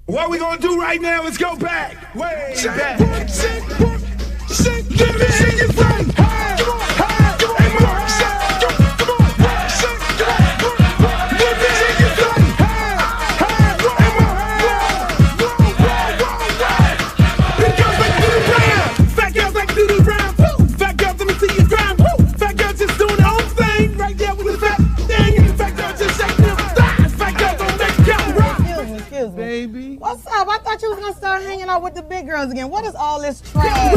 What we gonna do right now is go back, way back. Give me your friend. Baby. What's up? I thought you was gonna start hanging out with the big girls again. What is all this trash?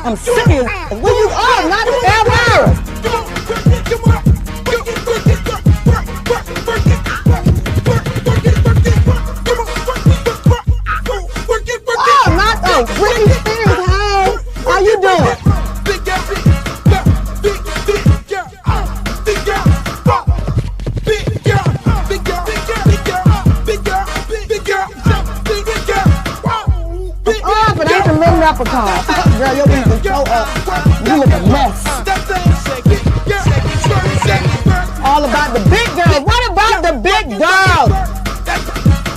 I'm serious. Where you are, not ever. Oh, not the Britney Spears. Hey, how you doing? Oh, but I ain't the little rapper call. Girl, your beat is so up. You look a mess. All about the big girls. What about the big girls?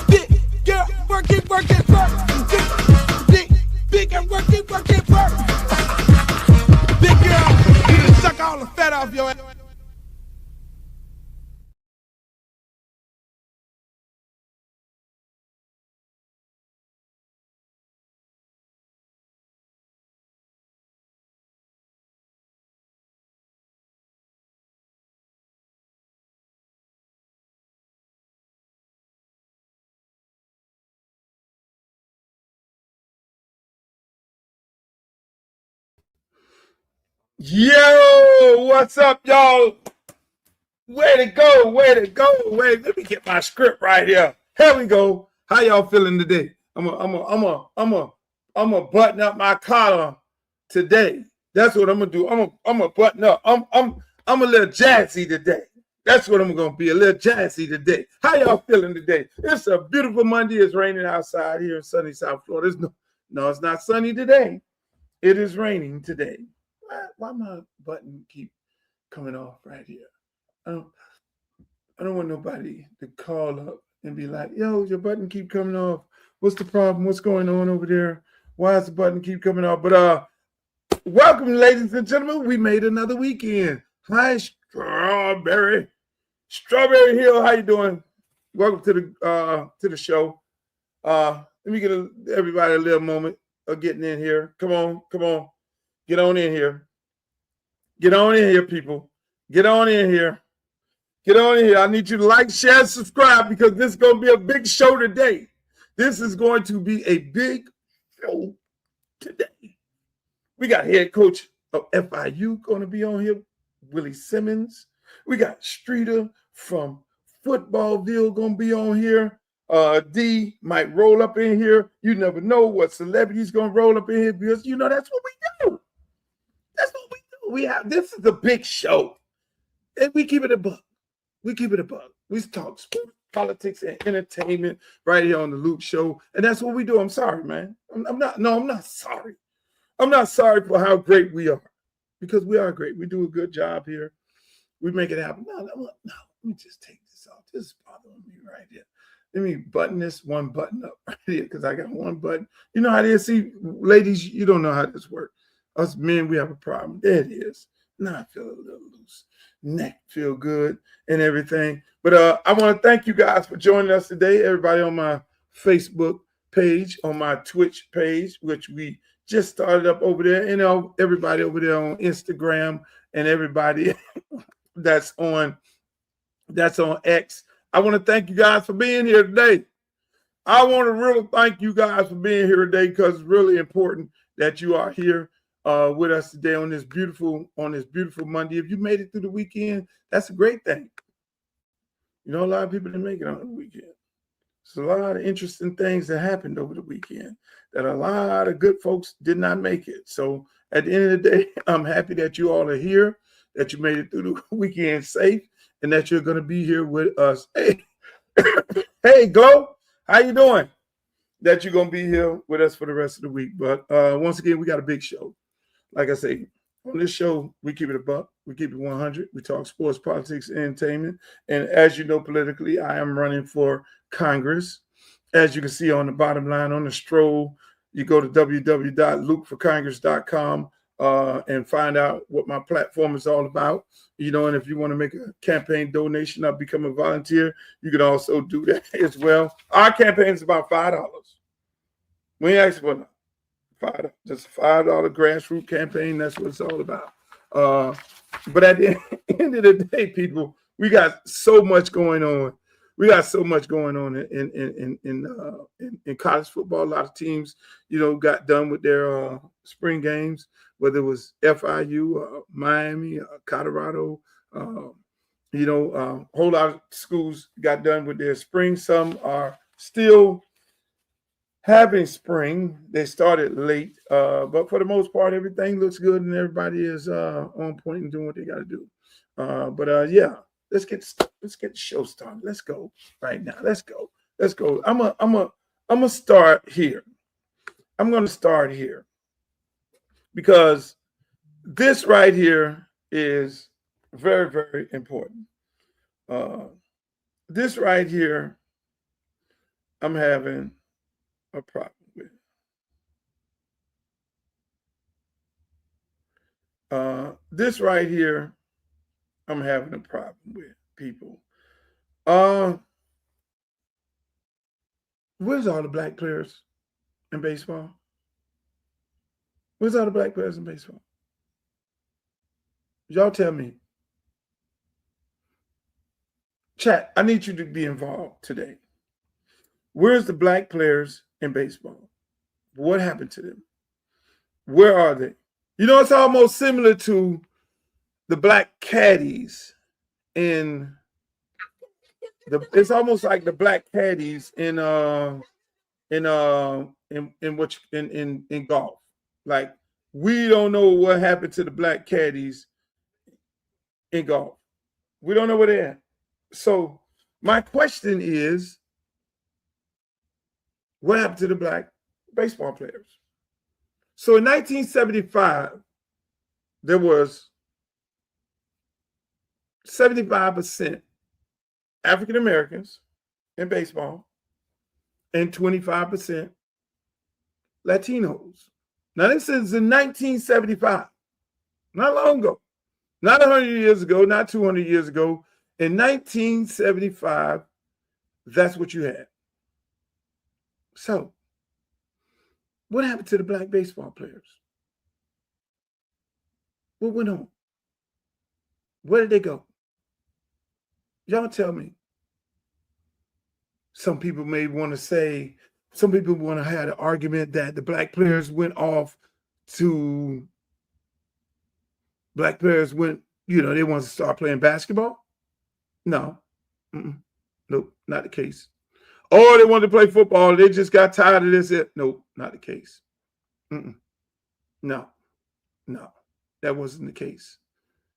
Big girl, work it, work it, work. Big and work it, work it, work. Big girl, you done suck all the fat off your ass. Yo, what's up, y'all? Way to go, way to go. Wait, let me get my script right here. Here we go. How y'all feeling today? I'm a button up my collar today. That's what I'm gonna do. I'm a button up. I'm a little jazzy today. That's what I'm gonna be, a little jazzy today. How y'all feeling today? It's a beautiful Monday. It's raining outside here in sunny South Florida. No, it's not sunny today. It is raining today. Why my button keep coming off right here? I don't want nobody to call up and be like, yo, your button keep coming off. What's the problem? What's going on over there? Why does the button keep coming off? But welcome, ladies and gentlemen. We made another weekend. Hi, Strawberry Hill. How you doing? Welcome to the show. Let me get everybody a little moment of getting in here. Come on. Get on in here. Get on in here, people. Get on in here. I need you to like, share, subscribe, because this is going to be a big show today. This is going to be a big show today. We got head coach of FIU going to be on here, Willie Simmons. We got Streeter from Footballville going to be on here. D might roll up in here. You never know what celebrity's going to roll up in here, because, that's what we do. This is a big show. And we keep it a buck. We talk sports, politics, and entertainment right here on the Luke Show. And that's what we do. I'm sorry, man. I'm not sorry. I'm not sorry for how great we are, because we are great. We do a good job here. We make it happen. No, let me just take this off. This is bothering me right here. Let me button this one button up right here, because I got one button. You know how it is? See, ladies, you don't know how this works. Us men, we have a problem. There it is. Now I feel a little loose. Neck feel good and everything. But I want to thank you guys for joining us today. Everybody on my Facebook page, on my Twitch page, which we just started up over there, and everybody over there on Instagram, and everybody that's on X. I want to thank you guys for being here today. I want to really thank you guys for being here today, because it's really important that you are here with us today on this beautiful Monday. If you made it through the weekend, that's a great thing. A lot of people didn't make it on the weekend. There's a lot of interesting things that happened over the weekend that a lot of good folks did not make it. So at the end of the day, I'm happy that you all are here, that you made it through the weekend safe, and that you're going to be here with us. Hey, hey, Glow, how you doing? That you're going to be here with us for the rest of the week. But once again, we got a big show. Like I say, on this show, we keep it a buck. We keep it 100. We talk sports, politics, entertainment. And as you know, politically, I am running for Congress. As you can see on the bottom line on the stroll, you go to www.lukeforcongress.com and find out what my platform is all about. And if you want to make a campaign donation or become a volunteer, you can also do that as well. Our campaign is about $5. We ain't asking for nothing. Just a $5 grassroots campaign. That's what it's all about. But at the end of the day, people, we got so much going on. We got so much going on in college football. A lot of teams, got done with their spring games, whether it was FIU, Miami, Colorado. A whole lot of schools got done with their spring. Some are still having spring. They started late, but for the most part, everything looks good and everybody is on point and doing what they got to do. Yeah, let's get the show started. Let's go right now. Let's go. I'm gonna start here. I'm gonna start here because this right here is very, very important. This right here, I'm having a problem with. This right here, I'm having a problem with, people. Where's all the black players in baseball? Where's all the black players in baseball? Y'all tell me. Chat, I need you to be involved today. Where's the black players in baseball? What happened to them? Where are they? It's almost similar to the black caddies it's almost like the black caddies in golf. Like, we don't know what happened to the black caddies in golf. We don't know where they're at. So my question is, what happened to the black baseball players? So in 1975, there was 75% African Americans in baseball and 25% Latinos. Now, this is in 1975, not long ago, not 100 years ago, not 200 years ago. In 1975, that's what you had. So, what happened to the black baseball players? What went on? Where did they go? Y'all tell me. Some people may want to say, some people want to have the argument that the black players went, they want to start playing basketball. No. Nope, not the case. Or they wanted to play football. They just got tired of this. Nope, not the case. No, that wasn't the case.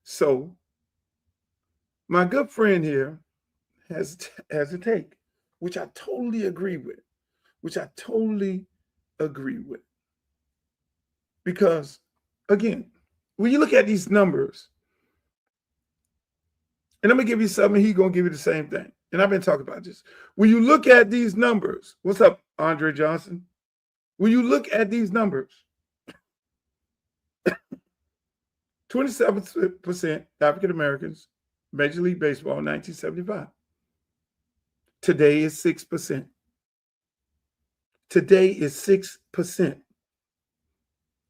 So my good friend here has a take, which I totally agree with. Because, again, when you look at these numbers, and I'm going to give you something, he's going to give you the same thing. And I've been talking about this. When you look at these numbers, what's up, Andre Johnson? When you look at these numbers, 27% African Americans, Major League Baseball, 1975. Today is 6%.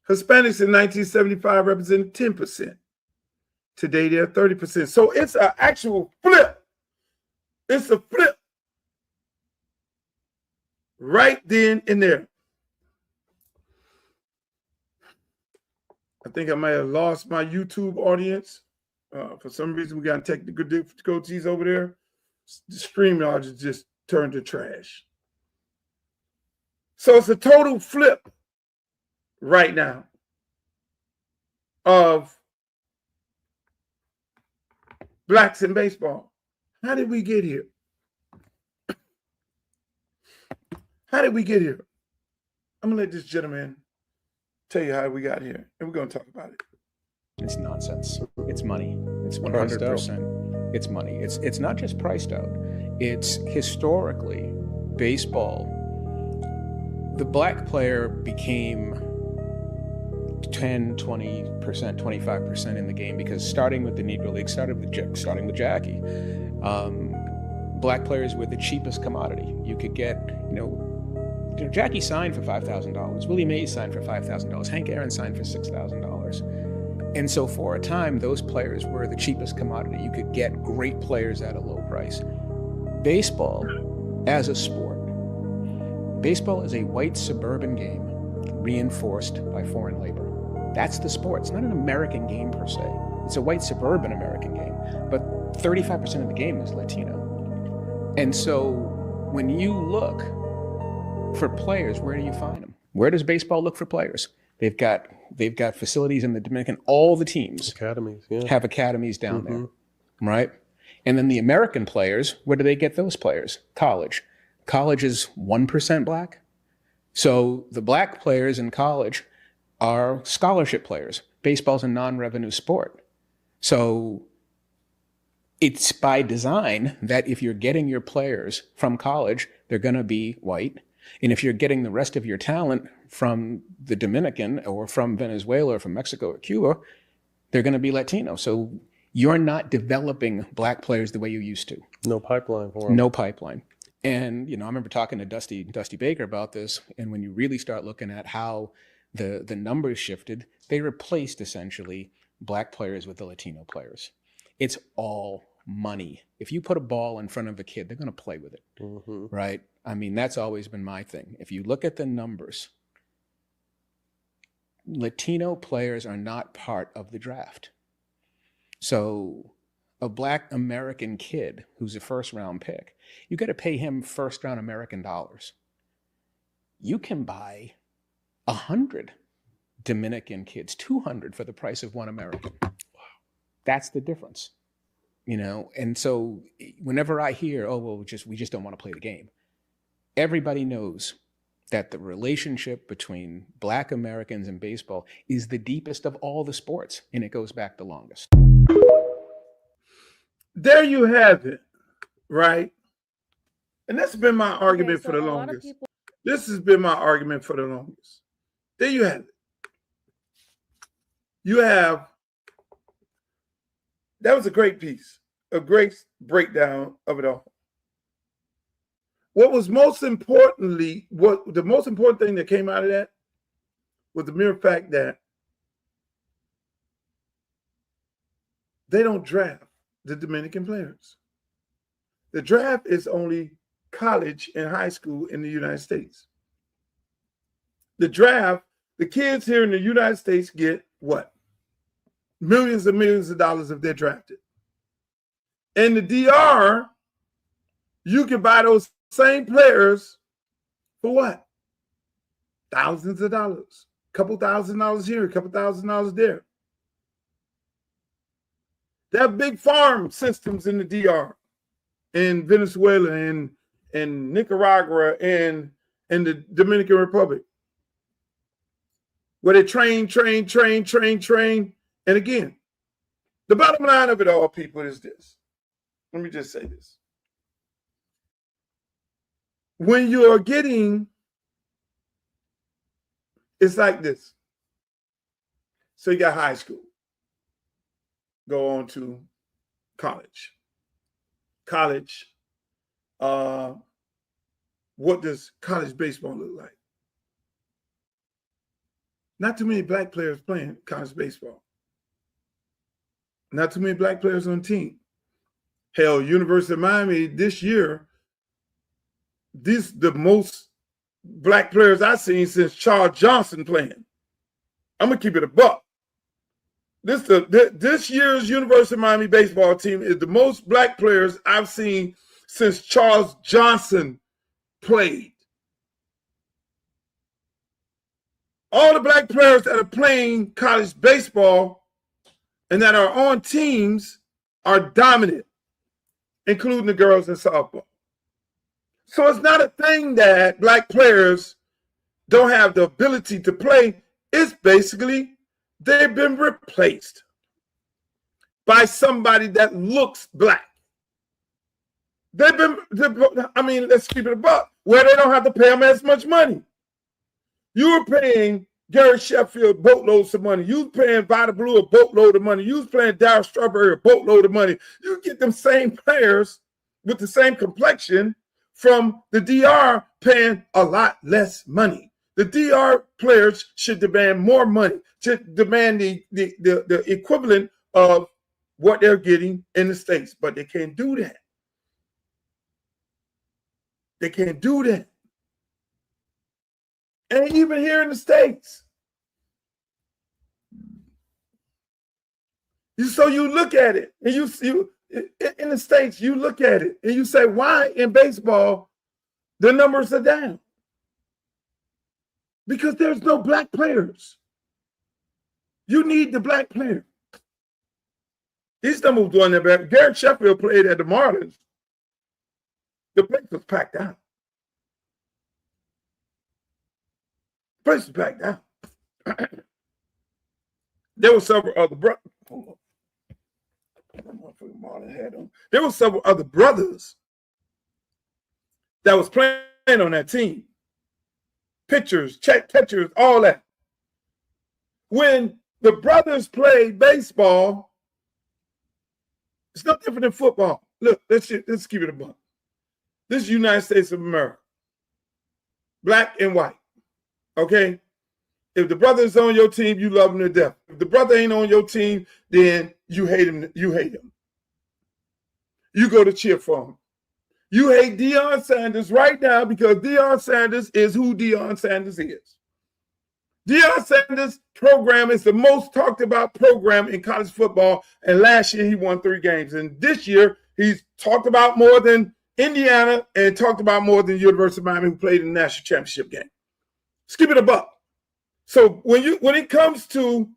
Hispanics in 1975 represented 10%. Today they're 30%. So it's an actual flip. It's a flip. Right then and there. I think I might have lost my YouTube audience. For some reason, we got technical difficulties over there. The stream just turned to trash. So it's a total flip right now of blacks in baseball. How did we get here? I'm going to let this gentleman tell you how we got here, and we're going to talk about it. It's nonsense. It's money. It's 100%. It's money. It's not just priced out. It's historically baseball. The black player became 10, 20%, 25% in the game because starting with the Negro League, starting with Jackie, black players were the cheapest commodity. You could get, Jackie signed for $5,000. Willie Mays signed for $5,000. Hank Aaron signed for $6,000. And so for a time, those players were the cheapest commodity. You could get great players at a low price. Baseball, as a sport, baseball is a white suburban game reinforced by foreign labor. That's the sport. It's not an American game per se. It's a white suburban American game, but 35% of the game is Latino. And so when you look for players, where do you find them? Where does baseball look for players? They've got facilities in the Dominican. All the teams have academies down there, right? And then the American players, where do they get those players? College. College is 1% black. So the black players in college are scholarship players. Baseball's a non-revenue sport. So it's by design that if you're getting your players from college, they're going to be white. And if you're getting the rest of your talent from the Dominican or from Venezuela or from Mexico or Cuba, they're going to be Latino. So you're not developing black players the way you used to. No pipeline for them. No pipeline. And, I remember talking to Dusty Baker about this. And when you really start looking at how the numbers shifted, they replaced essentially black players with the Latino players. It's all money. If you put a ball in front of a kid, they're going to play with it, right? I mean, that's always been my thing. If you look at the numbers, Latino players are not part of the draft. So a black American kid who's a first-round pick, you got to pay him first-round American dollars. You can buy 100 Dominican kids, 200 for the price of one American. Wow. That's the difference, And so whenever I hear, we just don't want to play the game, everybody knows that the relationship between black Americans and baseball is the deepest of all the sports, and it goes back the longest. There you have it, right? And that's been my argument for the longest. This has been my argument for the longest. There you have it. You have, that was a great piece, a great breakdown of it all. What was most importantly, the most important thing that came out of that was the mere fact that they don't draft the Dominican players. The draft is only college and high school in the United States. The draft, the kids here in the United States get what? Millions and millions of dollars if they're drafted. In the DR, you can buy those same players for what? Thousands of dollars. A couple $1,000s here, a couple $1,000s there. They have big farm systems in the DR, in Venezuela, and Nicaragua, and the Dominican Republic, where they train. And again, the bottom line of it all, people, is this. Let me just say this. When you're getting, it's like this. So you got high school. Go on to college. What does college baseball look like? Not too many black players playing college baseball. Not too many black players on the team. Hell, University of Miami this year, the most black players I've seen since Charles Johnson playing. I'm gonna keep it a buck. This year's University of Miami baseball team is the most black players I've seen since Charles Johnson played. All the black players that are playing college baseball and that are on teams are dominant, including the girls in softball. So it's not a thing that black players don't have the ability to play. It's basically they've been replaced by somebody that looks black. Let's keep it a buck, where they don't have to pay them as much money. You were paying Gary Sheffield boatloads of money. You were paying Vita Blue a boatload of money. You was paying Darryl Strawberry a boatload of money. You get them same players with the same complexion from the DR paying a lot less money. The DR players should demand more money, should demand the equivalent of what they're getting in the States, but they can't do that. They can't do that. And even here in the States. So you look at it, and you in the States, you look at it, and you say, why in baseball the numbers are down? Because there's no black players. You need the black player. These numbers were on there back. Garrett Sheffield played at the Marlins. The place was packed out. The place was packed out. There were several other brothers. There were several other brothers that was playing on that team. Pitchers, catchers, all that. When the brothers played baseball, it's no different than football. Look, let's keep it a buck. This is the United States of America. Black and white. Okay? If the brother is on your team, you love him to death. If the brother ain't on your team, then you hate him. You hate him. You go to cheer for him. You hate Deion Sanders right now because Deion Sanders is who Deion Sanders is. Deion Sanders' program is the most talked about program in college football, and last year he won 3 games. And this year he's talked about more than Indiana and talked about more than University of Miami, who played in the national championship game. Skip it a buck. So when it comes to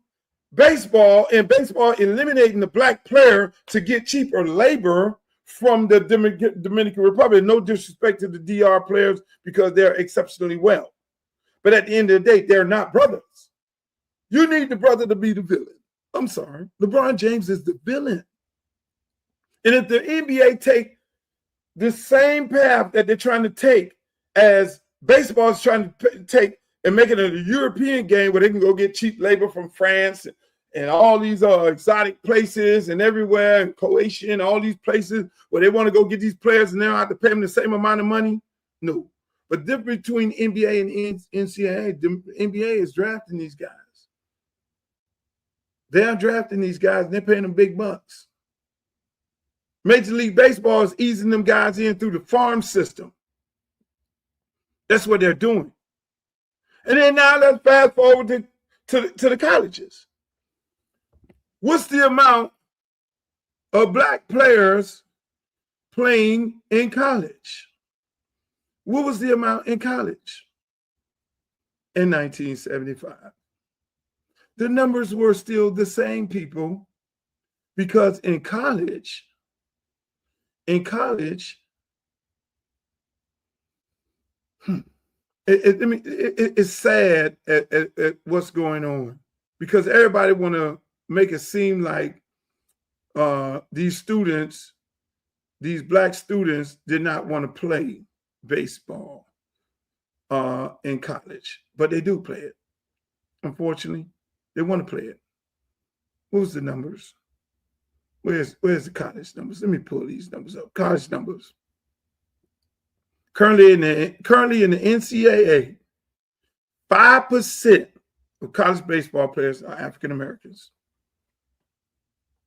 baseball and baseball eliminating the black player to get cheaper labor from the Dominican Republic, no disrespect to the DR players because they're exceptionally well. But at the end of the day, they're not brothers. You need the brother to be the villain. I'm sorry. LeBron James is the villain. And if the NBA take the same path that they're trying to take as baseball is trying to take and make it a European game where they can go get cheap labor from France and all these exotic places and everywhere, and Croatia and all these places where they want to go get these players and they don't have to pay them the same amount of money. No. But the difference between NBA and NCAA, the NBA is drafting these guys. They're drafting these guys and they're paying them big bucks. Major League Baseball is easing them guys in through the farm system. That's what they're doing. And then now let's fast forward to the colleges. What's the amount of black players playing in college? What was the amount in college in 1975? The numbers were still the same, people, because in college, it's sad at what's going on, because everybody want to make it seem like these black students did not want to play baseball in college, but they do play it. Unfortunately, they want to play it. What was the numbers? Where's the college numbers? Let me pull these numbers up. College numbers. Currently in the NCAA, 5% of college baseball players are African Americans.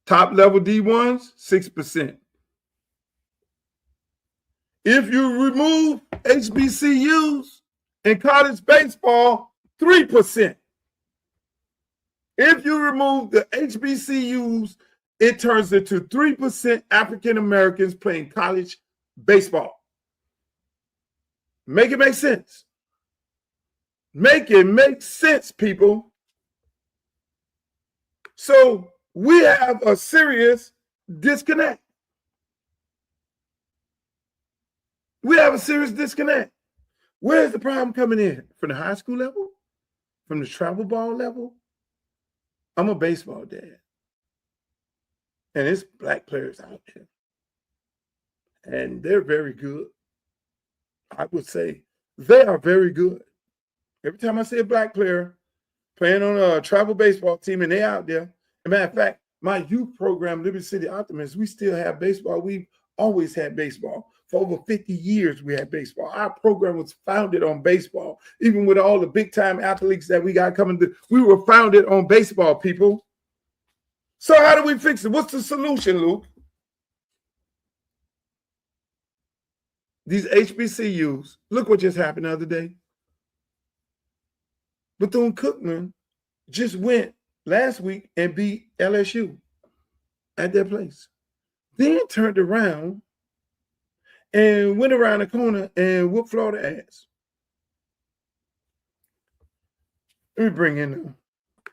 Top level D1s, 6%. If you remove HBCUs in college baseball, 3%. If you remove the HBCUs, it turns into 3% African Americans playing college baseball. Make it make sense. Make it make sense, people. So we have a serious disconnect. We have a serious disconnect. Where's the problem coming in? From the high school level? From the travel ball level? I'm a baseball dad. And it's black players out there. And they're very good. I would say they are very good. Every time I see a black player playing on a travel baseball team and they're out there, as a matter of fact, my youth program, Liberty City Optimists, we still have baseball. We've always had baseball. For over 50 years, we had baseball. Our program was founded on baseball. Even with all the big-time athletes that we got coming through, we were founded on baseball, people. So how do we fix it? What's the solution, Luke? These HBCUs, look what just happened the other day. Bethune-Cookman just went last week and beat LSU at their place. Then turned around and went around the corner and whooped Florida ass. Let me bring in the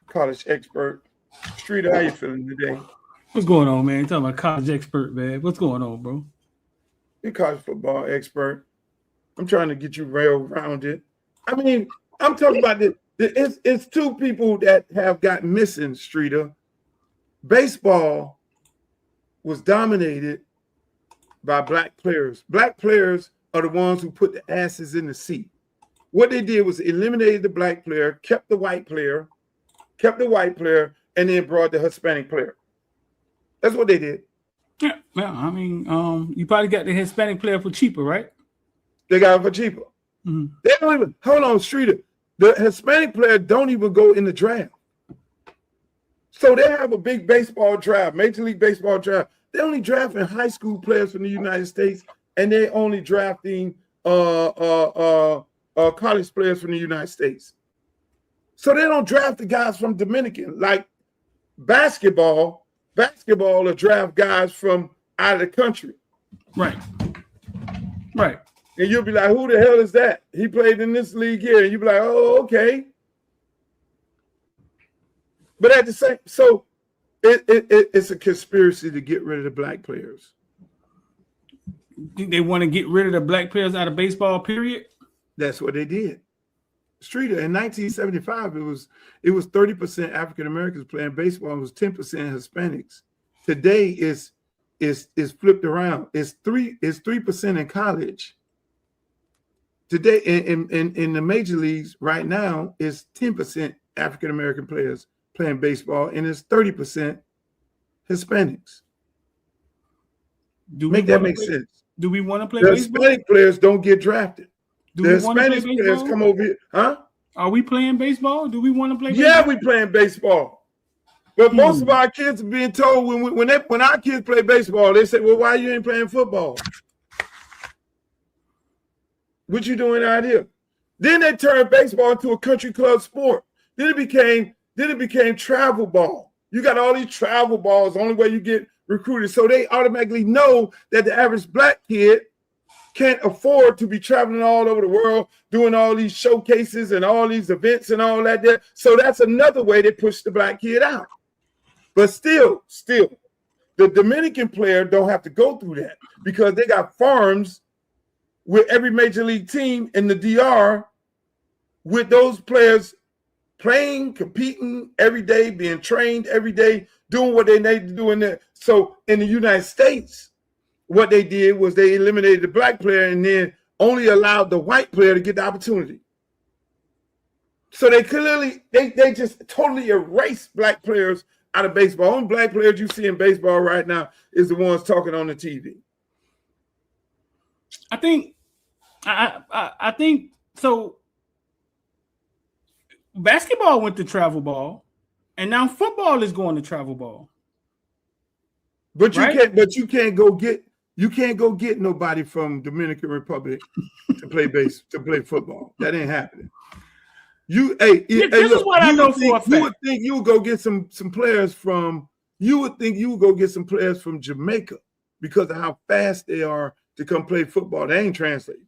college expert. Streeter, how you feeling today? What's going on, man? You're talking about college expert, man. What's going on, bro? You're college football expert. I'm trying to get you well-rounded. I mean, I'm talking about it's two people that have gotten missing, Streeter. Baseball was dominated by black players. Black players are the ones who put the asses in the seat. What they did was eliminated the black player, kept the white player, and then brought the Hispanic player. That's what they did. Yeah, I mean, you probably got the Hispanic player for cheaper, right? They got it for cheaper. Mm-hmm. They don't even, hold on, Streeter. The Hispanic player don't even go in the draft. So they have a big baseball draft, Major League Baseball draft. They're only drafting high school players from the United States, and they're only drafting college players from the United States. So they don't draft the guys from Dominican. Like basketball will draft guys from out of the country. Right. And you'll be like, who the hell is that? He played in this league here. And you'll be like, oh, okay. But at the same, so it's a conspiracy to get rid of the black players. Think they want to get rid of the black players out of baseball, period? That's what they did. Streeter, in 1975, it was 30% African Americans playing baseball. It was 10% Hispanics. Today it's is flipped around. It's 3% in college. Today in the major leagues right now is 10% African American players playing baseball, and it's 30% Hispanics. Make sense? Do we want to play the baseball? Hispanic players don't get drafted. Do the we want to play Hispanic players baseball? come over here, huh? Are we playing baseball? Do we want to play baseball? Yeah, we playing baseball. But most of our kids are being told when our kids play baseball, they say, "Well, why you ain't playing football? What you doing out here?" Then they turned baseball into a country club sport. Then it became travel ball. You got all these travel balls. The only way you get recruited, so they automatically know that the average black kid can't afford to be traveling all over the world, doing all these showcases and all these events and all that there. So that's another way they push the black kid out. But still, the Dominican player don't have to go through that because they got farms with every major league team in the DR with those players playing, competing every day, being trained every day, doing what they need to do in there. So in the United States, what they did was they eliminated the black player and then only allowed the white player to get the opportunity. So they clearly, they just totally erased black players out of baseball. Only black players you see in baseball right now is the ones talking on the TV. I think so. Basketball went to travel ball, and now football is going to travel ball. But you can't go get nobody from Dominican Republic to play football. That ain't happening. This is what I know for a fact. You would think you would go get some players from. You would think you would go get some players from Jamaica because of how fast they are to come play football. They ain't translating.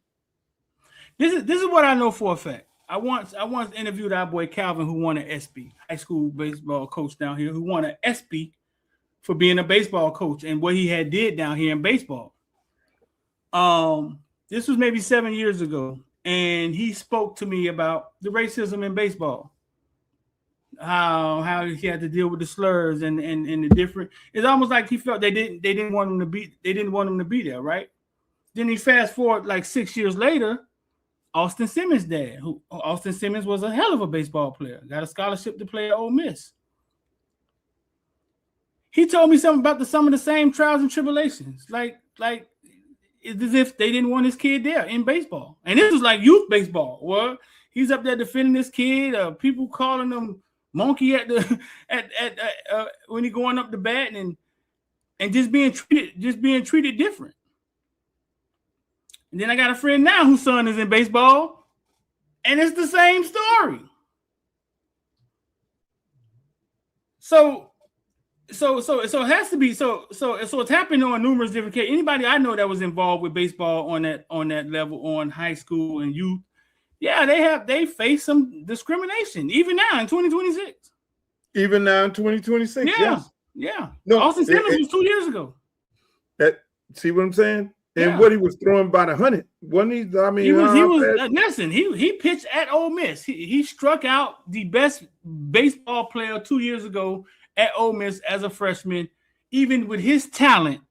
This is what I know for a fact. I once interviewed our boy Calvin, who won an SB, high school baseball coach down here, who won an SB for being a baseball coach and what he had did down here in baseball. This was maybe 7 years ago, and he spoke to me about the racism in baseball, how he had to deal with the slurs and the different. It's almost like he felt they didn't want him to be there, right? Then he fast forward like 6 years later. Austin Simmons' dad, Austin Simmons was a hell of a baseball player, got a scholarship to play at Ole Miss. He told me something about some of the same trials and tribulations, like it's as if they didn't want his kid there in baseball. And this was like youth baseball. Well, he's up there defending this kid. People calling him monkey at when he going up the bat and just being treated different. And then I got a friend now whose son is in baseball, and it's the same story. So it has to be so it's happening on numerous different cases. Anybody I know that was involved with baseball on that level, on high school and youth, yeah, they face some discrimination even now in 2026. Even now in 2026, yeah. No, Austin Simmons was 2 years ago. See what I'm saying? And Yeah. what he was throwing by the 100, wasn't he? I mean, He was listen. He pitched at Ole Miss. He struck out the best baseball player 2 years ago at Ole Miss as a freshman. Even with his talent,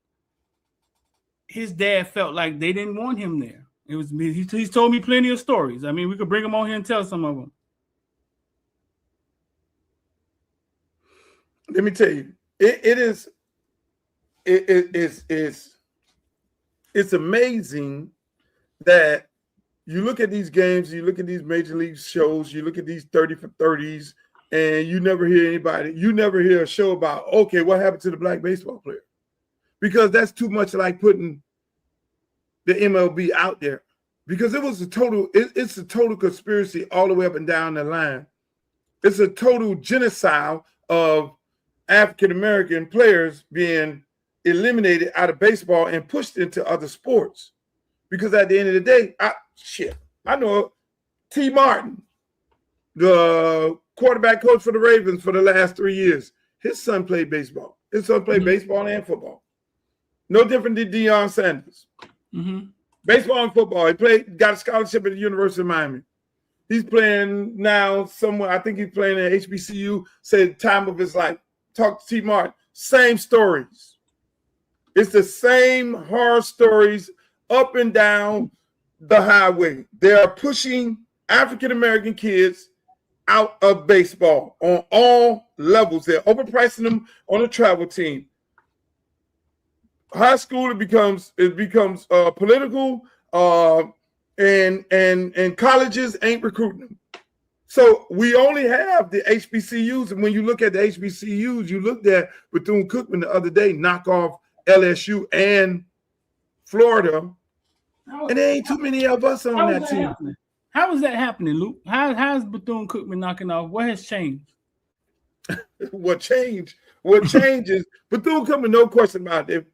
his dad felt like they didn't want him there. He's told me plenty of stories. I mean, we could bring him on here and tell some of them. Let me tell you, it's amazing that you look at these games, you look at these major league shows, you look at these 30 for 30s, and you never hear a show about, okay, what happened to the black baseball player? Because that's too much like putting the MLB out there. Because it's a total conspiracy all the way up and down the line. It's a total genocide of African-American players being eliminated out of baseball and pushed into other sports. Because at the end of the day, I know T. Martin, the quarterback coach for the Ravens for the last 3 years. His son played baseball. His son played baseball and football. No different than Deion Sanders. Mm-hmm. Baseball and football. He got a scholarship at the University of Miami. He's playing now somewhere. I think he's playing at HBCU. Said time of his life. Talk to T. Martin. Same stories. It's the same horror stories up and down the highway. They are pushing African-American kids out of baseball on all levels. They're overpricing them on a travel team. High school, it becomes political, and colleges ain't recruiting them. So we only have the HBCUs, and when you look at the HBCUs, you looked at Bethune-Cookman the other day, knock off LSU and Florida, and there ain't too many of us on that team. Happening? How is that happening, Luke? How's Bethune-Cookman knocking off? What has changed? What changed? What changes? Bethune-Cookman, no question about it.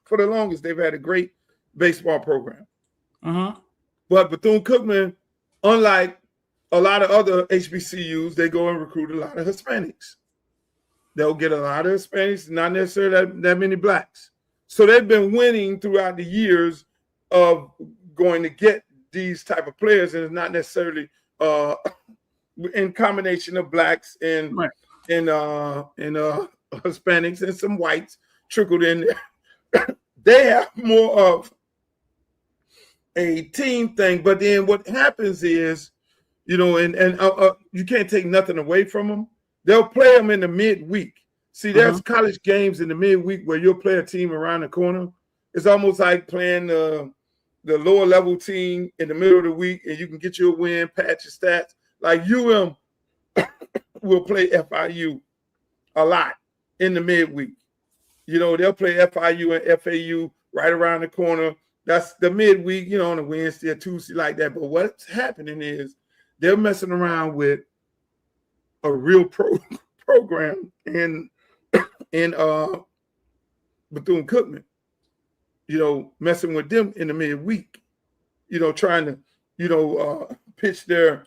For the longest, they've had a great baseball program. But Bethune-Cookman, unlike a lot of other HBCUs, they go and recruit a lot of Hispanics. They'll get a lot of Hispanics, not necessarily that many blacks. So they've been winning throughout the years of going to get these type of players, and it's not necessarily in combination of blacks and Hispanics and some whites trickled in there. They have more of a team thing, but then what happens is, you know, and you can't take nothing away from them. They'll play them in the midweek. See, there's college games in the midweek where you'll play a team around the corner. It's almost like playing the lower level team in the middle of the week, and you can get your win, patch your stats. Like UM will play FIU a lot in the midweek. You know, they'll play FIU and FAU right around the corner. That's the midweek, you know, on a Wednesday or Tuesday like that. But what's happening is they're messing around with a real program in Bethune-Cookman, you know, messing with them in the midweek, you know, trying to, you know, pitch their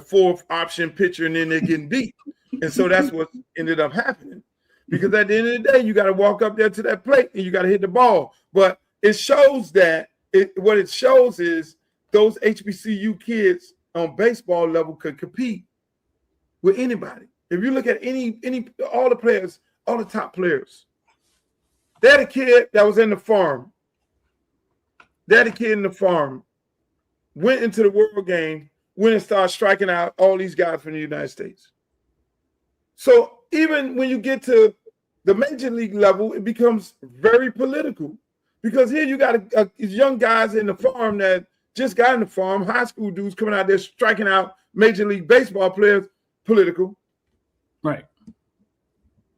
fourth option pitcher, and then they're getting beat. And so that's what ended up happening. Because at the end of the day, you got to walk up there to that plate and you got to hit the ball. But it shows that what it shows is those HBCU kids on baseball level could compete with anybody. If you look at all the players, all the top players, they're the kid that was in the farm. They're the kid in the farm, went into the World Game, went and started striking out all these guys from the United States. So even when you get to the major league level, it becomes very political, because here you got young guys in the farm that just got in the farm, high school dudes coming out there striking out major league baseball players. Political. Right.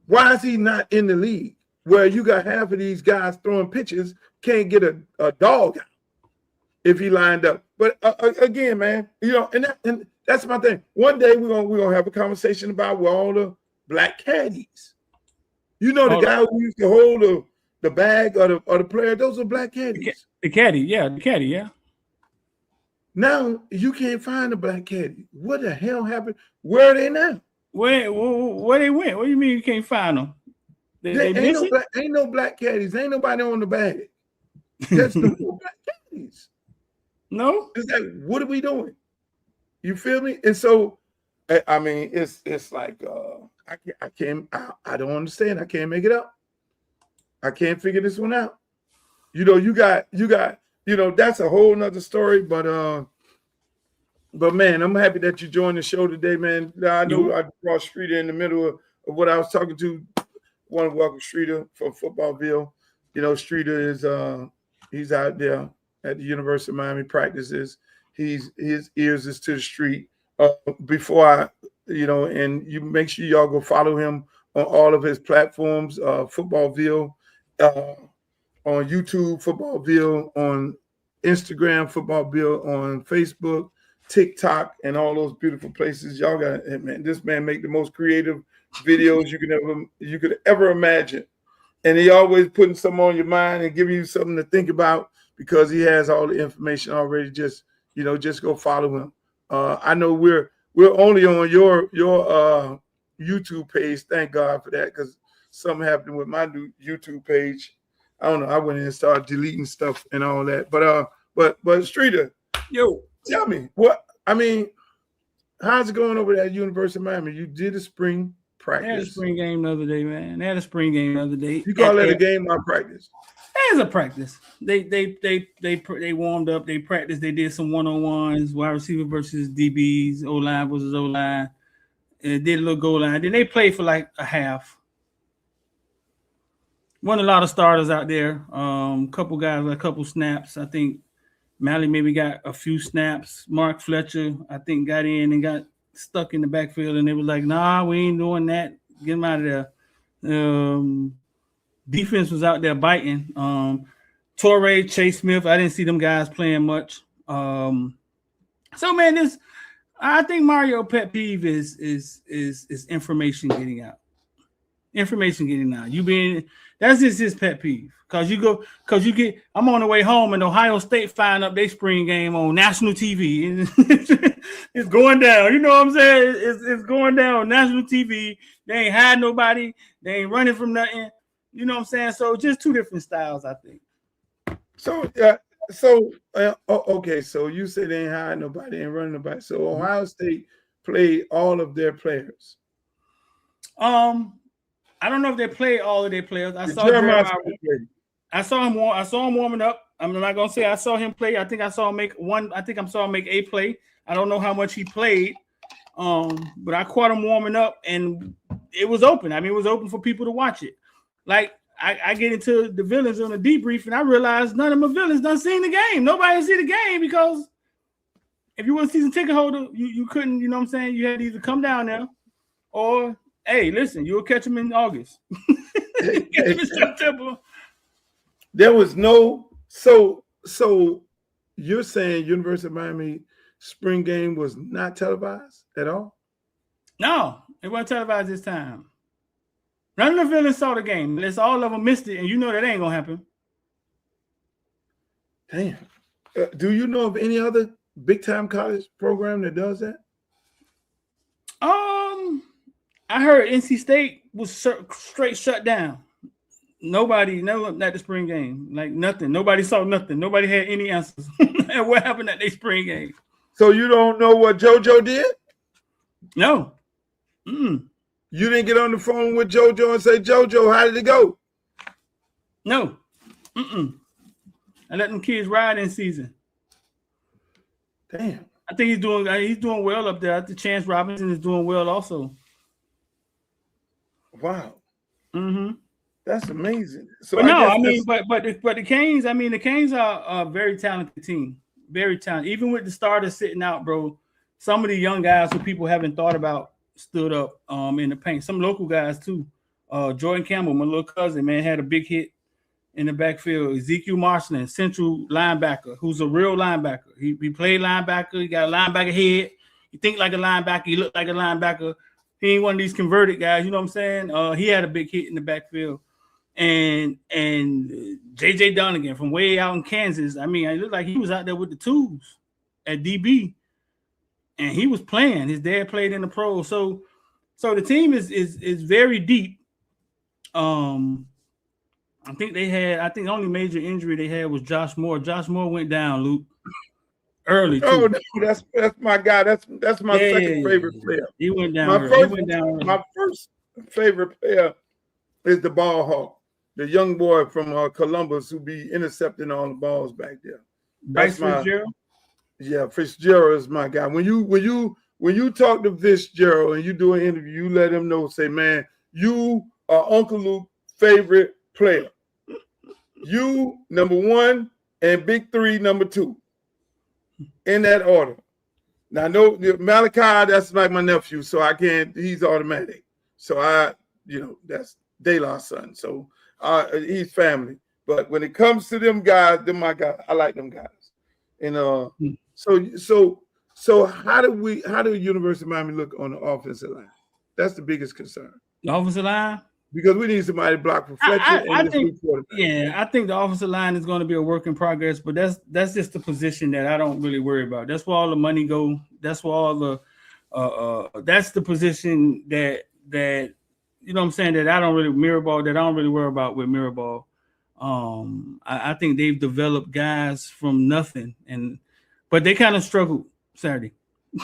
Why is he not in the league where you got half of these guys throwing pitches, can't get a dog out if he lined up? But again, man, you know, and that's my thing. One day we're gonna have a conversation about where all the black caddies. You know, the guy who used to hold the bag of the player, those are black caddies. The caddy, yeah. Now you can't find a black caddy. What the hell happened? Where are they now? Where they went? What do you mean you can't find them? Ain't no black caddies. Ain't nobody on the bag. There's no black caddies. No? It's like, what are we doing? You feel me? And so, I mean, it's like I don't understand. I can't make it up. I can't figure this one out. You know, you got, you know, that's a whole nother story. But man, I'm happy that you joined the show today, man. I know I brought Streeter in the middle of what I was talking to. I want to welcome Streeter from Footballville. You know, Streeter is he's out there at the University of Miami, practices. His ears is to the street. Before and you make sure y'all go follow him on all of his platforms, Footballville, on YouTube, Footballville, on Instagram, Footballville, on Facebook, TikTok, and all those beautiful places. Y'all got, man, this man make the most creative videos you could ever imagine. And he always putting something on your mind and giving you something to think about, because he has all the information already. Just go follow him. I know we're only on your YouTube page. Thank God for that, because something happened with my new YouTube page. I don't know. I went in and started deleting stuff and all that. But Streeter, yo, tell me how's it going over there at University of Miami? You did a spring practice. They had a spring game the other day, man. They had a spring game the other day. You call that a game or practice? It's a practice. They warmed up. They practiced. They did some one-on-ones, wide receiver versus DBs, O-line versus O-line. And did a little goal line. Then they played for like a half. Won a lot of starters out there. Couple guys, a couple snaps. I think Malley maybe got a few snaps. Mark Fletcher, I think, got in and got stuck in the backfield, and they was like, "Nah, we ain't doing that. Get him out of there." Defense was out there biting. Torrey, Chase Smith, I didn't see them guys playing much. So man, I think Mario pet peeve is information getting out. Information getting out. That's just his pet peeve. I'm on the way home and Ohio State firing up their spring game on national TV. It's going down. You know what I'm saying? It's going down on national TV. They ain't hiding nobody. They ain't running from nothing. You know what I'm saying? So just two different styles, I think. So okay. So you say they ain't hiding nobody, ain't running nobody. So Ohio State played all of their players. I don't know if they played all of their players. I saw him warming up. I'm not gonna say I saw him play. I think I saw him make a play. I don't know how much he played. But I caught him warming up and it was open. I mean, it was open for people to watch it. Like I get into the villains on a debrief and I realized none of my villains done seen the game. Nobody see the game because if you were a season ticket holder, you couldn't, you know what I'm saying? You had to either come down there or hey, listen, you'll catch them in August. Catch them in September. There was no so you're saying University of Miami spring game was not televised at all? No, it wasn't televised this time. None of the villains saw the game. Unless all of them missed it, and you know that ain't gonna happen. Damn. Do you know of any other big time college program that does that? I heard NC State was straight shut down. Nobody, not the spring game, like nothing. Nobody saw nothing. Nobody had any answers. And what happened at their spring game? So you don't know what JoJo did? No. You didn't get on the phone with JoJo and say, JoJo, how did it go? No. I let them kids ride in season. Damn. I think he's doing well up there. I think Chance Robinson is doing well also. Wow. That's amazing. So but the Canes, the Canes are a very talented team. Very talented. Even with the starters sitting out, bro, some of the young guys who people haven't thought about stood up in the paint. Some local guys too. Jordan Campbell, my little cousin, man, had a big hit in the backfield. Ezekiel Marshland, central linebacker, who's a real linebacker. He played linebacker. He got a linebacker head. He think like a linebacker. He looked like a linebacker. He ain't one of these converted guys. You know what I'm saying? He had a big hit in the backfield. And JJ Donegan from way out in Kansas. I mean, it looked like he was out there with the tools at DB. And he was playing. His dad played in the pros. So the team is very deep. I think the only major injury they had was Josh Moore. Josh Moore went down, Luke, early too. Oh, no, that's my guy. That's my second favorite player. He went down. My first favorite player is the ball hawk, the young boy from Columbus who be intercepting all the balls back there. Bryce Fitzgerald. Yeah, Fitzgerald is my guy. When you talk to Fitzgerald and you do an interview, you let him know, say, man, you are Uncle Luke's favorite player. You number one and Big Three number two. In that order. Now, no, Malachi, that's like my nephew, so I can't, he's automatic. So that's De La's son. So he's family. But when it comes to them guys, they're my guys. I like them guys. And so how do University of Miami look on the offensive line? That's the biggest concern. The offensive line? Because we need somebody to block for Fletcher. I think the offensive line is going to be a work in progress, but that's just the position that I don't really worry about. That's where all the money go. That's where all the that's the position that you know what I'm saying, that I don't really worry about with Mirabal. I think they've developed guys from nothing, but they kind of struggled Saturday.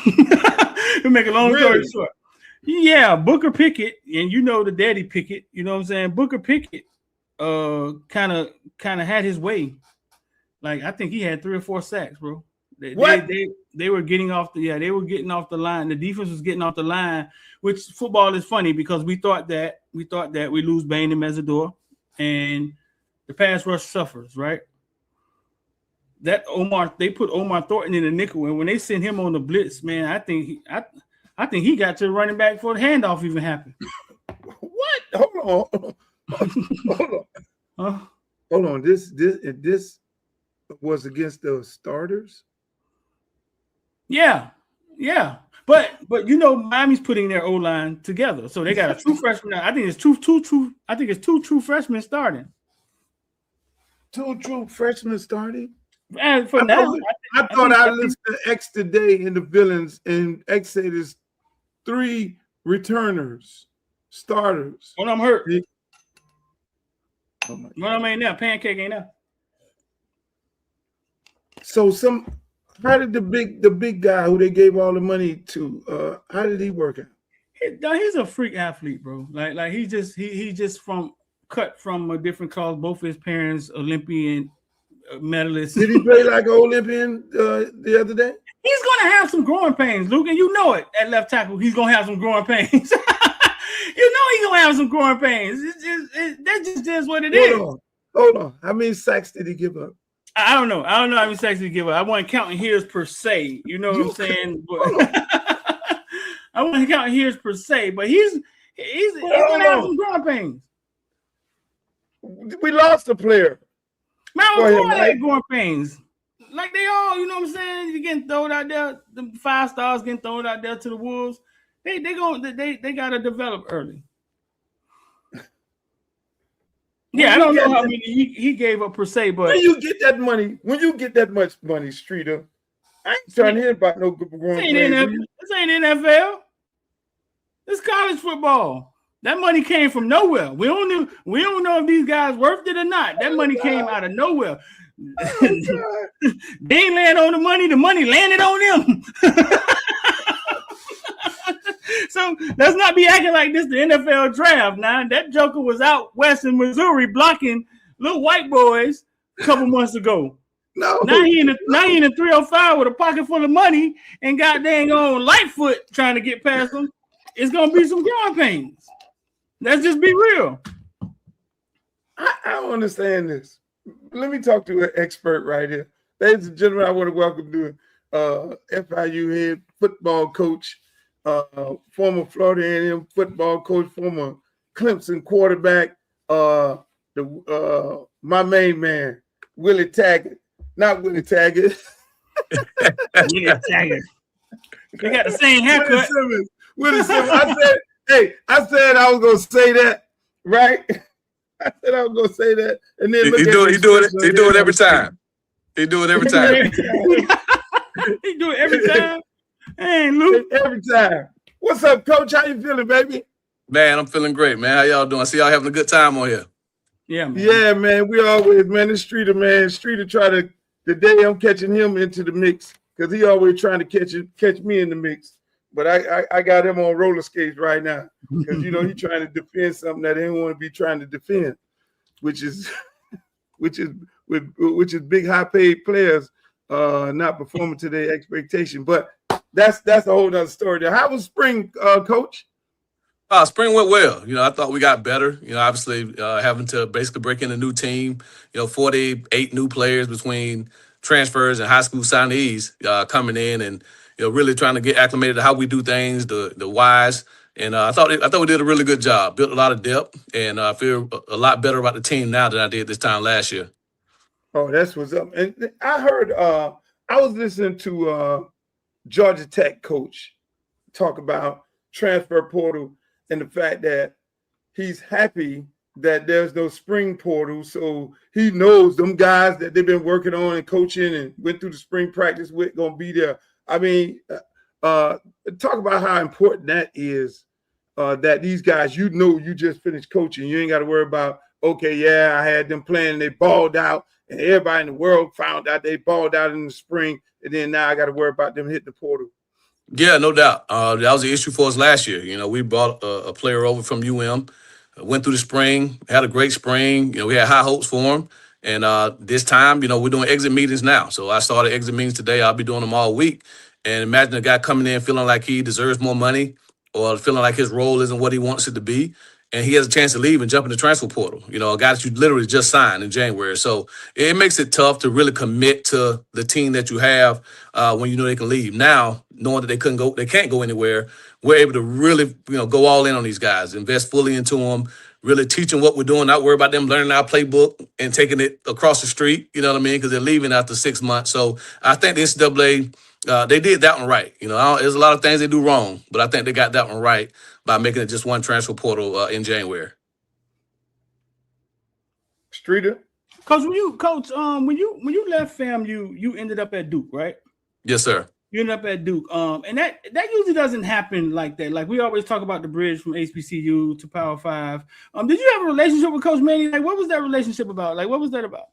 To make a long story short. Yeah, Booker Pickett, and you know the daddy Pickett. You know what I'm saying? Booker Pickett, kind of had his way. Like I think he had 3 or 4 sacks, bro. They were getting off the line. The defense was getting off the line, which football is funny because we thought that we lose Bain and Mesidor, and the pass rush suffers, right? That they put Omar Thornton in the nickel, and when they sent him on the blitz, man, I think he got to the running back before the handoff even happened. What? Hold on. Hold on. This was against the starters. Yeah. But you know, Miami's putting their O-line together, so they got a true freshman. I think it's two true freshmen starting. 2 true freshmen starting. And for now, I thought I listened to X today in the villains, and X said there's 3 returners, starters. One of them hurt. One of them ain't there. Pancake ain't there. So how did the big guy who they gave all the money to, how did he work out? He's a freak athlete, bro. Like he just cut from a different cause. Both of his parents Olympian medalists. Did he play like an Olympian the other day? He's gonna have some growing pains, Luke, and you know it. At left tackle, he's gonna have some growing pains. You know he's gonna have some growing pains. That just is what it is. Hold on. How many sacks did he give up? I don't know how many sacks did he give up. I wasn't counting his per se. You know what I'm saying? I wasn't counting his per se, but he's gonna have some growing pains. We lost a player. Man, I'm like growing pains. Like they all, you know what I'm saying? You're getting thrown out there. The 5 stars getting thrown out there to the Wolves. They gotta develop early. Yeah, I don't know how many he gave up per se, but when you get that much money, Streeter, I ain't trying to hear about no growing pains. This ain't NFL. It's college football. That money came from nowhere. We don't know if these guys worth it or not. That money came out of nowhere. They ain't land on the money landed on them. So let's not be acting like this the NFL draft. Now that joker was out west in Missouri blocking little white boys a couple months ago. Now he in the 305 with a pocket full of money and got dang on Lightfoot trying to get past him. It's gonna be some growing pains. Let's just be real. I don't understand this. Let me talk to an expert right here. Ladies and gentlemen, I want to welcome to FIU head football coach, former Florida A&M football coach, former Clemson quarterback, my main man, Willie Taggart. Not Willie Taggart. Willie Taggart. They got the same haircut. Willie Simmons. I said I was gonna say that, right? I said I was gonna say that, and then he do it every time. He do it every time. He do it every time. Hey, Luke. Every time. What's up, Coach? How you feeling, baby? Man, I'm feeling great, man. How y'all doing? I see y'all having a good time on here. Yeah, man. Yeah, man. We always, man. This Streeter, man. Streeter try to. Today I'm catching him into the mix because he always trying to catch me in the mix. But I got him on roller skates right now because you know he's trying to defend something that he don't want to be trying to defend, which is big high paid players not performing to their expectation. But that's a whole other story there. How was spring, Coach? Spring went well. You know, I thought we got better. You know, obviously having to basically break in a new team. You know, 48 new players between transfers and high school signees coming in and. You know, really trying to get acclimated to how we do things, the whys, and I thought we did a really good job. Built a lot of depth, and I feel a lot better about the team now than I did this time last year. Oh, that's what's up. And I heard I was listening to Georgia Tech coach talk about transfer portal and the fact that he's happy that there's no spring portal, so he knows them guys that they've been working on and coaching and went through the spring practice with gonna be there. I mean, talk about how important that is, that these guys, you know, you just finished coaching. You ain't got to worry about, okay, yeah, I had them playing and they balled out and everybody in the world found out they balled out in the spring. And then now I got to worry about them hitting the portal. Yeah, no doubt. That was the issue for us last year. You know, we brought a player over from UM, went through the spring, had a great spring. You know, we had high hopes for him. And this time, you know, we're doing exit meetings now. So I started exit meetings today. I'll be doing them all week. And imagine a guy coming in feeling like he deserves more money or feeling like his role isn't what he wants it to be. And he has a chance to leave and jump in the transfer portal. You know, a guy that you literally just signed in January. So it makes it tough to really commit to the team that you have when you know they can leave. Now, knowing that they can't go anywhere, we're able to really, you know, go all in on these guys, invest fully into them, really teach them what we're doing, not worry about them learning our playbook and taking it across the street. You know what I mean? Because they're leaving after 6 months. So I think the NCAA, they did that one right. You know, there's a lot of things they do wrong, but I think they got that one right by making it just one transfer portal in January. Streeter? Coach, when you left FAMU, you ended up at Duke, right? Yes, sir. You ended up at Duke. And that usually doesn't happen like that. Like we always talk about the bridge from HBCU to Power 5. Did you have a relationship with Coach Manning? Like, what was that relationship about? Like, what was that about?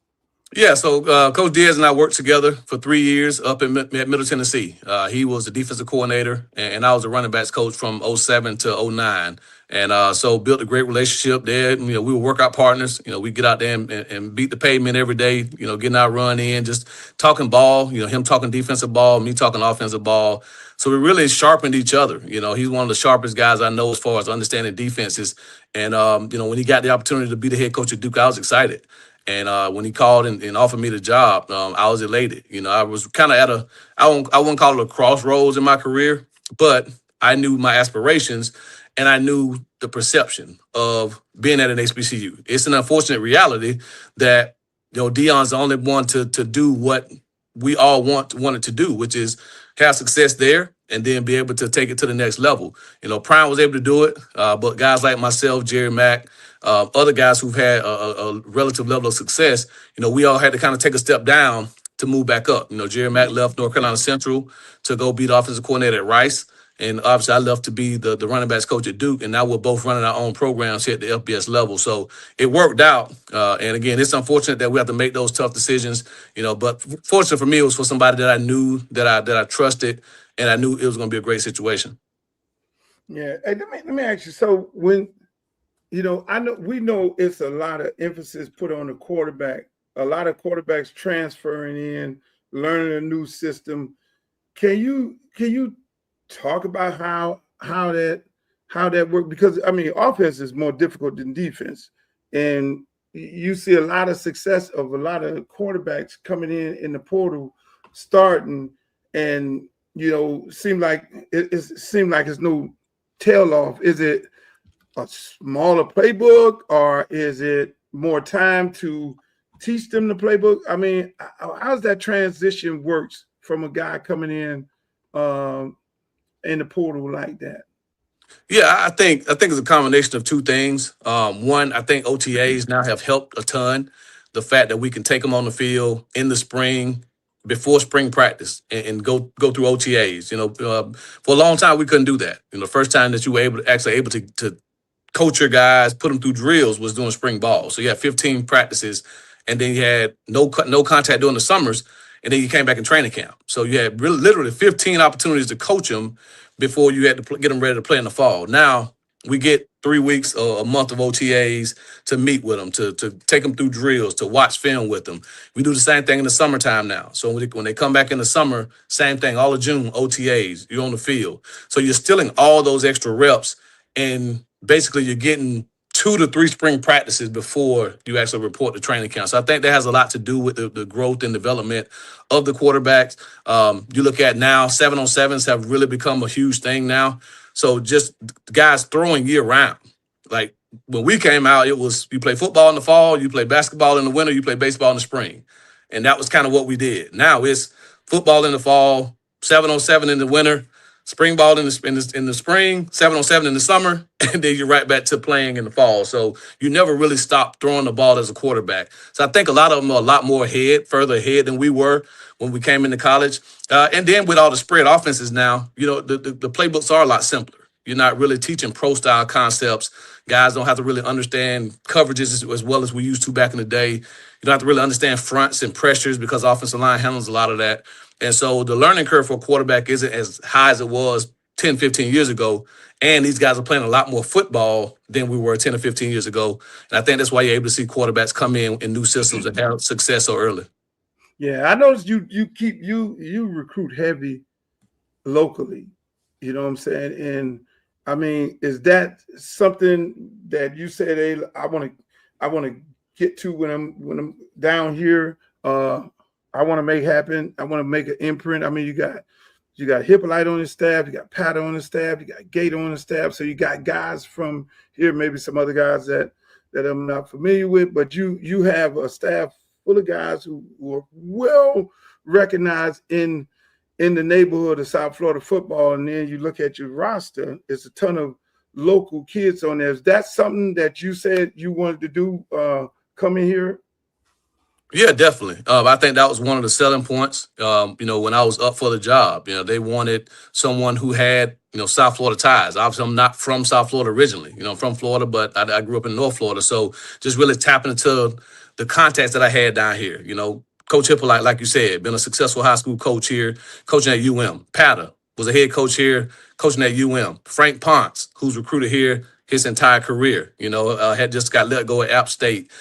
Yeah, so Coach Diaz and I worked together for 3 years up at Middle Tennessee. He was the defensive coordinator, and I was the running backs coach from 07 to 09. And so built a great relationship there. You know, we were workout partners. You know, we get out there and beat the pavement every day, you know, getting our run in, just talking ball, you know, him talking defensive ball, me talking offensive ball. So we really sharpened each other. You know, he's one of the sharpest guys I know as far as understanding defenses. And, you know, when he got the opportunity to be the head coach at Duke, I was excited. And when he called and offered me the job, I was elated. You know, I was kind of at I wouldn't call it a crossroads in my career, but I knew my aspirations and I knew the perception of being at an HBCU. It's an unfortunate reality that, you know, Deion's the only one to do what we all wanted to do, which is have success there and then be able to take it to the next level. You know, Prime was able to do it, but guys like myself, Jerry Mack, other guys who've had a relative level of success, you know, we all had to kind of take a step down to move back up. You know, Jerry Mack left North Carolina Central to go be the offensive coordinator at Rice. And obviously I left to be the running backs coach at Duke. And now we're both running our own programs here at the FBS level. So it worked out. And again, it's unfortunate that we have to make those tough decisions, you know, but fortunate for me, it was for somebody that I knew, that I trusted, and I knew it was going to be a great situation. Yeah. Hey, let me ask you. So when, you know, we know it's a lot of emphasis put on the quarterback, a lot of quarterbacks transferring in, learning a new system. Can you talk about how that works? Because I mean, offense is more difficult than defense, and you see a lot of success of a lot of quarterbacks coming in the portal, starting, and you know, seem like it's no tail off. Is it a smaller playbook, or is it more time to teach them the playbook? I mean, how's that transition works from a guy coming in the portal like that? Yeah, I think it's a combination of two things. One, I think OTAs now have helped a ton. The fact that we can take them on the field in the spring before spring practice and go through OTAs. You know, for a long time we couldn't do that. You know, the first time that you were able to coach your guys, put them through drills was doing spring ball. So you had 15 practices, and then you had no contact during the summers, and then you came back in training camp. So you had literally 15 opportunities to coach them before you had to get them ready to play in the fall. Now we get 3 weeks or a month of OTAs to meet with them, to take them through drills, to watch film with them. We do the same thing in the summertime now. So when they come back in the summer, same thing, all of June, OTAs, you're on the field. So you're stealing all those extra reps, and basically you're getting 2 to 3 spring practices before you actually report to training camp. So I think that has a lot to do with the growth and development of the quarterbacks. You look at now, 7-on-7s have really become a huge thing now. So just guys throwing year round. Like when we came out, it was you play football in the fall, you play basketball in the winter, you play baseball in the spring. And that was kind of what we did. Now it's football in the fall, 7-on-7 in the winter, spring ball in the spring, 7-on-7 in the summer, and then you're right back to playing in the fall. So you never really stop throwing the ball as a quarterback. So I think a lot of them are a lot more further ahead than we were when we came into college. And then with all the spread offenses now, you know, the playbooks are a lot simpler. You're not really teaching pro-style concepts. Guys don't have to really understand coverages as well as we used to back in the day. You don't have to really understand fronts and pressures because offensive line handles a lot of that. And so the learning curve for a quarterback isn't as high as it was 10, 15 years ago. And these guys are playing a lot more football than we were 10 or 15 years ago. And I think that's why you're able to see quarterbacks come in new systems and have success so early. Yeah, I noticed you recruit heavy locally. You know what I'm saying? And I mean, is that something that you said, hey, I want to get to when I'm down here? I want to make happen. I want to make an imprint. I mean, you got Hippolyte on the staff, you got Pat on the staff, you got Gator on the staff. So you got guys from here, maybe some other guys that I'm not familiar with, but you have a staff full of guys who are well recognized in the neighborhood of South Florida football. And then you look at your roster, it's a ton of local kids on there. Is that something that you said you wanted to do coming here? Yeah, definitely. I think that was one of the selling points. When I was up for the job, they wanted someone who had, South Florida ties. Obviously, I'm not from South Florida originally. I'm from Florida, but I grew up in North Florida. So just really tapping into the contacts that I had down here. Coach Hippolyte, like you said, been a successful high school coach here, coaching at UM. Patter was a head coach here, coaching at UM. Frank Ponce, who's recruited here his entire career, had just got let go at App State.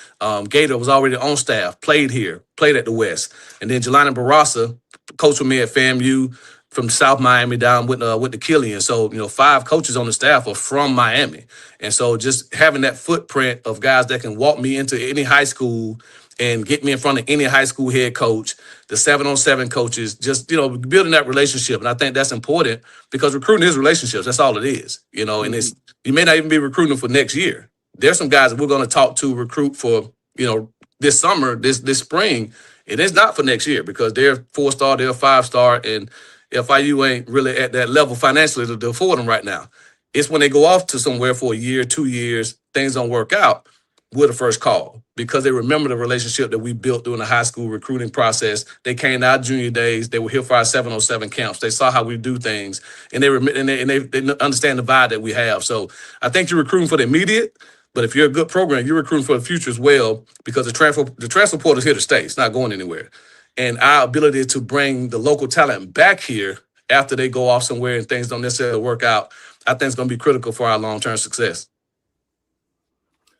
Gator was already on staff, played here, played at the West. And then Jelani Barasa, coach with me at FAMU from South Miami down with the Killian. So, 5 coaches on the staff are from Miami. And so just having that footprint of guys that can walk me into any high school and get me in front of any high school head coach, the 7-on-7 coaches, just, building that relationship. And I think that's important because recruiting is relationships. That's all it is, and it's, you may not even be recruiting for next year. There's some guys that we're going to talk to recruit for, this summer, this spring. And it's not for next year because they're 4-star, they're 5-star, and FIU ain't really at that level financially to afford them right now. It's when they go off to somewhere for a year, 2 years, things don't work out, we're the first call because they remember the relationship that we built during the high school recruiting process. They came to our junior days. They were here for our 7-on-7 camps. They saw how we do things, and they understand the vibe that we have. So I think you're recruiting for the immediate, but if you're a good program, you're recruiting for the future as well because the transfer portal is here to stay. It's not going anywhere. And our ability to bring the local talent back here after they go off somewhere and things don't necessarily work out, I think it's going to be critical for our long-term success.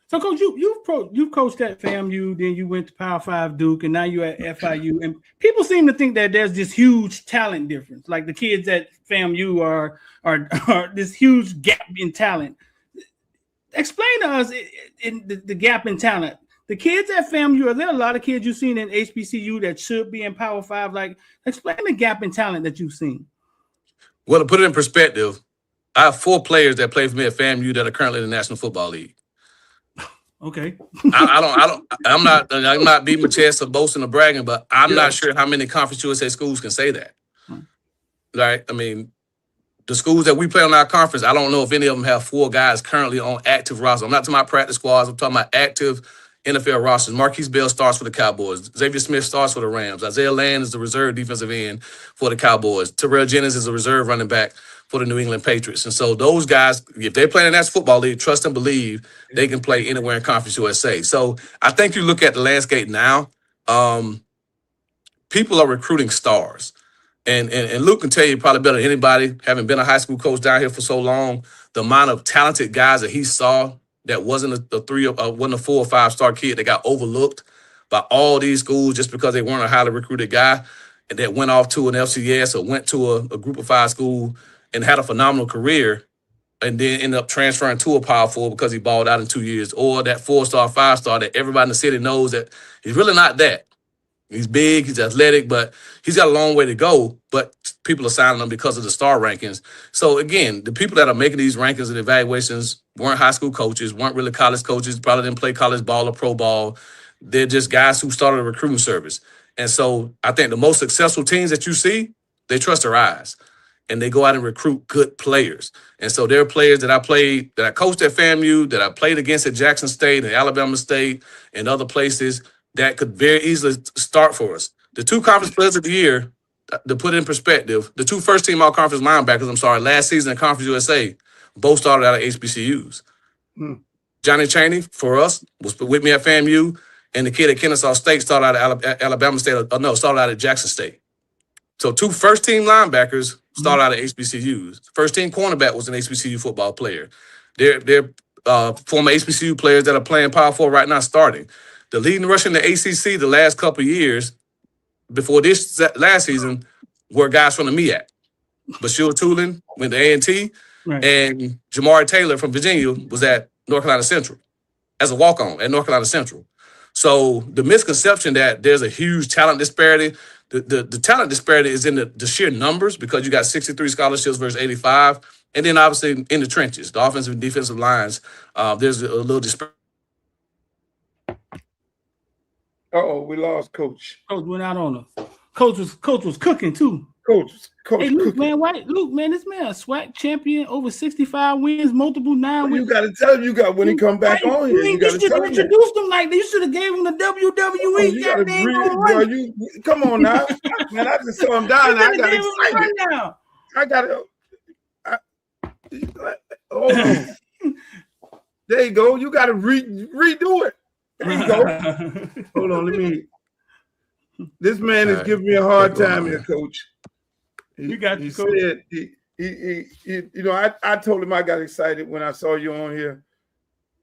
So, Coach, you've coached at FAMU, then you went to Power 5 Duke, and now you're at FIU. And people seem to think that there's this huge talent difference. Like the kids at FAMU are this huge gap in talent. Explain to us in the gap in talent. The kids at FAMU, are there a lot of kids you've seen in HBCU that should be in Power 5? Like, explain the gap in talent that you've seen. Well, to put it in perspective, I have 4 players that play for me at FAMU that are currently in the National Football League. Okay. I'm not beating my chest or boasting or bragging, but I'm not sure how many Conference USA schools can say that. Right? I mean, the schools that we play on our conference, I don't know if any of them have 4 guys currently on active rosters. I'm not talking about practice squads. I'm talking about active NFL rosters. Marquise Bell starts for the Cowboys. Xavier Smith starts for the Rams. Isaiah Land is the reserve defensive end for the Cowboys. Terrell Jennings is a reserve running back for the New England Patriots. And so those guys, if they play in the National Football League, trust and believe they can play anywhere in Conference USA. So I think you look at the landscape now, people are recruiting stars. And Luke can tell you probably better than anybody, having been a high school coach down here for so long, the amount of talented guys that he saw that wasn't a 4 or 5-star kid that got overlooked by all these schools just because they weren't a highly recruited guy and that went off to an FCS or went to a group of 5 school and had a phenomenal career and then ended up transferring to a Power 4 because he balled out in 2 years, or that 4-star, 5-star that everybody in the city knows that he's really not that. He's big, he's athletic, but he's got a long way to go, but people are signing him because of the star rankings. So, again, the people that are making these rankings and evaluations weren't high school coaches, weren't really college coaches, probably didn't play college ball or pro ball. They're just guys who started a recruiting service. And so I think the most successful teams that you see, they trust their eyes, and they go out and recruit good players. And so there are players that I coached at FAMU, that I played against at Jackson State and Alabama State and other places that could very easily start for us. The 2 conference players of the year, to put it in perspective, the 2 first-team all-conference linebackers, last season in Conference USA both started out of HBCUs. Johnny Chaney, for us, was with me at FAMU, and the kid at Kennesaw State started out of Alabama State. Started out at Jackson State. So 2 first-team linebackers started out of HBCUs. First-team cornerback was an HBCU football player. They're former HBCU players that are playing Power 4 right now starting. The leading rusher in the ACC the last couple of years, before this last season, were guys from the MEAC. Bashir Tulin went to A&T, Right. and Jamari Taylor from Virginia was at North Carolina Central as a walk-on at North Carolina Central. So the misconception that there's a huge talent disparity, the talent disparity is in the sheer numbers, because you got 63 scholarships versus 85. And then obviously in the trenches, the offensive and defensive lines, there's a little disparity. We lost Coach. Coach went out on us. Coach was cooking too. Coach Hey, Luke, cooking. man, Luke, man, this man a SWAC champion, over 65 wins, multiple 9 wins. You got to tell him, when he come back on here. You got to should tell have him. introduced him like they should have gave him the WWE. You got to breathe, bro. Come on now, man. I just saw him down. I got excited. I got to. Hold on. There you go. You got to redo it. There you go. Hold on. Let me. This man is giving me a hard time here, Coach. You got he Coach. said I told him I got excited when I saw you on here.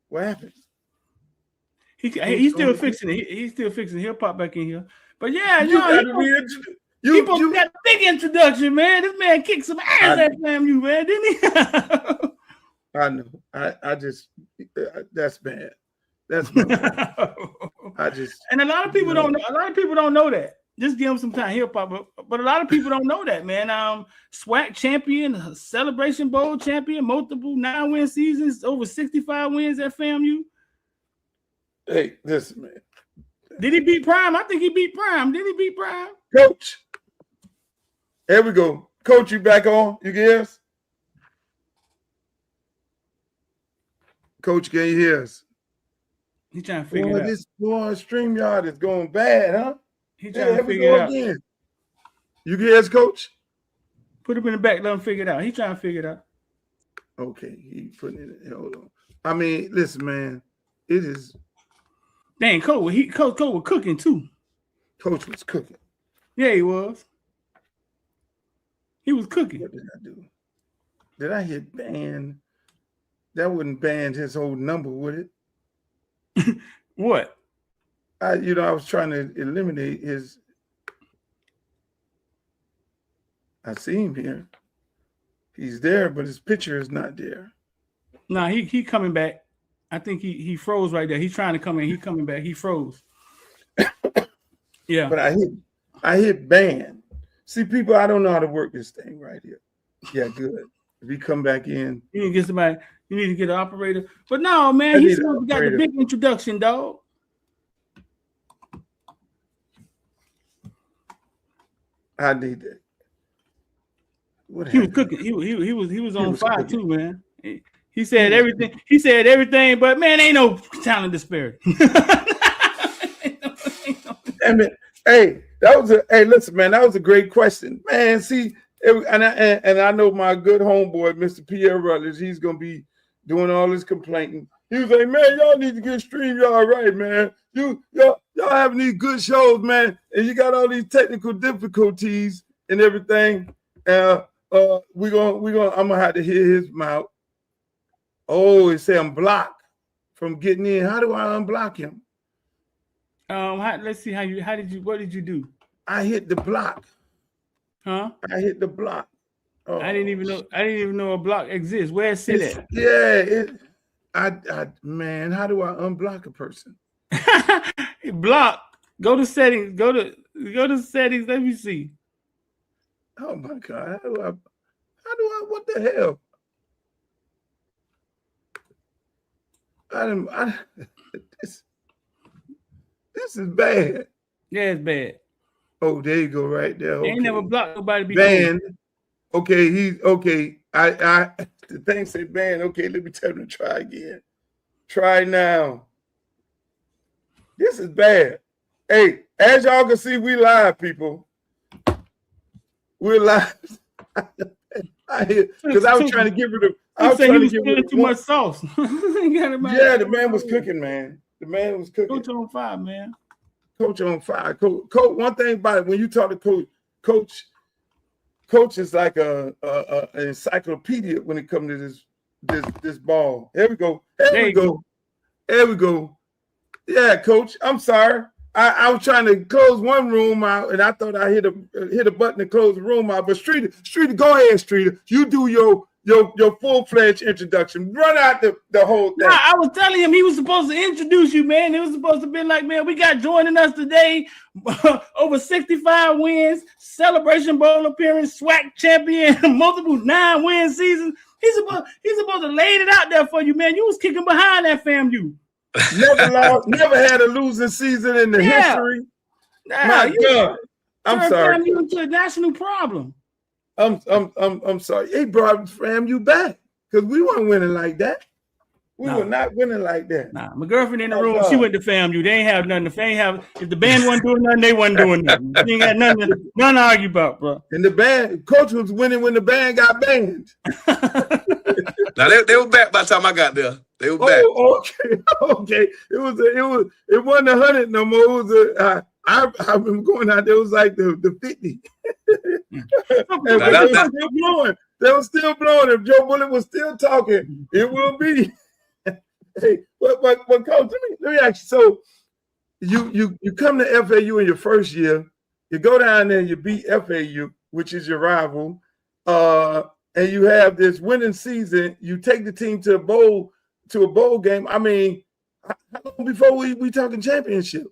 What happened? He's still fixing it. He's still fixing it. He'll pop back in here. But yeah, you got a big introduction, man. This man kicked some ass at FAMU, man, didn't he? I know. I just that's bad. That's bad. And a lot of people don't know. A lot of people don't know that. Just give him some time. He'll pop up. But a lot of people don't know that, man. SWAC champion, Celebration Bowl champion, multiple 9-win seasons, over 65 wins at FAMU. Hey, listen, man. Did he beat Prime? I think he beat Prime. Did he beat Prime? Coach. There we go. Coach, you back on? You can hear us? Coach, can you hear us? He trying to figure it out. This StreamYard is going bad, huh? He trying to figure it out. Again. You can hear us, Coach? Put him in the back, let him figure it out. He trying to figure it out. Okay, he putting it in. Hold on. I mean, listen, man. It is. Dang, Coach was cooking too. Coach was cooking. Yeah, he was. He was cooking. What did I do? Did I hit ban? That wouldn't ban his whole number, would it? What? I was trying to eliminate his. I see him here. He's there, but his picture is not there. Nah, he coming back. I think he froze right there. He's trying to come in. He coming back. He froze. Yeah. But I hit ban. See, people, I don't know how to work this thing right here. Yeah, good. If he come back in. You need to get somebody. You need to get an operator. But no, man, he's got the big introduction, dog. I need that. What He was cooking. He was on fire too, man. He said everything. He said everything, but man, ain't no talent disparity. Damn it. Hey, listen, man, that was a great question. Man, see, and I know my good homeboy, Mr. Pierre Rutledge, he's gonna be doing all this complaining. He was like, man, y'all need to get StreamYard right, man. Y'all having these good shows, man, and you got all these technical difficulties and everything. I'm gonna have to hear his mouth. Oh, he said I'm blocked from getting in. How do I unblock him? Let's see what did you do? I hit the block. Huh? I hit the block. Oh, I didn't even know a block exists. Where it sit at? Yeah, man, how do I unblock a person? Block. Go to settings. Go to settings. Let me see. Oh my God. How do I what the hell? This is bad. Yeah, it's bad. Oh, there you go, right there. Okay. They ain't never blocked nobody. Banned. Okay, he's okay. I the thing say banned. Okay, let me tell him to try again. Try now. This is bad. Hey, as y'all can see, we live, people. We're live. Because I was trying to get rid of. I was saying trying he to was get rid spending of too much sauce. Yeah, the man was cooking, man. The man was cooking. Coach on fire, man. Coach on fire. Coach. One thing about it, when you talk to Coach is like an encyclopedia when it comes to this ball. Here we go. There we go. Yeah, Coach. I'm sorry. I was trying to close one room out, and I thought I hit a button to close the room out. But Streeter, go ahead, Streeter. You do your full-fledged introduction. Run out the whole thing. Nah, I was telling him he was supposed to introduce you, man. It was supposed to be like, man, we got joining us today, over 65 wins, Celebration Bowl appearance, SWAC champion, multiple 9-win seasons. He's supposed to lay it out there for you, man. You was kicking behind that FAMU. Never lost, never had a losing season in the history. Nah, My God. I'm sorry. FAMU into a national problem. I'm sorry. He brought FAMU back because we weren't winning like that. We were not winning like that. Nah, my girlfriend in the room, she went to FAMU. They ain't have nothing. If the band wasn't doing nothing, they wasn't doing nothing. She ain't got nothing to argue about, bro. And the band coach was winning when the band got banned. Now they were back by the time I got there. They were back. Okay. It wasn't 100 no more. It was I remember going out there. It was like the 50. And they were still blowing. If Joe Bullitt was still talking, it will be. Hey, but Coach, let me ask you. So you come to FAU in your first year. You go down there and you beat FAU, which is your rival, and you have this winning season. You take the team to a bowl game. I mean, how long before we talking championship?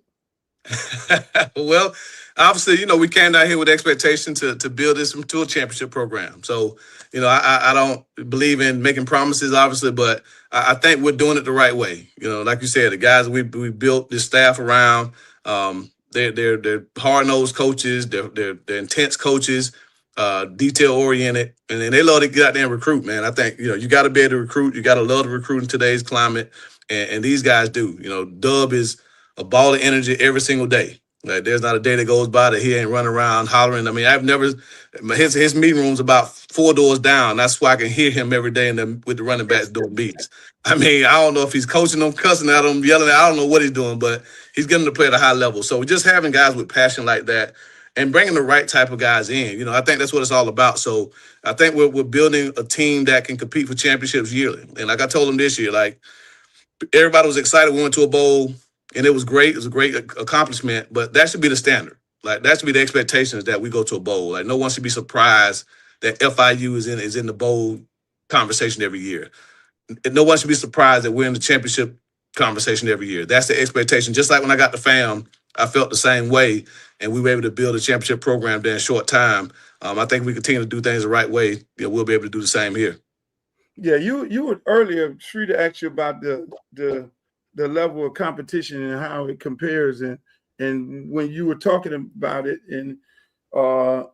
Well, obviously, we came down here with expectation to build this into a championship program. So, I don't believe in making promises, obviously, but I think we're doing it the right way. Like you said, the guys we built this staff around, they're hard-nosed coaches, they're intense coaches, detail-oriented, and they love to get out there and recruit, man. I think, you got to be able to recruit. You got to love to recruit in today's climate, and these guys do. Dub is a ball of energy every single day. Like, there's not a day that goes by that he ain't running around hollering. I mean, I've never his meeting room's about 4 doors down. That's why I can hear him every day with the running backs doing beats. I mean, I don't know if he's coaching them, cussing at them, yelling at them. I don't know what he's doing, but he's getting to play at a high level. So just having guys with passion like that and bringing the right type of guys in, I think that's what it's all about. So I think we're building a team that can compete for championships yearly. And like I told them this year, like, everybody was excited. We went to a bowl. And it was great. It was a great accomplishment, but that should be the standard. Like, that should be the expectations that we go to a bowl. Like, no one should be surprised that FIU is in the bowl conversation every year. And no one should be surprised that we're in the championship conversation every year. That's the expectation. Just like when I got to FAM, I felt the same way, and we were able to build a championship program there in a short time. I think we continue to do things the right way. We'll be able to do the same here. Yeah, you were earlier, Shrita asked you about the level of competition and how it compares, and when you were talking about it, and I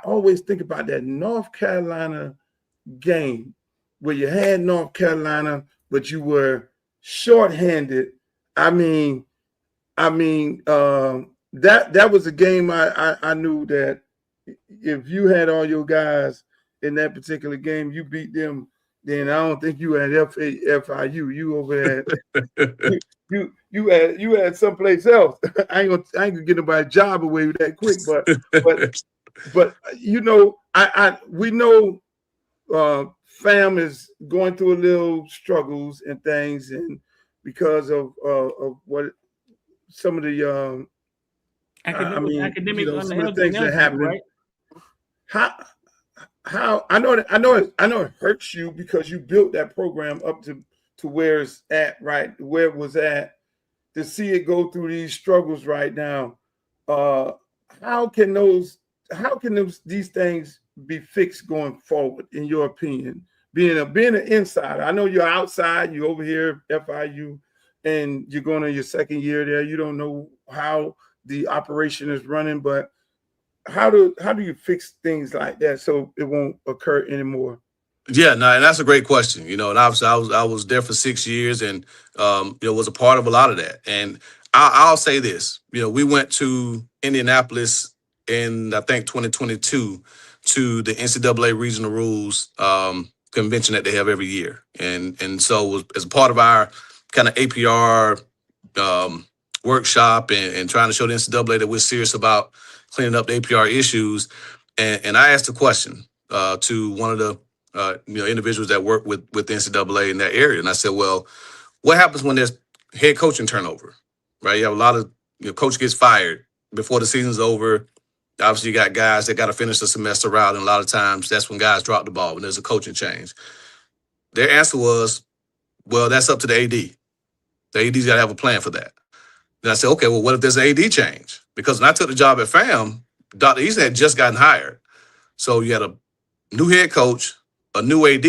always think about that North Carolina game where you had North Carolina, but you were shorthanded. I mean, that was a game I knew that if you had all your guys in that particular game, you beat them. Then I don't think you had FIU. You over there. you had someplace else. I ain't gonna get nobody's job away with that quick. But we know FAM is going through a little struggles and things, and because of what some of the academic some of the things that happen. Right? How I know it hurts you because you built that program up to where it's at, right? Where it was at, to see it go through these struggles right now. How can these things be fixed going forward, in your opinion? Being an insider, I know you're outside, you're over here at FIU, and you're going on your second year there. You don't know how the operation is running, but how do you fix things like that so it won't occur anymore? Yeah, and that's a great question. And obviously I was there for 6 years, and was a part of a lot of that. And I'll say this: we went to Indianapolis in, I think, 2022 to the NCAA regional rules convention that they have every year. And so as a part of our kind of APR workshop and trying to show the NCAA that we're serious about cleaning up the APR issues, and I asked a question to one of the individuals that work with the NCAA in that area. And I said, well, what happens when there's head coaching turnover, right? You have a lot of, coach gets fired before the season's over. Obviously, you got guys that got to finish the semester out, and a lot of times that's when guys drop the ball, when there's a coaching change. Their answer was, well, that's up to the AD. The AD's got to have a plan for that. Then I said, okay, well, what if there's an AD change? Because when I took the job at FAM, Dr. Eason had just gotten hired. So you had a new head coach, a new AD,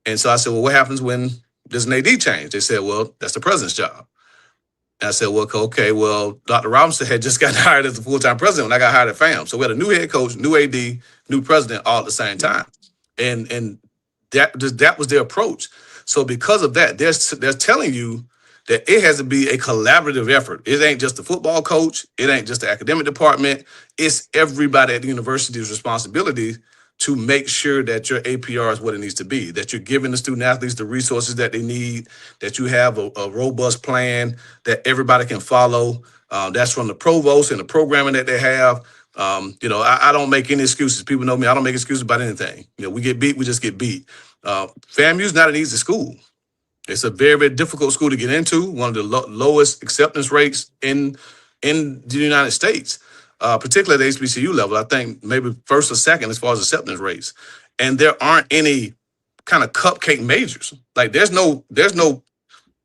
and so I said, well, what happens when there's an AD change? They said, well, that's the president's job. And I said, well, okay, well, Dr. Robinson had just gotten hired as the full-time president when I got hired at FAM. So we had a new head coach, new AD, new president all at the same time. And that was their approach. So because of that, they're telling you that it has to be a collaborative effort. It ain't just the football coach. It ain't just the academic department. It's everybody at the university's responsibility to make sure that your APR is what it needs to be, that you're giving the student athletes the resources that they need, that you have a robust plan that everybody can follow. That's from the provost and the programming that they have. I don't make any excuses. People know me. I don't make excuses about anything. We get beat, we just get beat. FAMU is not an easy school. It's a very, very difficult school to get into, one of the lowest acceptance rates in the United States. Particularly at the HBCU level, I think maybe first or second as far as acceptance rates. And there aren't any kind of cupcake majors. Like there's no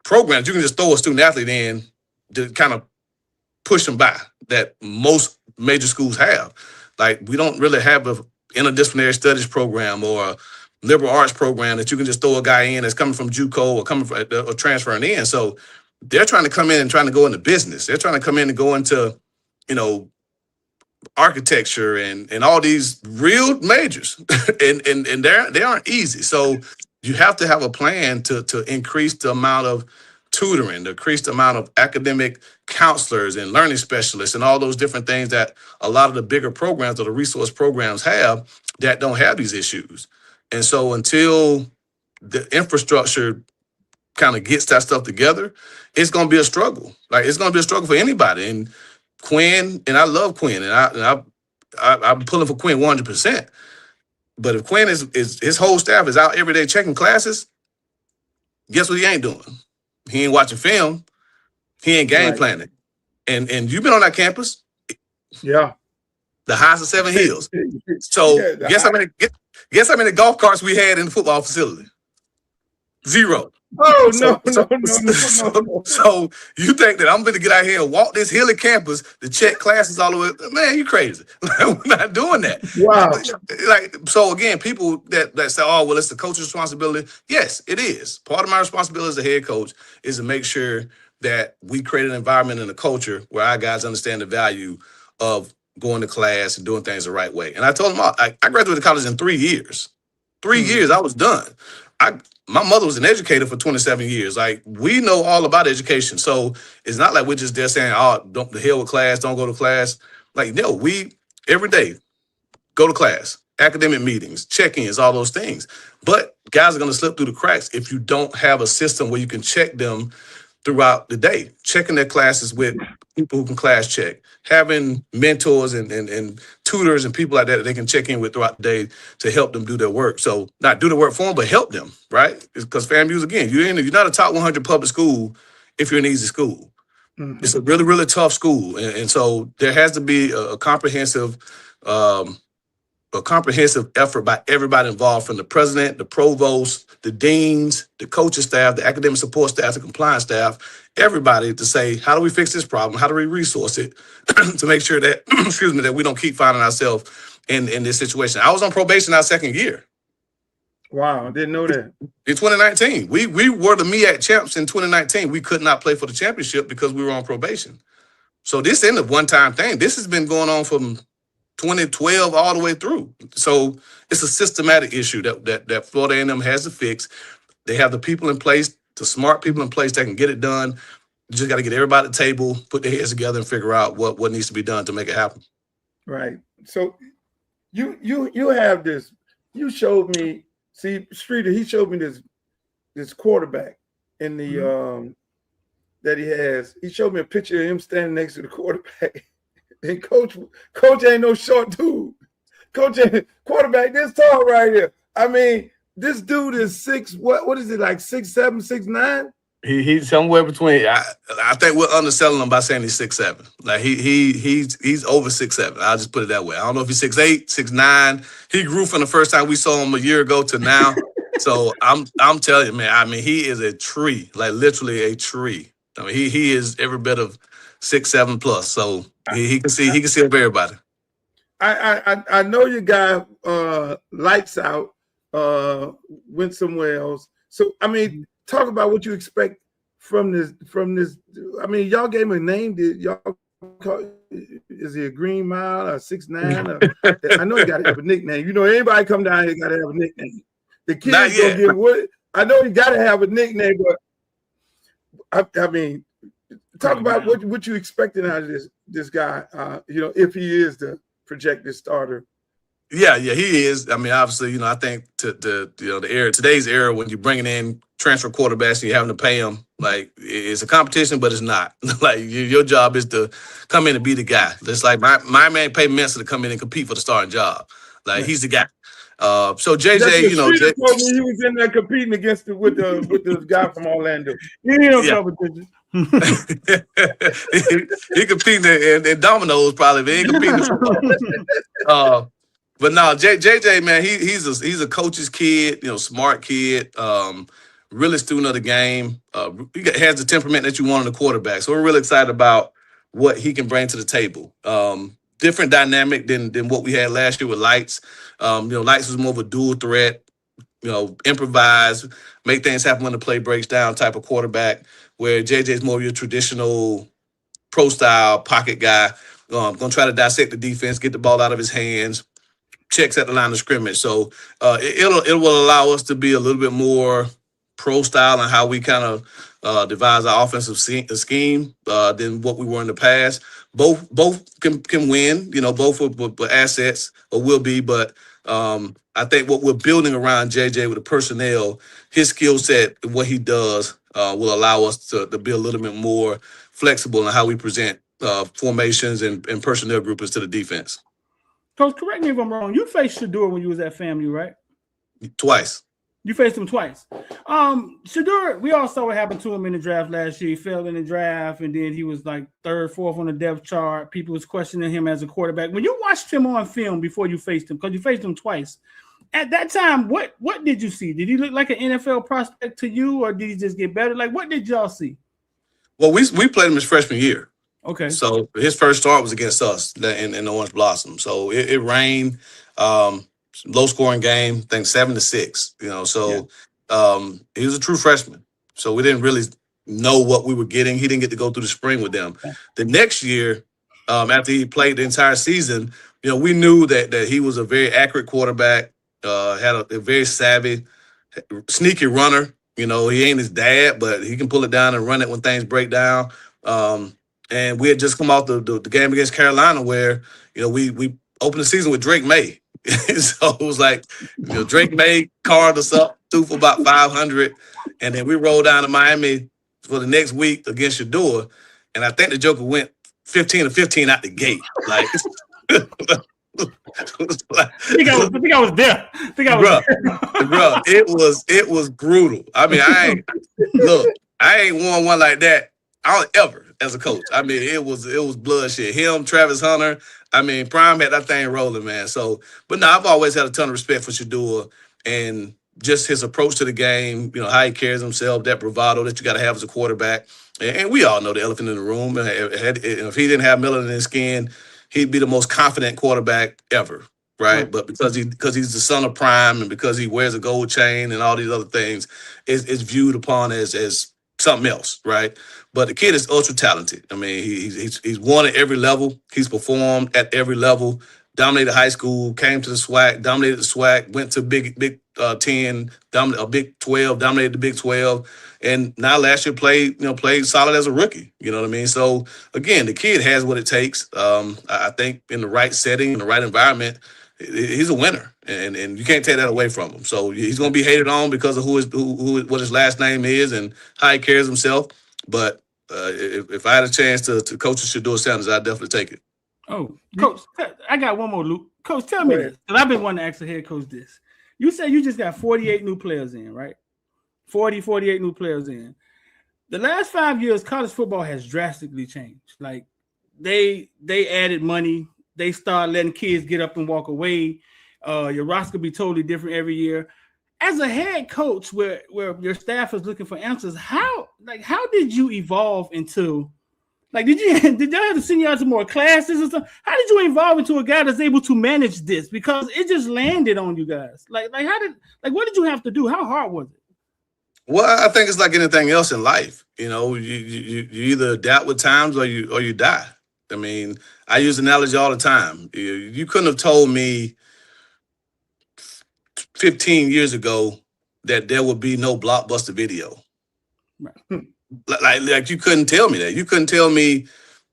programs you can just throw a student athlete in to kind of push them by that most major schools have. Like we don't really have an interdisciplinary studies program or a liberal arts program that you can just throw a guy in that's coming from JUCO or coming from or transferring in. So they're trying to come in and trying to go into business. They're trying to come in and go into, architecture and all these real majors and they aren't easy. So you have to have a plan to increase the amount of tutoring, to increase the amount of academic counselors and learning specialists and all those different things that a lot of the bigger programs or the resource programs have that don't have these issues. And so until the infrastructure kind of gets that stuff together, it's going to be a struggle. Like it's going to be a struggle for anybody. And Quinn, and I love Quinn, and I'm pulling for Quinn 100%. But if Quinn is his whole staff is out every day checking classes, guess what he ain't doing? He ain't watching film. He ain't game planning. And you've been on that campus. Yeah. The highest of 7 hills. So guess how many golf carts we had in the football facility? 0. Oh, no. So you think that I'm going to get out here and walk this hilly campus to check classes all the way? Man, you crazy. We're not doing that. Wow. So again, people that say, oh, well, it's the coach's responsibility. Yes, it is. Part of my responsibility as a head coach is to make sure that we create an environment and a culture where our guys understand the value of going to class and doing things the right way. And I told them, I graduated college in 3 years. 3 years, I was done. My mother was an educator for 27 years. Like, we know all about education. So it's not like we're just there saying, oh, don't the hell with class, don't go to class. Like, no, we every day go to class, academic meetings, check-ins, all those things. But guys are going to slip through the cracks if you don't have a system where you can check them throughout the day, checking their classes with people who can class check, having mentors and tutors and people like that they can check in with throughout the day to help them do their work. So not do the work for them, but help them, right? Because FAMU, again, you're not a top 100 public school if you're an easy school. Mm-hmm. It's a really, really tough school. And so there has to be a comprehensive effort by everybody involved, from the president, the provost, the deans, the coaching staff, the academic support staff, the compliance staff, everybody to say, how do we fix this problem? How do we resource it to make sure that, that we don't keep finding ourselves in this situation? I was on probation our second year. Wow, I didn't know that. In 2019, we were the MEAC champs in 2019. We could not play for the championship because we were on probation. So this isn't a one-time thing. This has been going on from 2012 all the way through. So it's a systematic issue that Florida A&M has to fix. They have the people in place, the smart people in place that can get it done. You just got to get everybody at the table, put their heads together and figure out what needs to be done to make it happen. Right. So you have this. You showed me. See, Streeter. He showed me this quarterback in the that he has. He showed me a picture of him standing next to the quarterback. And coach ain't no short dude. Quarterback this tall right here. I mean, this dude is six. What is it, like 6'7", 6'9"? He's somewhere between. I think we're underselling him by saying he's 6'7". Like he's over 6'7". I'll just put it that way. I don't know if he's 6'8", 6'9". He grew from the first time we saw him a year ago to now. So I'm telling you, man. I mean, he is a tree, like literally a tree. I mean, he is every bit of 6'7" plus. So he can see up everybody. I know your guy lights out went somewhere else. So I mean, talk about what you expect from this. I mean, y'all gave him a name. Did y'all call, is he a Green Mile or 6'9"? I know he got to have a nickname. You know, anybody come down here got to have a nickname. The kids gonna get what? I know you got to have a nickname, but I mean, talk about what you expecting out of this guy. You know, if he is the projected starter. Yeah, he is. I mean, obviously, you know, I think today's era when you're bringing in transfer quarterbacks and you're having to pay them, like it's a competition, but it's not. Like your job is to come in and be the guy. It's like my man paid Mensa to come in and compete for the starting job. Like he's the guy. So JJ, you know, told me he was in there competing with the guy from Orlando. He competing in dominoes probably, but he ain't competing in football. But no, JJ, man, he's a coach's kid, you know, smart kid, really student of the game. He has the temperament that you want in a quarterback. So we're really excited about what he can bring to the table. Different dynamic than what we had last year with Lights. You know, Lights was more of a dual threat, you know, improvise, make things happen when the play breaks down type of quarterback, where JJ is more of your traditional pro-style pocket guy. Going to try to dissect the defense, get the ball out of his hands, checks at the line of scrimmage. So it will allow us to be a little bit more pro-style in how we kind of devise our offensive scheme than what we were in the past. Both can win, you know, both with assets or will be, but I think what we're building around JJ with the personnel, his skill set, what he does will allow us to be a little bit more flexible in how we present formations and personnel groupings to the defense. Coach, correct me if I'm wrong. You faced Shador when you was at FAMU, right? Twice. You faced him twice. Shador, we all saw what happened to him in the draft last year. He failed in the draft, and then he was like third, fourth on the depth chart. People was questioning him as a quarterback. When you watched him on film before you faced him, because you faced him twice, at that time, what did you see? Did he look like an NFL prospect to you, or did he just get better? Like, what did y'all see? Well, we played him his freshman year. Okay. So his first start was against us in the Orange Blossom. So it rained, low scoring game, I think 7-6. You know, so he was a true freshman. So we didn't really know what we were getting. He didn't get to go through the spring with them. Okay. The next year, after he played the entire season, you know, we knew that he was a very accurate quarterback, had a very savvy, sneaky runner. You know, he ain't his dad, but he can pull it down and run it when things break down. And we had just come off the game against Carolina where, you know, we opened the season with Drake May. So it was like, you know, Drake May carved us up, threw for about 500. And then we rolled down to Miami for the next week against Shador. And I think the Joker went 15-15 out the gate. Like, I think I was there. Bro, it was brutal. I mean, I ain't won one like that ever as a coach. I mean, it was bloodshed. Him, Travis Hunter. I mean, Prime had that thing rolling, man. So, but no, I've always had a ton of respect for Shador and just his approach to the game. You know, how he carries himself, that bravado that you got to have as a quarterback. And we all know the elephant in the room. If he didn't have melanin in his skin, he'd be the most confident quarterback ever, right? But because he's the son of Prime and because he wears a gold chain and all these other things, it's viewed upon as something else, right? But the kid is ultra talented. I mean, he's won at every level. He's performed at every level. dominated high school, came to the SWAC, dominated the SWAC, went to Big 10, Big 12, dominated the Big 12, and now last year played solid as a rookie. You know what I mean? So again, the kid has what it takes. I think in the right setting, in the right environment, he's a winner, and you can't take that away from him. So he's going to be hated on because of what his last name is and how he carries himself. But if I had a chance to coach Shedeur Sanders, I'd definitely take it. Oh, Coach, I got one more, Luke. Coach, tell me this, because I've been wanting to ask the head coach this. You said you just got 48 new players in, right? 48 new players in. The last 5 years, college football has drastically changed. Like, they added money. They start letting kids get up and walk away. Your roster will be totally different every year. As a head coach, where your staff is looking for answers, how did you evolve into? Like, did y'all have to send you out to more classes or something? How did you evolve into a guy that's able to manage this? Because it just landed on you guys. What did you have to do? How hard was it? Well, I think it's like anything else in life. You either adapt with times or you die. I mean, I use the analogy all the time. You couldn't have told me 15 years ago that there would be no Blockbuster video. Right. Like you couldn't tell me that. You couldn't tell me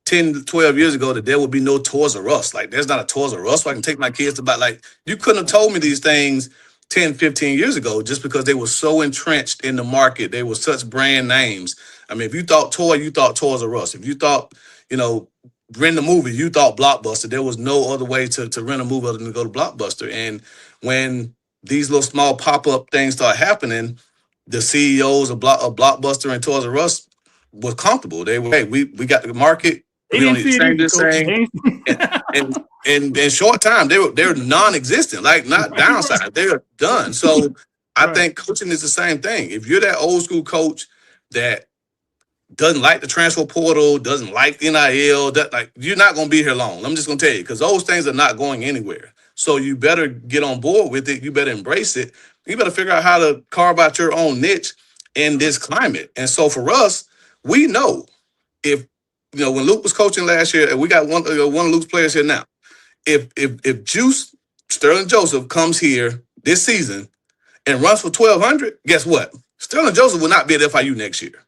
10 to 12 years ago that there would be no Toys R Us. Like, there's not a Toys R Us so I can take my kids to buy. Like, you couldn't have told me these things 10, 15 years ago just because they were so entrenched in the market. They were such brand names. I mean, if you thought toy, you thought Toys R Us. If you thought, rent a movie, you thought Blockbuster. There was no other way to rent a movie other than to go to Blockbuster. And when these little small pop-up things start happening, the CEOs of Blockbuster and Toys R Us was comfortable. They were, hey, we got the market. We don't need to change this thing. And in short time, they're non-existent, like not downside. They're done. So I think coaching is the same thing. If you're that old school coach that doesn't like the transfer portal, doesn't like NIL, you're not going to be here long. I'm just going to tell you, because those things are not going anywhere. So you better get on board with it. You better embrace it. You better figure out how to carve out your own niche in this climate. And so for us, we know if, when Luke was coaching last year, and we got one of Luke's players here now, if Sterling Joseph comes here this season and runs for 1,200, guess what? Sterling Joseph will not be at FIU next year.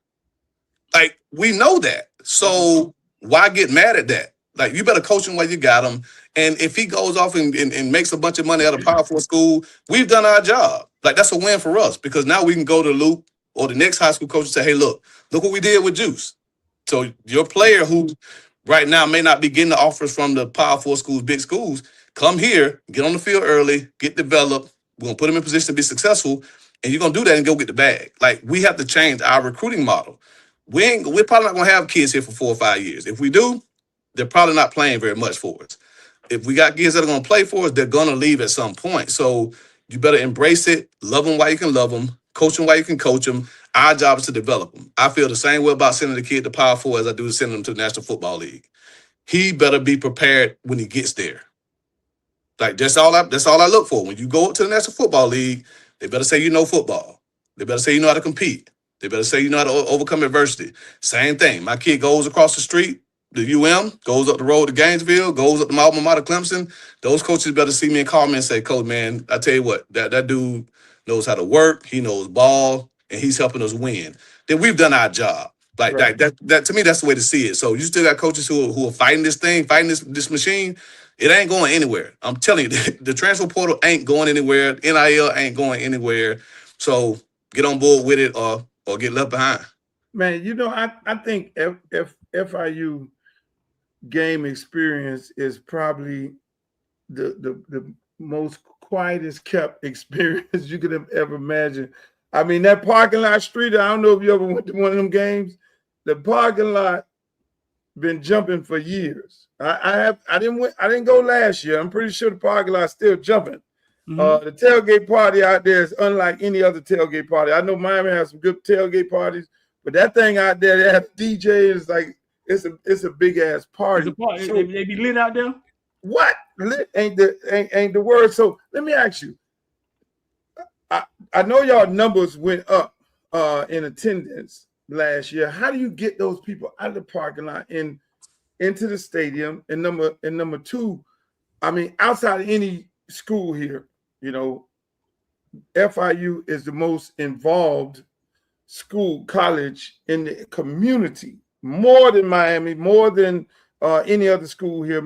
Like, we know that. So why get mad at that? Like, you better coach him while you got him. And if he goes off and makes a bunch of money at a Power 4 school, we've done our job. Like, that's a win for us, because now we can go to Luke or the next high school coach and say, hey, look what we did with Juice. So your player who right now may not be getting the offers from the Power 4 schools, big schools, come here, get on the field early, get developed. We're going to put him in position to be successful, and you're going to do that and go get the bag. Like, we have to change our recruiting model. We're probably not going to have kids here for 4 or 5 years. If we do, they're probably not playing very much for us. If we got kids that are going to play for us, they're going to leave at some point. So you better embrace it, love them while you can love them, coach them while you can coach them. Our job is to develop them. I feel the same way about sending the kid to Power 4 as I do to sending them to the National Football League. He better be prepared when he gets there. Like, that's all I look for. When you go up to the National Football League, they better say you know football. They better say you know how to compete. They better say you know how to overcome adversity. Same thing. My kid goes across the street, the goes up the road to Gainesville, goes up to my alma mater, Clemson. Those coaches better see me and call me and say, Coach, man, I tell you what, that dude knows how to work. He knows ball, and he's helping us win. Then we've done our job. Like, right. that to me, that's the way to see it. So you still got coaches who are fighting this thing, fighting this machine. It ain't going anywhere. I'm telling you, the transfer portal ain't going anywhere. NIL ain't going anywhere. So get on board with it or get left behind. Man, I think if FIU game experience is probably the most quietest kept experience you could have ever imagined. I mean, that parking lot street, I don't know if you ever went to one of them games. The parking lot been jumping for years. I didn't go last year. I'm pretty sure the parking lot's still jumping. Mm-hmm. The tailgate party out there is unlike any other tailgate party. I know Miami has some good tailgate parties, but that thing out there, they have DJ, is like it's a big ass party. So, they be lit out there. What? Lit ain't the word. So let me ask you. I know y'all numbers went up in attendance last year. How do you get those people out of the parking lot into the stadium? And number two, I mean, outside of any school here, you know, FIU is the most involved school, college in the community, more than Miami, more than any other school here.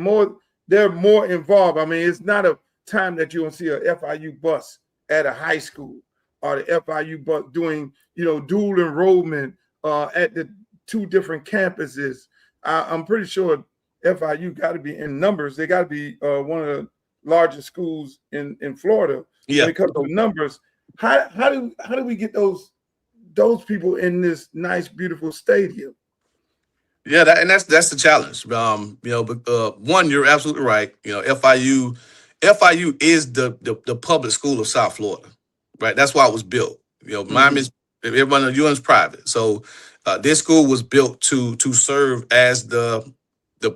They're more involved. I mean, it's not a time that you don't see a FIU bus at a high school or the FIU bus doing, you know, dual enrollment at the 2 different campuses. I'm pretty sure FIU got to be in numbers. They got to be one of the largest schools in Florida when it comes to numbers. How do we get those people in this nice, beautiful stadium? Yeah, that's the challenge. You know, but one, you're absolutely right. You know, FIU is the public school of South Florida, right? That's why it was built. You know, Miami's everyone in UN's private, so this school was built to serve as the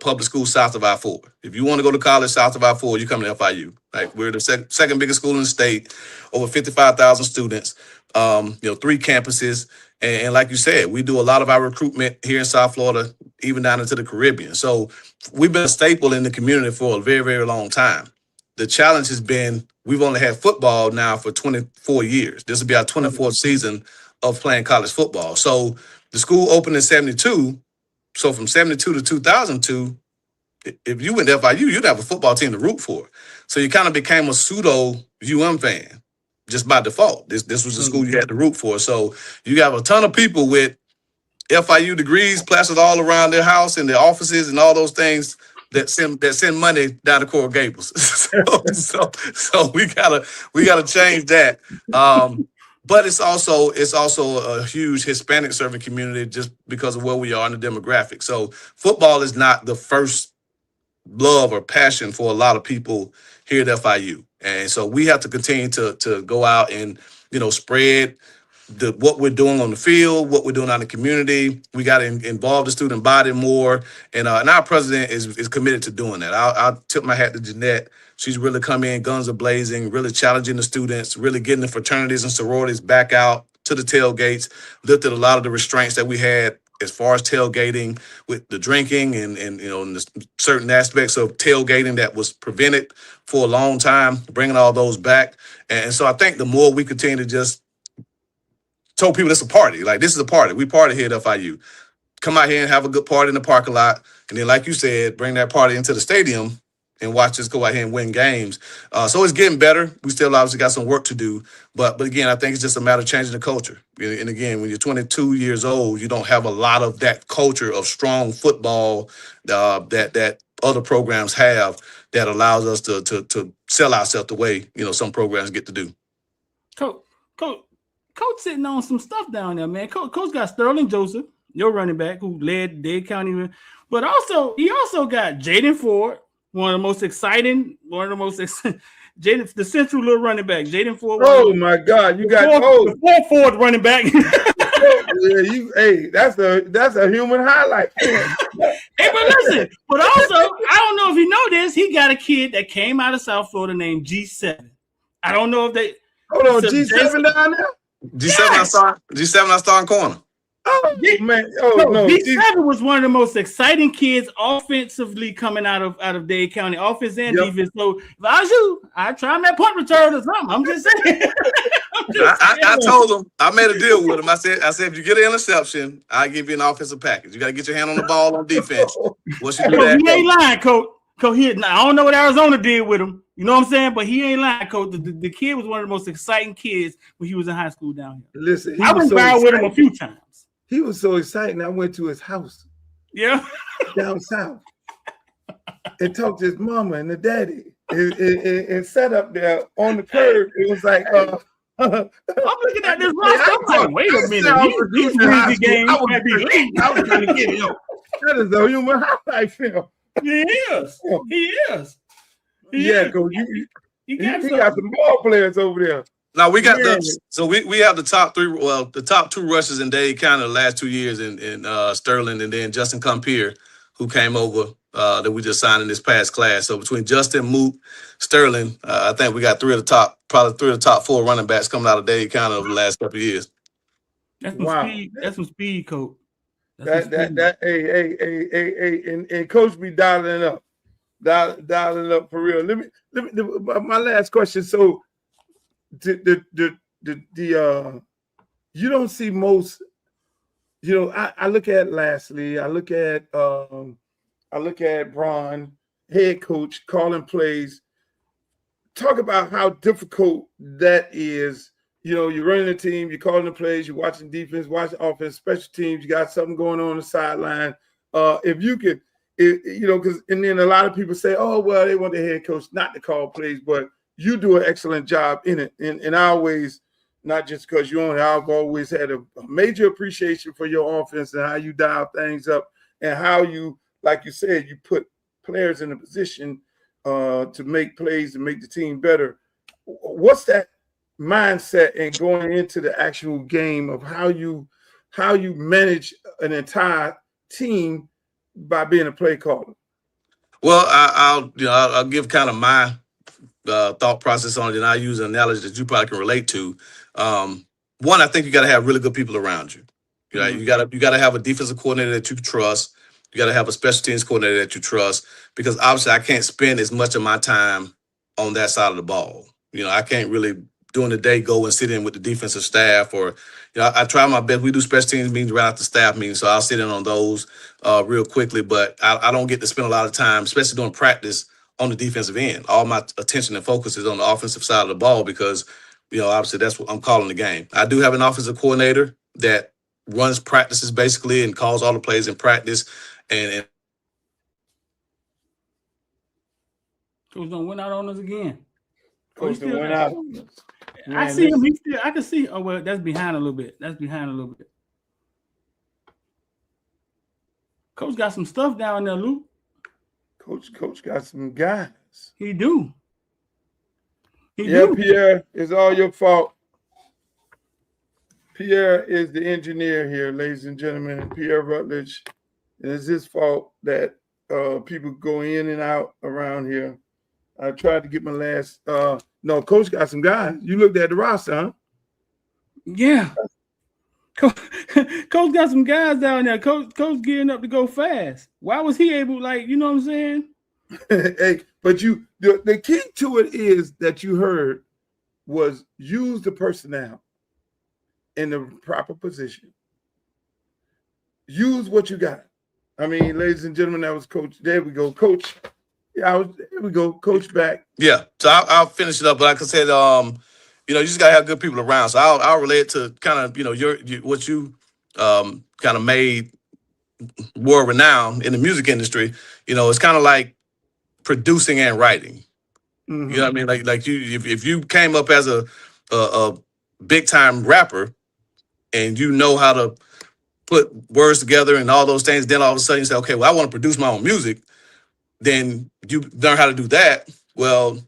public school south of I-4. If you want to go to college south of I-4, you come to FIU. Right, we're the second biggest school in the state, over 55,000 students. You know, 3 campuses. And like you said, we do a lot of our recruitment here in South Florida, even down into the Caribbean. So we've been a staple in the community for a very, very long time. The challenge has been we've only had football now for 24 years. This will be our 24th season of playing college football. So the school opened in 72. So from 72 to 2002, if you went to FIU, you'd have a football team to root for. So you kind of became a pseudo fan just by default. This was the school you had to root for. So you have a ton of people with FIU degrees plastered all around their house and their offices and all those things that send money down to Coral Gables. so we gotta change that. But it's also a huge Hispanic serving community just because of where we are in the demographic. So football is not the first love or passion for a lot of people here at FIU. And so we have to continue to go out and, you know, spread what we're doing on the field, what we're doing out in the community. We got to involve the student body more. And our president is committed to doing that. I'll tip my hat to Jeanette. She's really come in guns a-blazing, really challenging the students, really getting the fraternities and sororities back out to the tailgates, lifted a lot of the restraints that we had as far as tailgating with the drinking and you know, and the certain aspects of tailgating that was prevented for a long time, bringing all those back. And so I think the more we continue to just tell people it's a party, like this is a party. We party here at FIU. Come out here and have a good party in the parking lot. And then, like you said, bring that party into the stadium and watch us go out here and win games. So it's getting better. We still obviously got some work to do. But again, I think it's just a matter of changing the culture. And again, when you're 22 years old, you don't have a lot of that culture of strong football that other programs have that allows us to sell ourselves the way, you know, some programs get to do. Coach sitting on some stuff down there, man. Coach got Sterling Joseph, your running back, who led Dade County. But he also got Jaden Ford, one of the most exciting, the central little running back, Jaden Ford. Oh my God, you got the fourth running back. Yeah, that's a human highlight. Hey, but listen, but also, I don't know if you know this, he got a kid that came out of South Florida named G7. I don't know if they hold on, G7 down there? G7 I starting corner. Oh man! No, G7 was one of the most exciting kids offensively coming out of Dade County, offense and defense. So if I was you, I'd try him that punt return or something. I'm just saying. I told him, I made a deal with him. I said, if you get an interception, I'll give you an offensive package. You got to get your hand on the ball on defense. Once you do that, he ain't lying, Coach. I don't know what Arizona did with him. You know what I'm saying? But he ain't lying, Coach. The kid was one of the most exciting kids when he was in high school down here. Listen, I went viral with him a few times. He was so excited. I went to his house. Yeah. Down south. And talked to his mama and the daddy. And sat up there on the curb. It was like, I'm looking at this roster. I'm like, wait a minute. These crazy games. I was trying to get him. That is a human highlight film. He is. Yeah, Coach. He got some ball players over there. Now we got we have the top three. Well, the top 2 rushers in Dade County the last 2 years in Sterling, and then Justin Compier, who came over that we just signed in this past class. So between Justin, Moot, Sterling, I think we got 3 of the top 4 running backs coming out of Dade County over the last couple of years. That's some speed. That's some speed, Coach. And Coach be dialing up. dialing up for real. Let me. My last question. So, the you don't see most. I look at Lastly. I look at Braun, head coach, calling plays. Talk about how difficult that is. You're running a team, you're calling the plays, you're watching defense, watching offense, special teams. You got something going on the sideline. If you could, because and then a lot of people say, oh well, they want the head coach not to call plays, but you do an excellent job in it. And I always, not just because you own it, I've always had a major appreciation for your offense and how you dial things up and how you, like you said, you put players in a position to make plays and make the team better. What's that mindset and going into the actual game of how you manage an entire team by being a play caller? Well, I'll give kind of my thought process on it, and I use an analogy that you probably can relate to. One, I think you got to have really good people around you. You got to have a defensive coordinator that you trust. You got to have a special teams coordinator that you trust, because obviously I can't spend as much of my time on that side of the ball. I can't really during the day go and sit in with the defensive staff, or I try my best. We do special teams meetings right after staff meetings, so I'll sit in on those real quickly. But I don't get to spend a lot of time, especially during practice, on the defensive end. All my attention and focus is on the offensive side of the ball because, obviously that's what I'm calling the game. I do have an offensive coordinator that runs practices basically and calls all the plays in practice. And Coach don't win out on us again. Coach don't win out on us. I see him. I can see. Oh well, that's behind a little bit. Coach got some stuff down there, Luke. Coach got some guys. He do. Pierre, it's all your fault. Pierre is the engineer here, ladies and gentlemen. Pierre Rutledge. And it's his fault that people go in and out around here. I tried to get my last. No, Coach got some guys. You looked at the roster, huh? Yeah. Coach got some guys down there. Coach gearing up to go fast. Why was he able, you know what I'm saying? Hey, but the key to it is that you heard was use the personnel in the proper position. Use what you got. I mean, ladies and gentlemen, that was Coach. There we go, Coach. Yeah, there we go, Coach back. Yeah, so I'll finish it up. But like I said, you just gotta have good people around. So I'll relate to kind of what you kind of made world renowned in the music industry. It's kind of like producing and writing. Mm-hmm. You know what I mean? Like you, if you came up as a big time rapper and you know how to put words together and all those things, then all of a sudden you say, okay, well, I want to produce my own music. Then you learn how to do that. Well,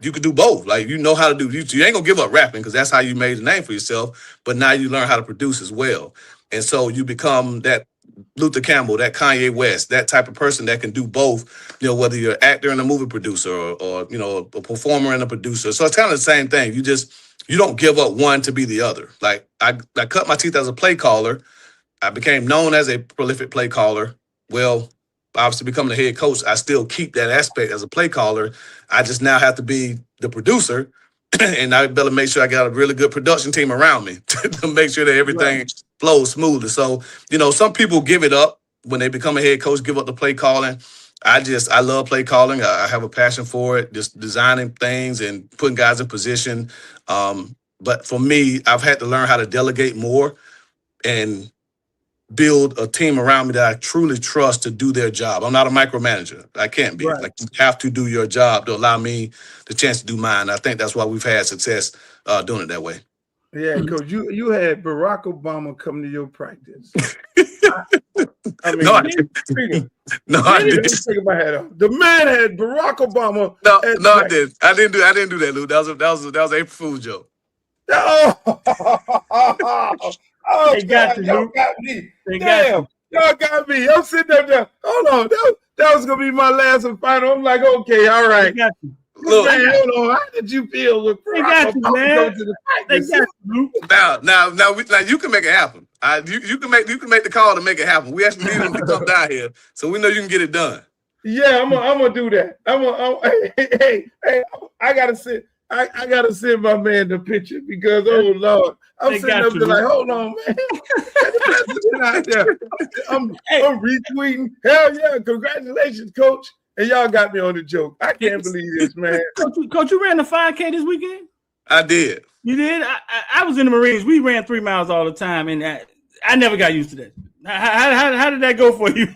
you could do both. Like, how to do, you ain't gonna give up rapping because that's how you made a name for yourself. But now you learn how to produce as well. And so you become that Luther Campbell, that Kanye West, that type of person that can do both, whether you're an actor and a movie producer or a performer and a producer. So it's kind of the same thing. You don't give up one to be the other. Like I cut my teeth as a play caller. I became known as a prolific play caller. Well, obviously becoming the head coach, I still keep that aspect as a play caller. I just now have to be the producer, and I better make sure I got a really good production team around me to make sure that everything flows smoothly. So, some people give it up when they become a head coach, give up the play calling. I love play calling. I have a passion for it, just designing things and putting guys in position. But for me, I've had to learn how to delegate more and build a team around me that I truly trust to do their job. I'm not a micromanager. I can't be. Right. Like, you have to do your job to allow me the chance to do mine. I think that's why we've had success doing it that way. Yeah, Coach, you had Barack Obama come to your practice. I mean, I didn't. Take my hat off. The man had Barack Obama. No, I didn't. I didn't do that, Lou. That was April Fool's joke. Oh, they got y'all got me. Damn, y'all got me. I'm sitting there. Hold on. That was going to be my last and final. I'm like, okay, all right. They got you. Look, hold on. How did you feel with they got you, man. They got you. Now, you can make it happen. You can make the call to make it happen. We actually need them to come down here, so we know you can get it done. Yeah, I'm gonna do that. Hey, I gotta send my man the picture because oh Lord, I'm They sitting got up you, there man. like, hold on, man. Get the president out there. I'm retweeting. Hell yeah, congratulations, coach. And y'all got me on the joke. I can't believe this, man. Coach, you ran the 5K this weekend? I did. You did? I was in the Marines. We ran 3 miles all the time, and I never got used to that. How did that go for you?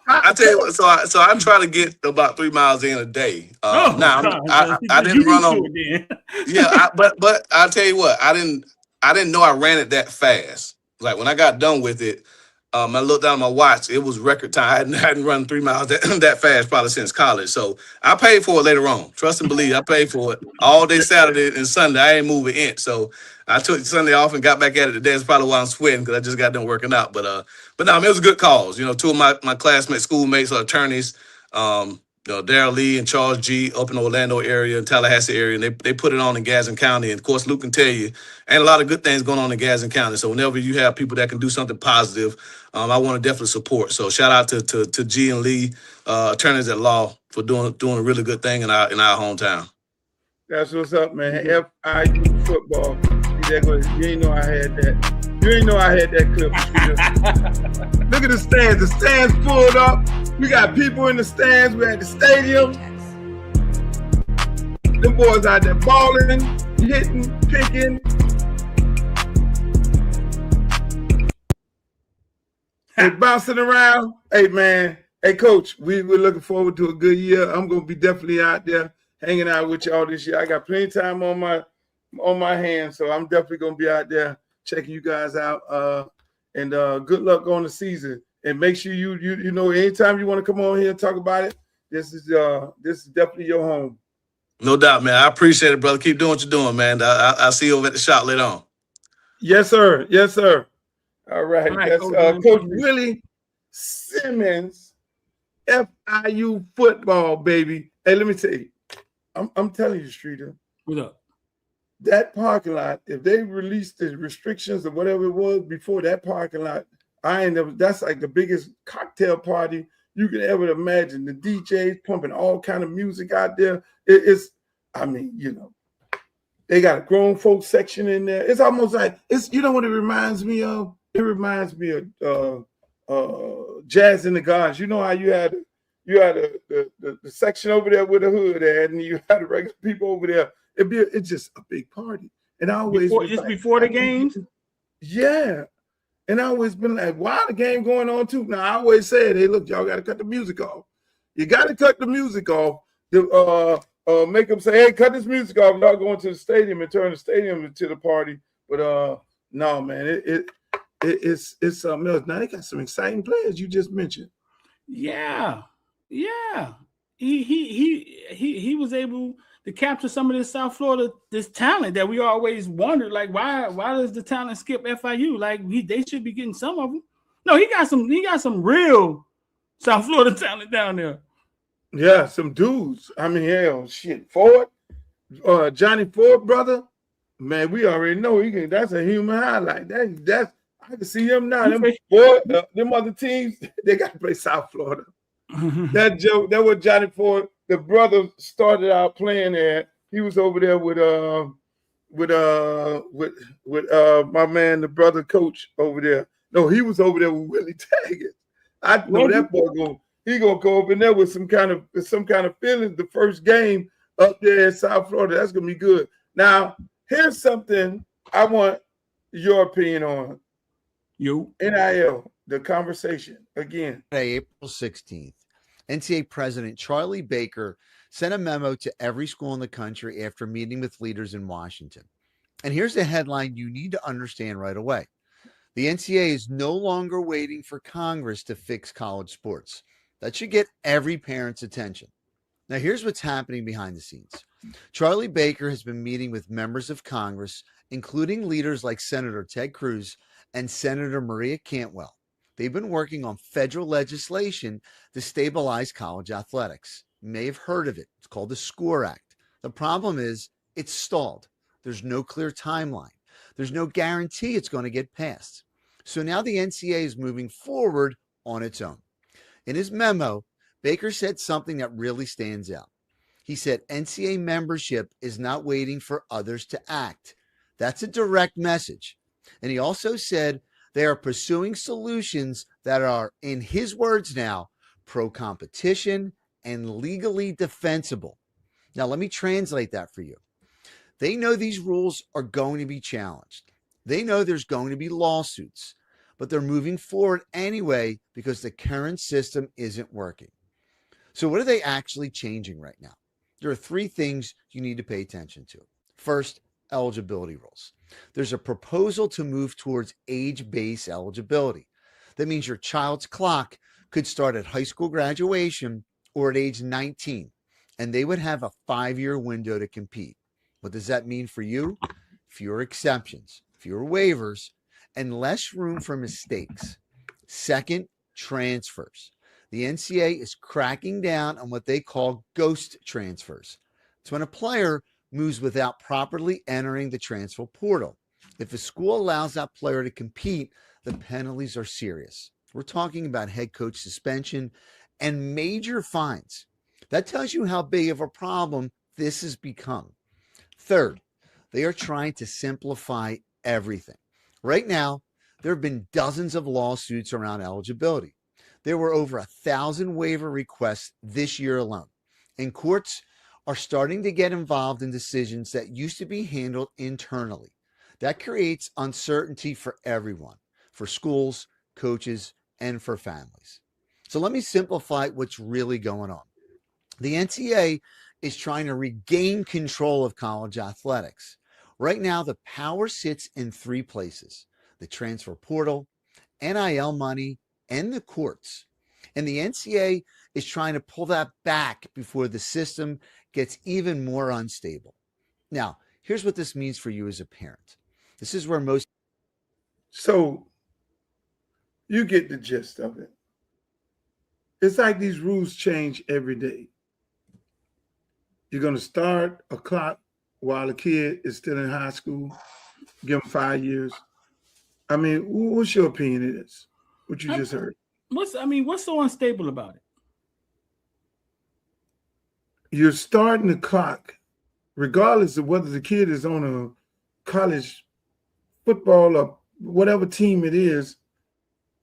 I tell you what, so I'm trying to get about 3 miles in a day. Now God. I You didn't run used to on. it then. Yeah, but I'll tell you what, I didn't know I ran it that fast. Like when I got done with it, I looked down at my watch. It was record time. I hadn't run 3 miles that fast probably since college. So I paid for it later on. Trust and believe, I paid for it all day Saturday and Sunday. I ain't moving in. So I took Sunday off and got back at it today. That's probably why I'm sweating because I just got done working out. But no, I mean, it was a good cause. You know, two of my classmates, schoolmates are attorneys. Darryl Lee and Charles G up in the Orlando area and Tallahassee area, and they put it on in Gadsden County. And of course, Luke can tell you, ain't a lot of good things going on in Gadsden County. So whenever you have people that can do something positive, I want to definitely support. So shout out to G and Lee, attorneys at law, for doing a really good thing in our hometown. That's what's up, man. FIU football. You ain't know I had that. You ain't know I had that clip. Look at the stands. The stands pulled up. We got people in the stands. We're at the stadium. Them boys out there balling, hitting, picking. They bouncing around. Hey, man. Hey, Coach, we're looking forward to a good year. I'm going to be definitely out there hanging out with y'all this year. I got plenty of time on my hands, so I'm definitely going to be out there checking you guys out. And good luck on the season. And make sure you know anytime you want to come on here and talk about it, this is definitely your home. No doubt, man. I appreciate it, brother. Keep doing what you're doing, man. I'll see you over at the shop later on. Yes, sir. Yes, sir. All right. That's Coach Willie Simmons, FIU football, baby. Hey, let me tell you, I'm telling you, Streeter. What up? That parking lot, if they released the restrictions or whatever it was before that parking lot, that's like the biggest cocktail party you can ever imagine. The DJs pumping all kind of music out there. They got a grown folks section in there. It's almost like you know what it reminds me of? It reminds me of Jazz in the Gardens. You know how you had the section over there with the hood at, and you had the regular people over there. It's just a big party. And I always before the games? Yeah. And I always been like, why the game going on too? Now I always said, hey, look, y'all gotta cut the music off. You gotta cut the music off to make them say, hey, cut this music off, not going to the stadium and turn the stadium into the party. But no, man, it's something else. Now they got some exciting players you just mentioned. Yeah. He was able to capture some of this South Florida, this talent that we always wondered, like why does the talent skip FIU? Like they should be getting some of them. No, he got some real South Florida talent down there. Yeah, some dudes. I mean, hell, shit, Ford, Johnny Ford, brother, man, we already know that's a human highlight. That's I can see him now. Them other teams, they got to play South Florida. That was Johnny Ford. The brother started out playing there. He was over there with my man, the brother coach over there. No, he was over there with Willie Taggart. I know that boy gonna go up in there with some kind of feeling. The first game up there in South Florida, that's gonna be good. Now, here's something I want your opinion on. NIL, the conversation again. April 16th. NCAA President Charlie Baker sent a memo to every school in the country after meeting with leaders in Washington. And here's the headline you need to understand right away. The NCAA is no longer waiting for Congress to fix college sports. That should get every parent's attention. Now, here's what's happening behind the scenes. Charlie Baker has been meeting with members of Congress, including leaders like Senator Ted Cruz and Senator Maria Cantwell. They've been working on federal legislation to stabilize college athletics. You may have heard of it. It's called the SCORE Act. The problem is it's stalled. There's no clear timeline. There's no guarantee it's going to get passed. So now the NCAA is moving forward on its own. In his memo, Baker said something that really stands out. He said NCAA membership is not waiting for others to act. That's a direct message. And he also said they are pursuing solutions that are, in his words now, pro-competition and legally defensible. Now, let me translate that for you. They know these rules are going to be challenged. They know there's going to be lawsuits, but they're moving forward anyway because the current system isn't working. So what are they actually changing right now? There are three things you need to pay attention to. First, eligibility rules. There's a proposal to move towards age-based eligibility. That means your child's clock could start at high school graduation or at age 19, and they would have a 5-year window to compete. What does that mean for you? Fewer exceptions, fewer waivers, and less room for mistakes. Second, transfers. The NCAA is cracking down on what they call ghost transfers. It's when a player moves without properly entering the transfer portal. If a school allows that player to compete, the penalties are serious. We're talking about head coach suspension and major fines. That tells you how big of a problem this has become. Third, they are trying to simplify everything. Right now, there have been dozens of lawsuits around eligibility. There were over 1,000 waiver requests this year alone, and courts are starting to get involved in decisions that used to be handled internally. That creates uncertainty for everyone, for schools, coaches, and for families. So let me simplify what's really going on. The NCAA is trying to regain control of college athletics. Right now, the power sits in three places: the transfer portal, NIL money, and the courts. And the NCAA is trying to pull that back before the system gets even more unstable. Now, here's what this means for you as a parent. This is where most... So you get the gist of it. It's like these rules change every day. You're going to start a clock while a kid is still in high school, give them 5 years. I mean, what's your opinion of this? What you just heard? What's so unstable about it? You're starting the clock, regardless of whether the kid is on a college football or whatever team it is.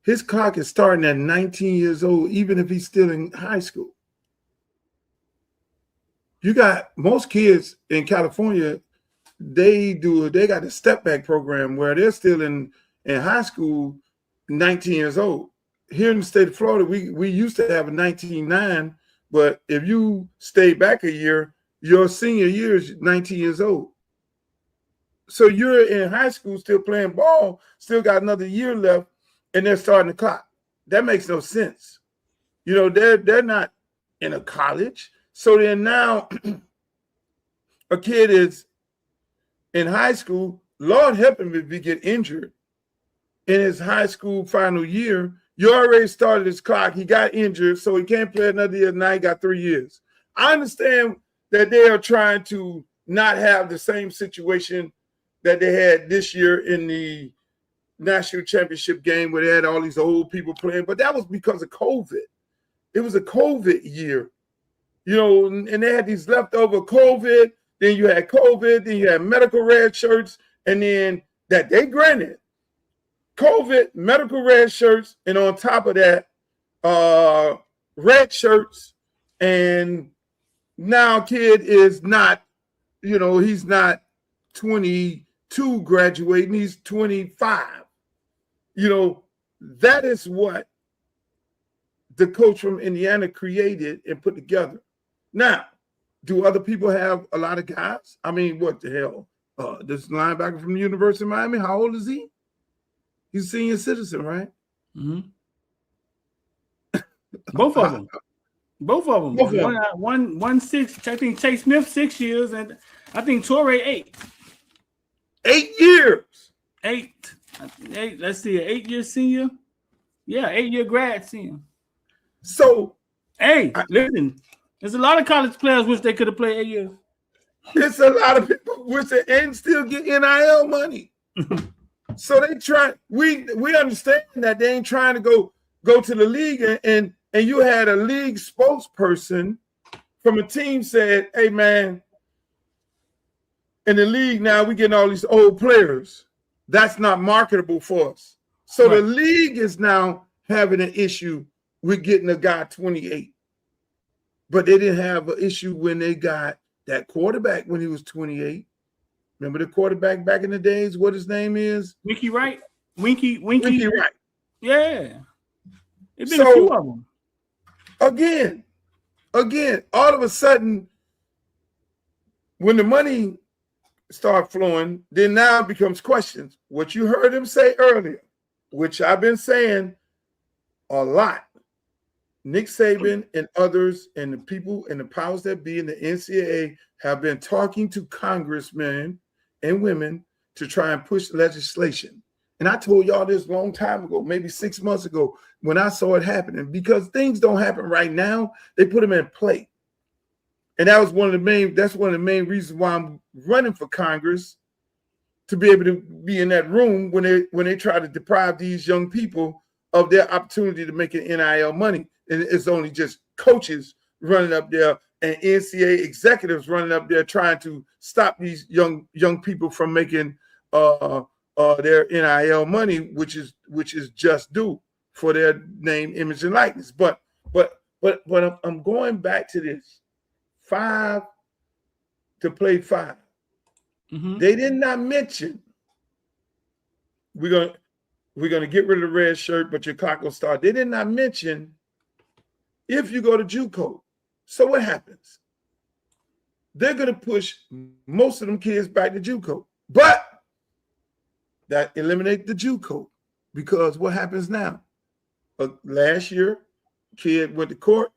His clock is starting at 19 years old, even if he's still in high school. You got most kids in California, they got a step back program where they're still in high school, 19 years old. Here in the state of Florida, we used to have a 19-9, but if you stay back a year, your senior year is 19 years old. So you're in high school still playing ball, still got another year left, and they're starting the clock. That makes no sense. You know, they're not in a college. So then now a kid is in high school, Lord help him if he get injured in his high school final year. You already started his clock. He got injured, so he can't play another year. Now he got 3 years. I understand that they are trying to not have the same situation that they had this year in the national championship game where they had all these old people playing, but that was because of COVID. It was a COVID year. You know, and they had these leftover COVID, then you had COVID, then you had medical red shirts, and then that they granted COVID, medical red shirts, and on top of that, red shirts, and now kid is not, you know, he's not 22 graduating, he's 25. You know, that is what the coach from Indiana created and put together. Now, do other people have a lot of guys? I mean, what the hell? This linebacker from the University of Miami, how old is he? He's a senior citizen, right? Mm-hmm. Both of them. One 6. I think Chase Smith 6 years, and I think Torrey 8. 8 years. 8. Let's see, an 8-year senior. Yeah, 8-year grad senior. So, listen. There's a lot of college players wish they could have played 8 years. It's a lot of people wish they and still get NIL money. So they try. We understand that they ain't trying to go to the league and and you had a league spokesperson from a team said, hey, man, in the league now, we getting all these old players. That's not marketable for us. So the league is now having an issue with getting a guy 28. But they didn't have an issue when they got that quarterback when he was 28. Remember the quarterback back in the days? What his name is? Winky Wright. Winky Wright. Yeah. It's been a few of them. Again, all of a sudden, when the money start flowing, then now it becomes questions. What you heard him say earlier, which I've been saying a lot, Nick Saban and others and the people and the powers that be in the NCAA have been talking to congressmen and women to try and push legislation. And I told y'all this a long time ago, maybe 6 months ago, when I saw it happening, because things don't happen right now. They put them in play. And that's one of the main reasons why I'm running for Congress, to be able to be in that room when they try to deprive these young people of their opportunity to make an NIL money. And it's only just coaches running up there and NCAA executives running up there trying to stop these young people from making their NIL money, which is just due for their name, image, and likeness. But I'm going back to this 5 to play 5. Mm-hmm. They did not mention we're gonna get rid of the red shirt, but your clock will start. They did not mention if you go to JUCO. So what happens? They're gonna push most of them kids back to JUCO, but that eliminates the JUCO, because what happens now? Last year, kid went to court,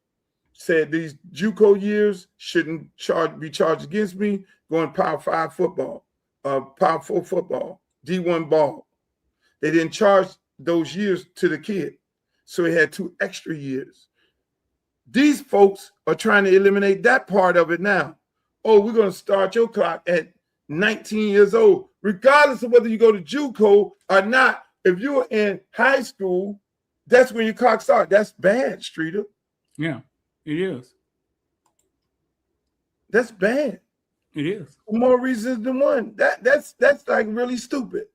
said these JUCO years shouldn't be charged against me, going Power 5 football, Power 4 football, D1 ball. They didn't charge those years to the kid, so he had 2 extra years. These folks are trying to eliminate that part of it now. Oh, we're going to start your clock at 19 years old, regardless of whether you go to JUCO or not. If you're in high school, that's when your clock starts. That's bad, Streeter. Yeah, it is. That's bad. It is. For more reasons than one. That's like really stupid.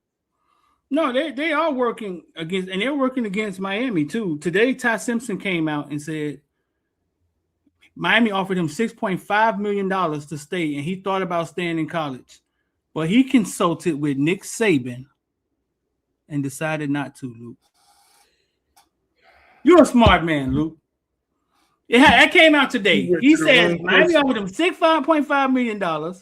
No, they are working against, and they're working against Miami too. Today, Ty Simpson came out and said Miami offered him $6.5 million to stay, and he thought about staying in college. But he consulted with Nick Saban and decided not to, Luke. You're a smart man, Luke. It came out today. He said Miami offered him $6.5 million.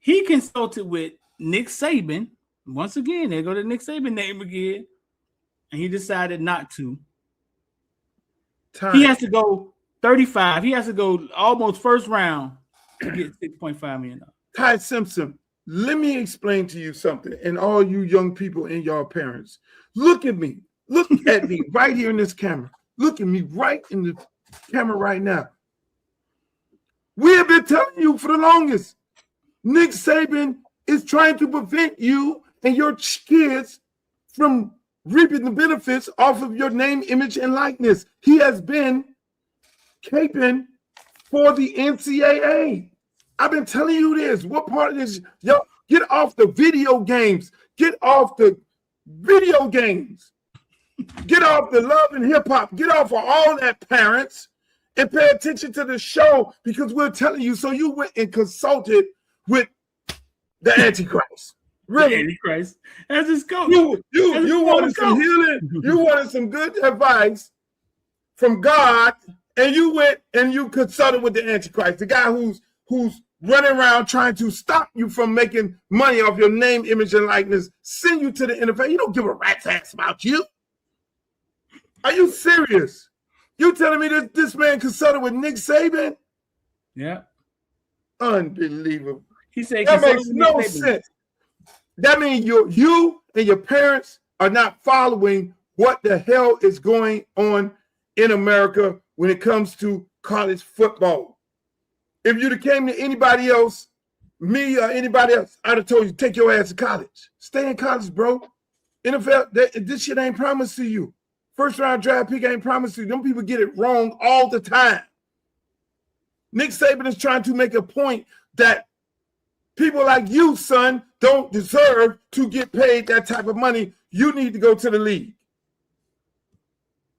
He consulted with Nick Saban. Once again, they go to Nick Saban name again. And he decided not to. He has to go 35. He has to go almost first round to get $6.5 million. Ty Simpson, let me explain to you something. And all you young people and your parents, look at me. Look at me right here in this camera. Look at me right in the camera right now. We have been telling you for the longest, Nick Saban is trying to prevent you and your kids from reaping the benefits off of your name, image, and likeness. He has been caping for the NCAA. I've been telling you this. What part of this? Yo, get off the video games. Get off the video games. Get off the love and hip hop. Get off of all that, parents, and pay attention to the show, because we're telling you. So you went and consulted with the Antichrist. Really? The Antichrist. As his coach. You wanted some healing. You wanted some good advice from God, and you went and you consulted with the Antichrist, the guy who's running around trying to stop you from making money off your name, image, and likeness, send you to the NFL. You don't give a rat's ass about you. Are you serious? You telling me that this man consulted with Nick Saban? Yeah. Unbelievable. He said that makes no sense. That means you and your parents are not following what the hell is going on in America when it comes to college football. If you'd have came to anybody else, me or anybody else, I'd have told you, take your ass to college. Stay in college, bro. NFL, this shit ain't promised to you. first-round draft pick ain't promised you. Them people get it wrong all the time. Nick Saban is trying to make a point that people like you, son, don't deserve to get paid that type of money. You need to go to the league.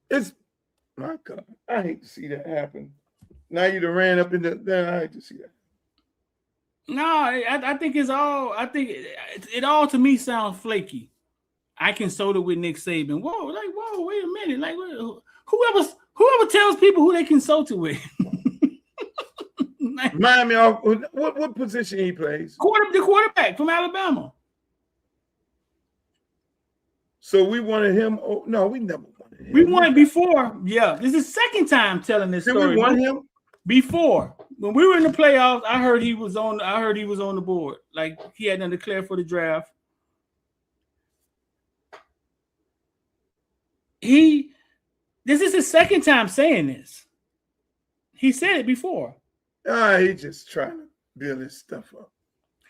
It's, my God, I hate to see that happen. Now you done ran up in the, I hate to see that. No, I think it's all, I think it all to me sounds flaky. I consult it with Nick Saban. Whoa, wait a minute. Like, whoever tells people who they consulted with. Remind me of what position he plays. The quarterback from Alabama. So we wanted him. Oh, no, we never wanted him. We won it before. Yeah, this is the second time telling this story. Did we want him before? When we were in the playoffs, I heard he was on the board. Like he had been declared for the draft. This is his second time saying this. He said it before. He just trying to build his stuff up.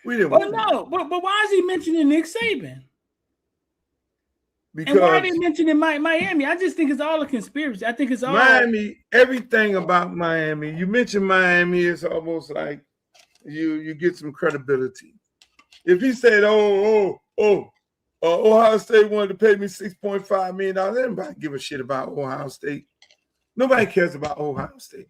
We didn't. But why is he mentioning Nick Saban? Because and why are they mentioning Miami? I just think it's all a conspiracy. I think it's all Miami. Everything about Miami. You mention Miami, it's almost like you get some credibility. If he said, Ohio State wanted to pay me $6.5 million, anybody give a shit about Ohio State? Nobody cares about Ohio State.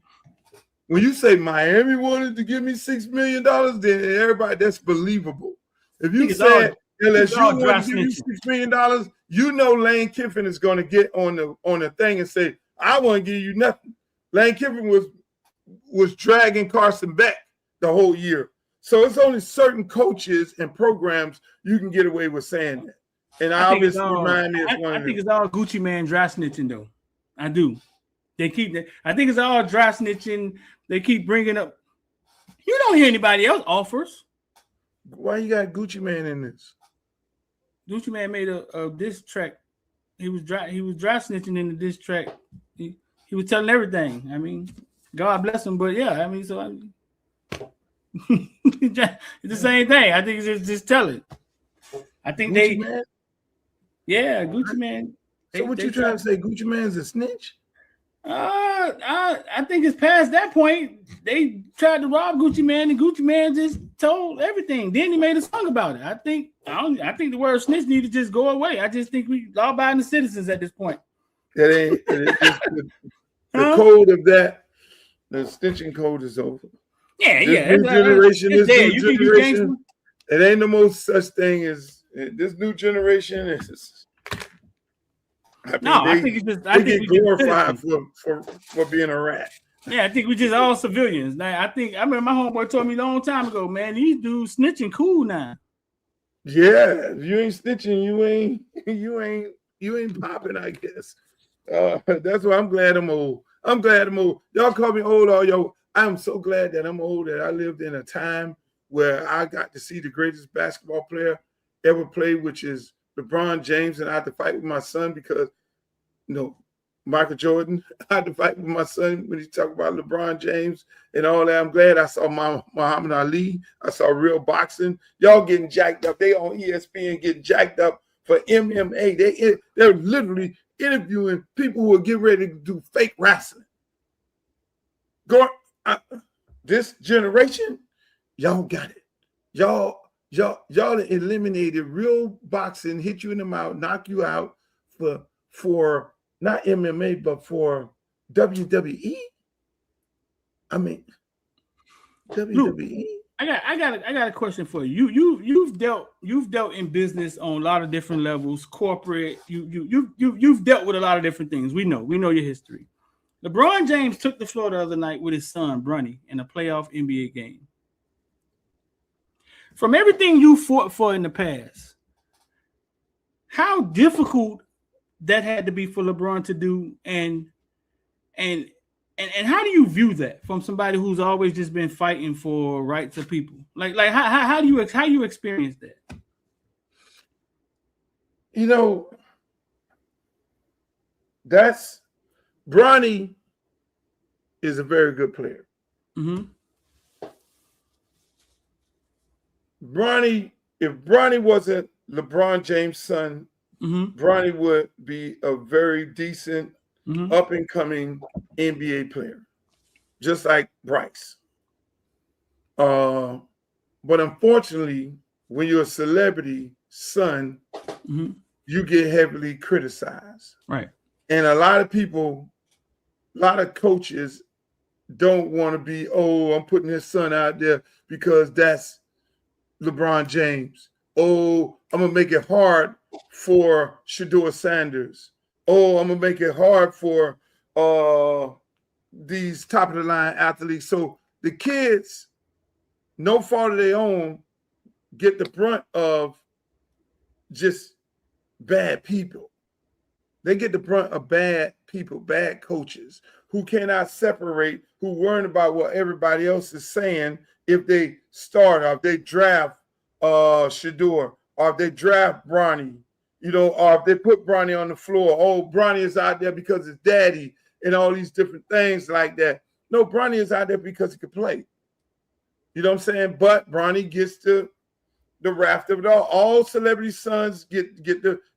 When you say Miami wanted to give me $6 million, then everybody, that's believable. If you said LSU wanted to give you $6 million, you know Lane Kiffin is going to get on the thing and say, I want to give you nothing. Lane Kiffin was dragging Carson back the whole year. So it's only certain coaches and programs you can get away with saying that. And obviously Miami is one of them. I think it's all Gucci Man dry snitching, though. I do. I think it's all dry snitching. They keep bringing up. You don't hear anybody else offers. Why you got Gucci Man in this? Gucci Man made a diss track. He was dry snitching in the diss track. He was telling everything. I mean, God bless him, but yeah, I mean, it's the same thing. I think it's just telling. I think Gucci Man? Yeah, Gucci Man. So what you trying to say? Gucci Man's a snitch? I think it's past that point. They tried to rob Gucci Man, and Gucci Man just told everything. Then he made a song about it. I think the word snitch need to just go away. I just think we law-abiding citizens at this point. The code of that, the snitching code is over. This new generation. It ain't no more such thing as this new generation is. I think it's just. I think we glorified for being a rat. Yeah, I think we just all civilians. Now, I remember my homeboy told me a long time ago, man, these dudes snitching cool now. Yeah, if you ain't snitching, you ain't popping, I guess. That's why I'm glad I'm old. Y'all call me old, all y'all. I'm so glad that I'm old, that I lived in a time where I got to see the greatest basketball player ever played, which is LeBron James, and I had to fight with my son because, Michael Jordan. I had to fight with my son when he talked about LeBron James and all that. I'm glad I saw Muhammad Ali. I saw real boxing. Y'all getting jacked up. They on ESPN getting jacked up for MMA. They're literally interviewing people who are getting ready to do fake wrestling. This generation, y'all got it. Y'all eliminated real boxing, hit you in the mouth, knock you out for not MMA, but for WWE. I mean, WWE. I got a question for you. You've dealt in business on a lot of different levels, corporate. You've dealt with a lot of different things. We know your history. LeBron James took the floor the other night with his son Bronny in a playoff NBA game. From everything you fought for in the past, how difficult that had to be for LeBron to do, and how do you view that from somebody who's always just been fighting for rights of people? Like how do you experience that? That's Bronny is a very good player. Mm-hmm. If Bronny wasn't LeBron James' son, Bronny would be a very decent, up and coming NBA player, just like Bryce. But unfortunately, when you're a celebrity son, you get heavily criticized. Right. And a lot of people, a lot of coaches don't want to be, oh, I'm putting his son out there because that's LeBron James. Oh, I'm going to make it hard for Shedeur Sanders. Oh, I'm going to make it hard for these top of the line athletes. So the kids, no fault of their own, get the brunt of just bad people. They get the brunt of bad people, bad coaches who cannot separate, who worrying about what everybody else is saying if they start or if they draft Shedeur or if they draft Bronny, or if they put Bronny on the floor. Oh, Bronny is out there because his daddy and all these different things like that. No, Bronny is out there because he can play. You know what I'm saying? But Bronny gets the raft of it all. All celebrity sons get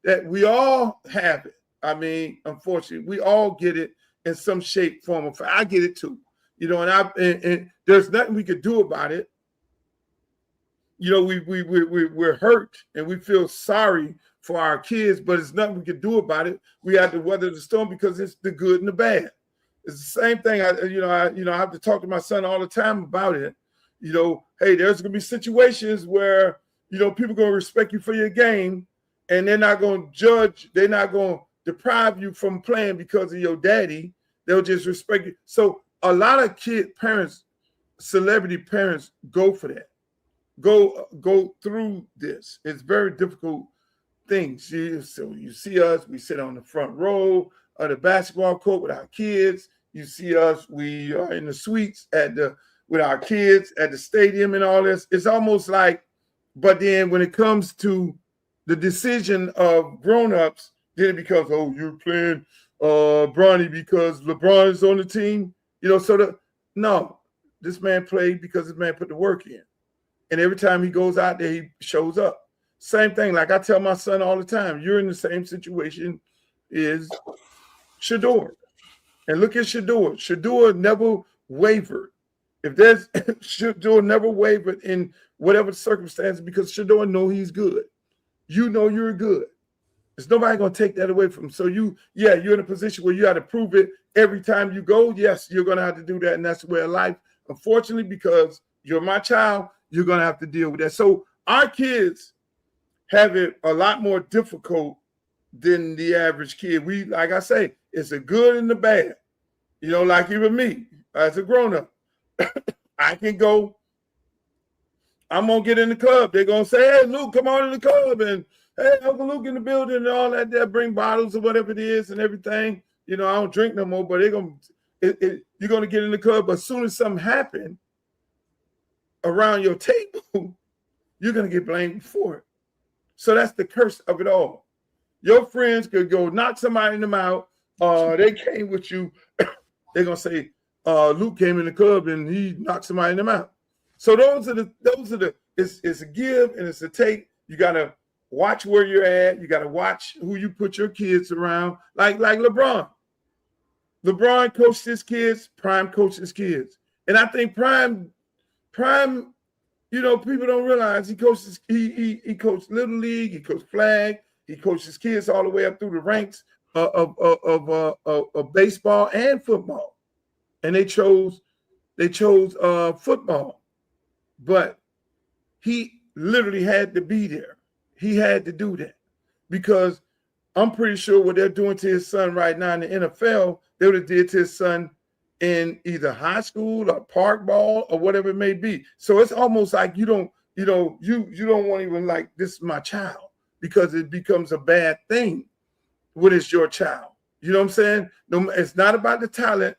that. We all have it. I mean, unfortunately, we all get it in some shape, form, or fashion. I get it too. And there's nothing we could do about it. We're hurt and we feel sorry for our kids, but there's nothing we can do about it. We have to weather the storm because it's the good and the bad. It's the same thing. I have to talk to my son all the time about it. Hey, there's gonna be situations where people gonna respect you for your game, and they're not gonna judge. They're not gonna deprive you from playing because of your daddy. They'll just respect you. So a lot of parents, celebrity parents, go for that. Go through this. It's very difficult things. So you see us. We sit on the front row of the basketball court with our kids. You see us. We are in the suites with our kids at the stadium and all this. It's almost like, but then when it comes to the decision of grown-ups, then it becomes, oh, you're playing Bronny because LeBron is on the team. No, this man played because this man put the work in. And every time he goes out there, he shows up. Same thing, like I tell my son all the time, you're in the same situation as Shedeur. And look at Shedeur. Shedeur never wavered. Shedeur never wavered in whatever circumstance because Shedeur know he's good. You're good. There's nobody going to take that away from him. So you're in a position where you have to prove it every time you go. Yes, you're going to have to do that, and that's the way of life. Unfortunately, because you're my child, you're going to have to deal with that. So our kids have it a lot more difficult than the average kid. We, like I say, it's a good and the bad. Like even me as a grown-up, I can go, I'm going to get in the club. They're going to say, hey, Luke, come on in the club. And, hey, Uncle Luke in the building and all that. They'll bring bottles or whatever it is and everything. I don't drink no more, but you're going to get in the club. But as soon as something happens around your table, you're going to get blamed for it. So that's the curse of it all. Your friends could go knock somebody in the mouth. They came with you. They're going to say, Luke came in the club and he knocked somebody in the mouth. So those are the, it's a give and it's a take. You got to watch where you're at. You got to watch who you put your kids around. Like LeBron. LeBron coached his kids. Prime coached his kids. And I think Prime, people don't realize he coaches. He coached Little League. He coached flag. He coached his kids all the way up through the ranks of baseball and football. And they chose football, but he literally had to be there. He had to do that because I'm pretty sure what they're doing to his son right now in the NFL, they would have did to his son in either high school or park ball or whatever it may be. So it's almost like you don't want to even like, this is my child, because it becomes a bad thing when it's your child. You know what I'm saying? No, it's not about the talent.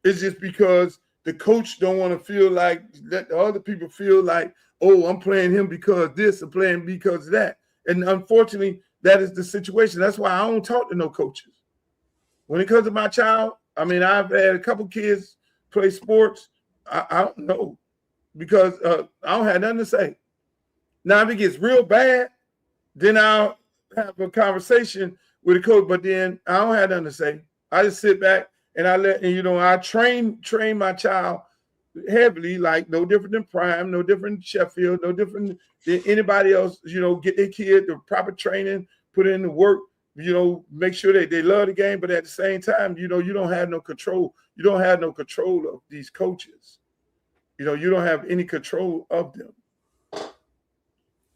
It's just because the coach don't want to feel like that the other people feel like, oh, I'm playing him because this, I'm playing because of that. And unfortunately, that is the situation. That's why I don't talk to no coaches. When it comes to my child, I mean, I've had a couple kids play sports. I don't know because I don't have nothing to say. Now, if it gets real bad, then I'll have a conversation with the coach, but then I don't have nothing to say. I just sit back and I train my child heavily, like no different than Prime, no different than Sheffield, no different than anybody else. Get their kid the proper training, put in the work. Make sure they love the game, but at the same time, you don't have no control. You don't have no control of these coaches. You don't have any control of them.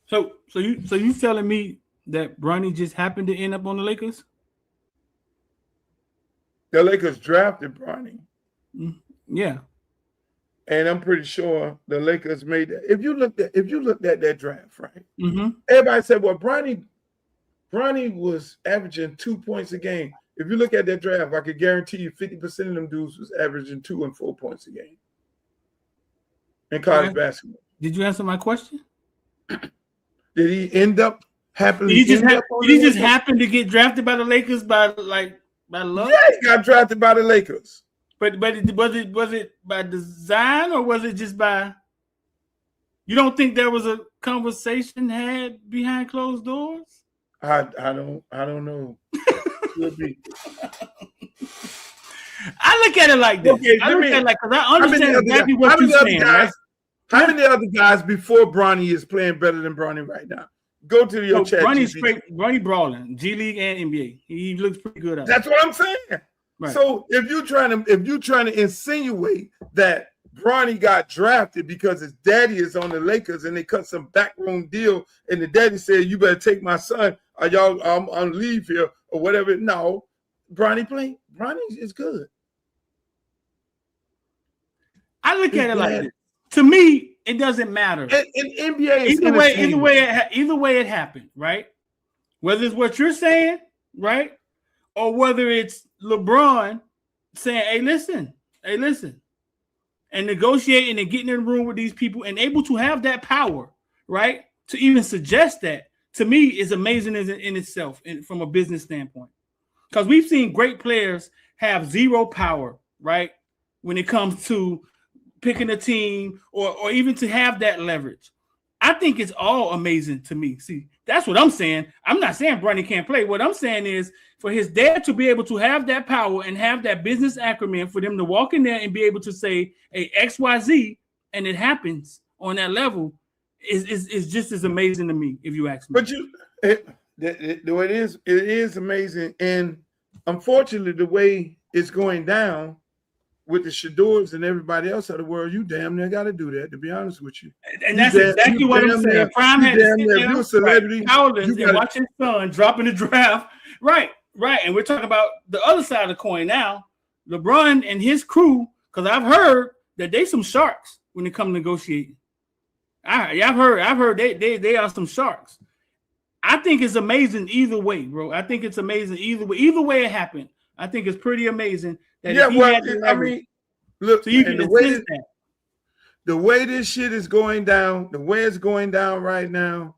So you telling me that Bronny just happened to end up on the Lakers? The Lakers drafted Bronny. Yeah. And I'm pretty sure the Lakers made that. If you looked at that draft, right? Mm-hmm. Everybody said, well, Bronny was averaging 2 points a game. If you look at that draft, I could guarantee you 50% of them dudes was averaging 2 and 4 points a game in college basketball. Did you answer my question? Did he end up happily? Did he just happen to get drafted by the Lakers by luck? Yeah, he got drafted by the Lakers. But was it by design or was it just by? You don't think there was a conversation had behind closed doors? I don't know. I look at it like this. Okay, I look at it like, because I understand exactly what you're saying. Right? How many other guys before Bronny is playing better than Bronny right now? Go to your chat. Bronny brawling, G League and NBA. He looks pretty good at it. That's what I'm saying. Right. So if you're trying to insinuate that Bronny got drafted because his daddy is on the Lakers and they cut some backroom deal and the daddy said, you better take my son or y'all I'm on leave here or whatever. No, Bronny is good. I look at it like this. To me, it doesn't matter. In NBA, either way it happened, right? Whether it's what you're saying, right? Or whether it's LeBron saying, hey, listen, and negotiating and getting in the room with these people and able to have that power, right? To even suggest that, to me, is amazing in itself from a business standpoint. Because we've seen great players have zero power, right? When it comes to picking a team or even to have that leverage. I think it's all amazing to me. See, that's what I'm saying. I'm not saying Bronny can't play. What I'm saying is for his dad to be able to have that power and have that business acumen for them to walk in there and be able to say, hey, XYZ, and it happens on that level is just as amazing to me, if you ask me. But it is amazing. And unfortunately, the way it's going down with the Shadors and everybody else of the world, you damn near got to do that, to be honest with you. And that's exactly what I'm saying. Prime had to sit there, a celebrity, and watch his son dropping the draft. Right. And we're talking about the other side of the coin now. LeBron and his crew, because I've heard that they some sharks when it comes to negotiating. I've heard they are some sharks. I think it's amazing either way, bro. I think it's amazing either way. Either way it happened, I think it's pretty amazing. Look, so you can the way this shit is going down, the way it's going down right now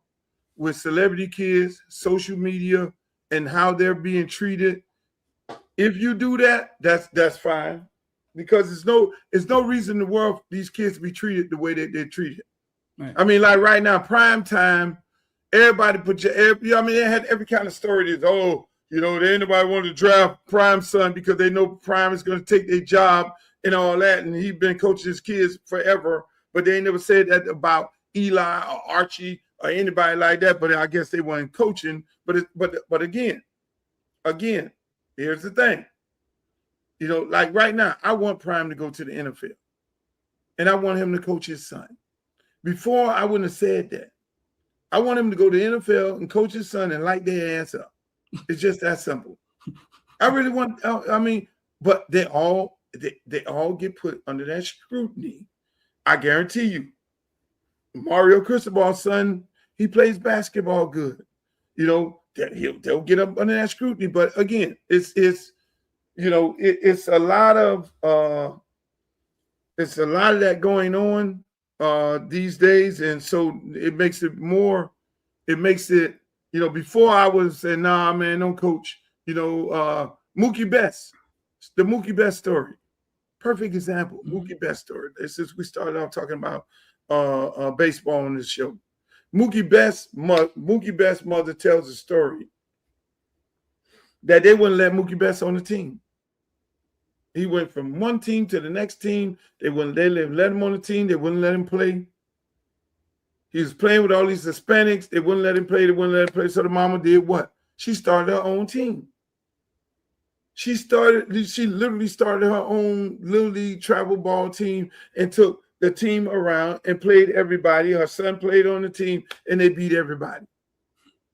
with celebrity kids, social media, and how they're being treated. If you do that, that's fine, because there's no reason in the world for these kids to be treated the way that they're treated. Right. I mean, like right now, prime time, everybody they had every kind of story. There ain't nobody want to draft Prime's son because they know Prime is going to take their job and all that. And he's been coaching his kids forever, but they ain't never said that about Eli or Archie or anybody like that. But I guess they weren't coaching. But again, here's the thing. Like right now, I want Prime to go to the NFL, and I want him to coach his son. Before, I wouldn't have said that. I want him to go to the NFL and coach his son and light their ass up. It's just that simple. I really want. But they all get put under that scrutiny. I guarantee you, Mario Cristobal's son, he plays basketball good. They'll get up under that scrutiny. But again, it's a lot of that going on these days, and so it makes it more. It makes it. Before I was saying, nah, man, don't coach. Mookie Betts, the Mookie Betts story, perfect example. Mookie Betts story. Since we started off talking about baseball on this show, Mookie Best's mother tells a story that they wouldn't let Mookie Betts on the team. He went from one team to the next team. They let him on the team. They wouldn't let him play. He was playing with all these Hispanics. They wouldn't let him play. They wouldn't let him play. So the mama did what? She started her own team. She literally started her own little league travel ball team and took the team around and played everybody. Her son played on the team and they beat everybody.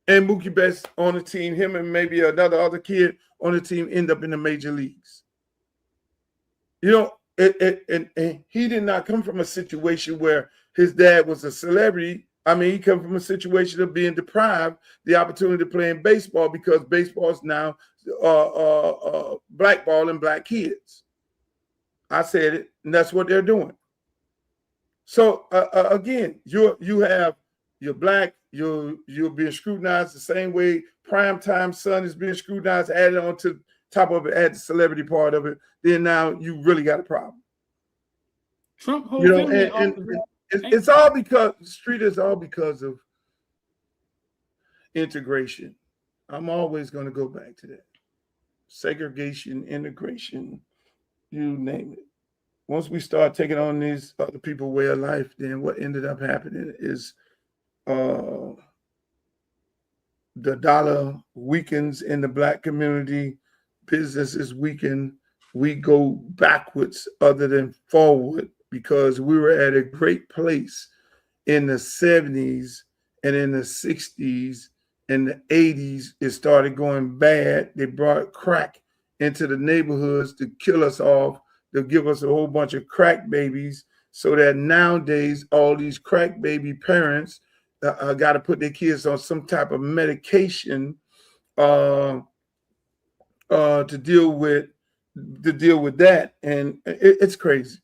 And Mookie Betts on the team, him and maybe another other kid on the team end up in the major leagues. You know, and he did not come from a situation where his dad was a celebrity. I mean, he come from a situation of being deprived the opportunity to play in baseball because baseball is now blackballing black kids. I said it, and that's what they're doing. So again, you're black, you're being scrutinized the same way primetime son is being scrutinized, added on to top of it, add the celebrity part of it. Then now you really got a problem. Trump, you know, and it's all because the street is all because of integration. I'm always going to go back to that. Segregation, integration, you name it. Once we start taking on these other people's way of life, then what ended up happening is the dollar weakens in the black community, businesses weaken, we go backwards other than forward because we were at a great place in the 70s and in the 60s and the 80s. It started going bad. They brought crack into the neighborhoods to kill us off, to give us a whole bunch of crack babies, so that nowadays all these crack baby parents got to put their kids on some type of medication to deal with that, and it's crazy.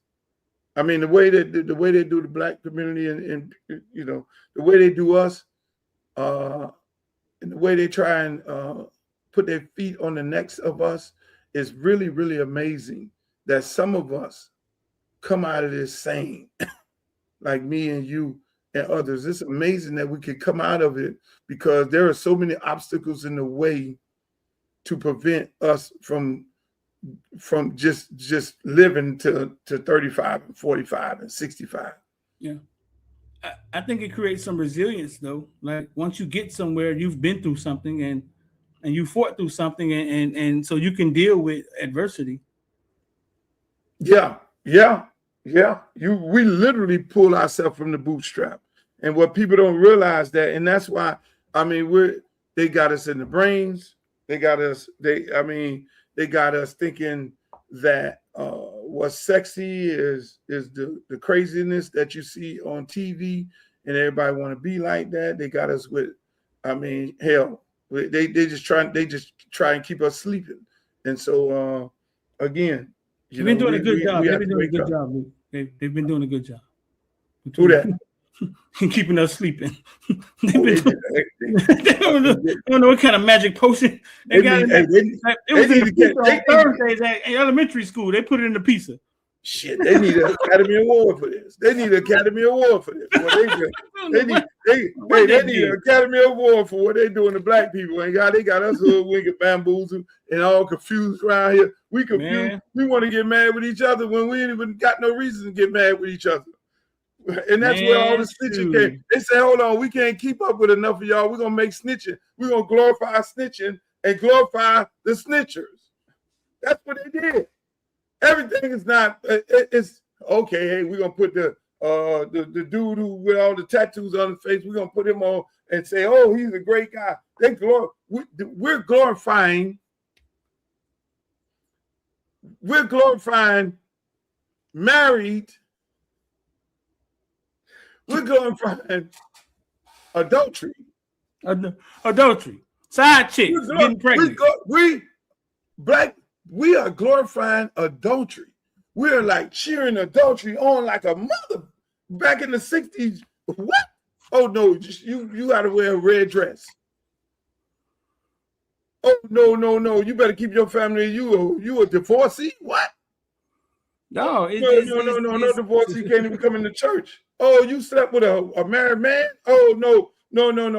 I mean, the way they do the black community, and you know the way they do us, and the way they try and put their feet on the necks of us is really, really amazing. That some of us come out of this sane, like me and you and others. It's amazing that we could come out of it because there are so many obstacles in the way to prevent us from just living to 35 and 45 and 65. Yeah. I think it creates some resilience though. Like once you get somewhere, you've been through something and you fought through something and so you can deal with adversity. Yeah. We literally pull ourselves from the bootstrap. And what people don't realize that, and that's why, I mean, they got us in the brains. They got us thinking that what's sexy is the craziness that you see on TV, and everybody want to be like that. They got us with, I mean, hell, they just try and keep us sleeping. And so again, they've been doing a good job. They've been doing a good job. They've been doing a good job. Who that? Keeping us sleeping. They don't know what kind of magic potion they got. It was in the pizza on Thursdays at elementary school. They put it in the pizza. Shit, they need an Academy Award for this. They need an Academy Award for this. They need an Academy Award for what they doing to black people. And God, they got us hoodwinked and bamboozled and all confused around here. We confused. Man. We want to get mad with each other when we ain't even got no reason to get mad with each other. And that's where all the snitching came. They said, hold on, we can't keep up with enough of y'all. We're going to make snitching. We're going to glorify snitching and glorify the snitchers. That's what they did. Everything is not, it's okay. Hey, we're going to put the dude who with all the tattoos on his face, we're going to put him on and say, oh, he's a great guy. We're glorifying married. We're glorifying adultery. Adultery. Side chicks getting pregnant. We are glorifying adultery. We're like cheering adultery on like a mother. Back in the 60s, what? Oh no, just you gotta wear a red dress. Oh no, you better keep your family. You a divorcee? What? No, no divorce. He can't even come into church. Oh, you slept with a married man? Oh, no.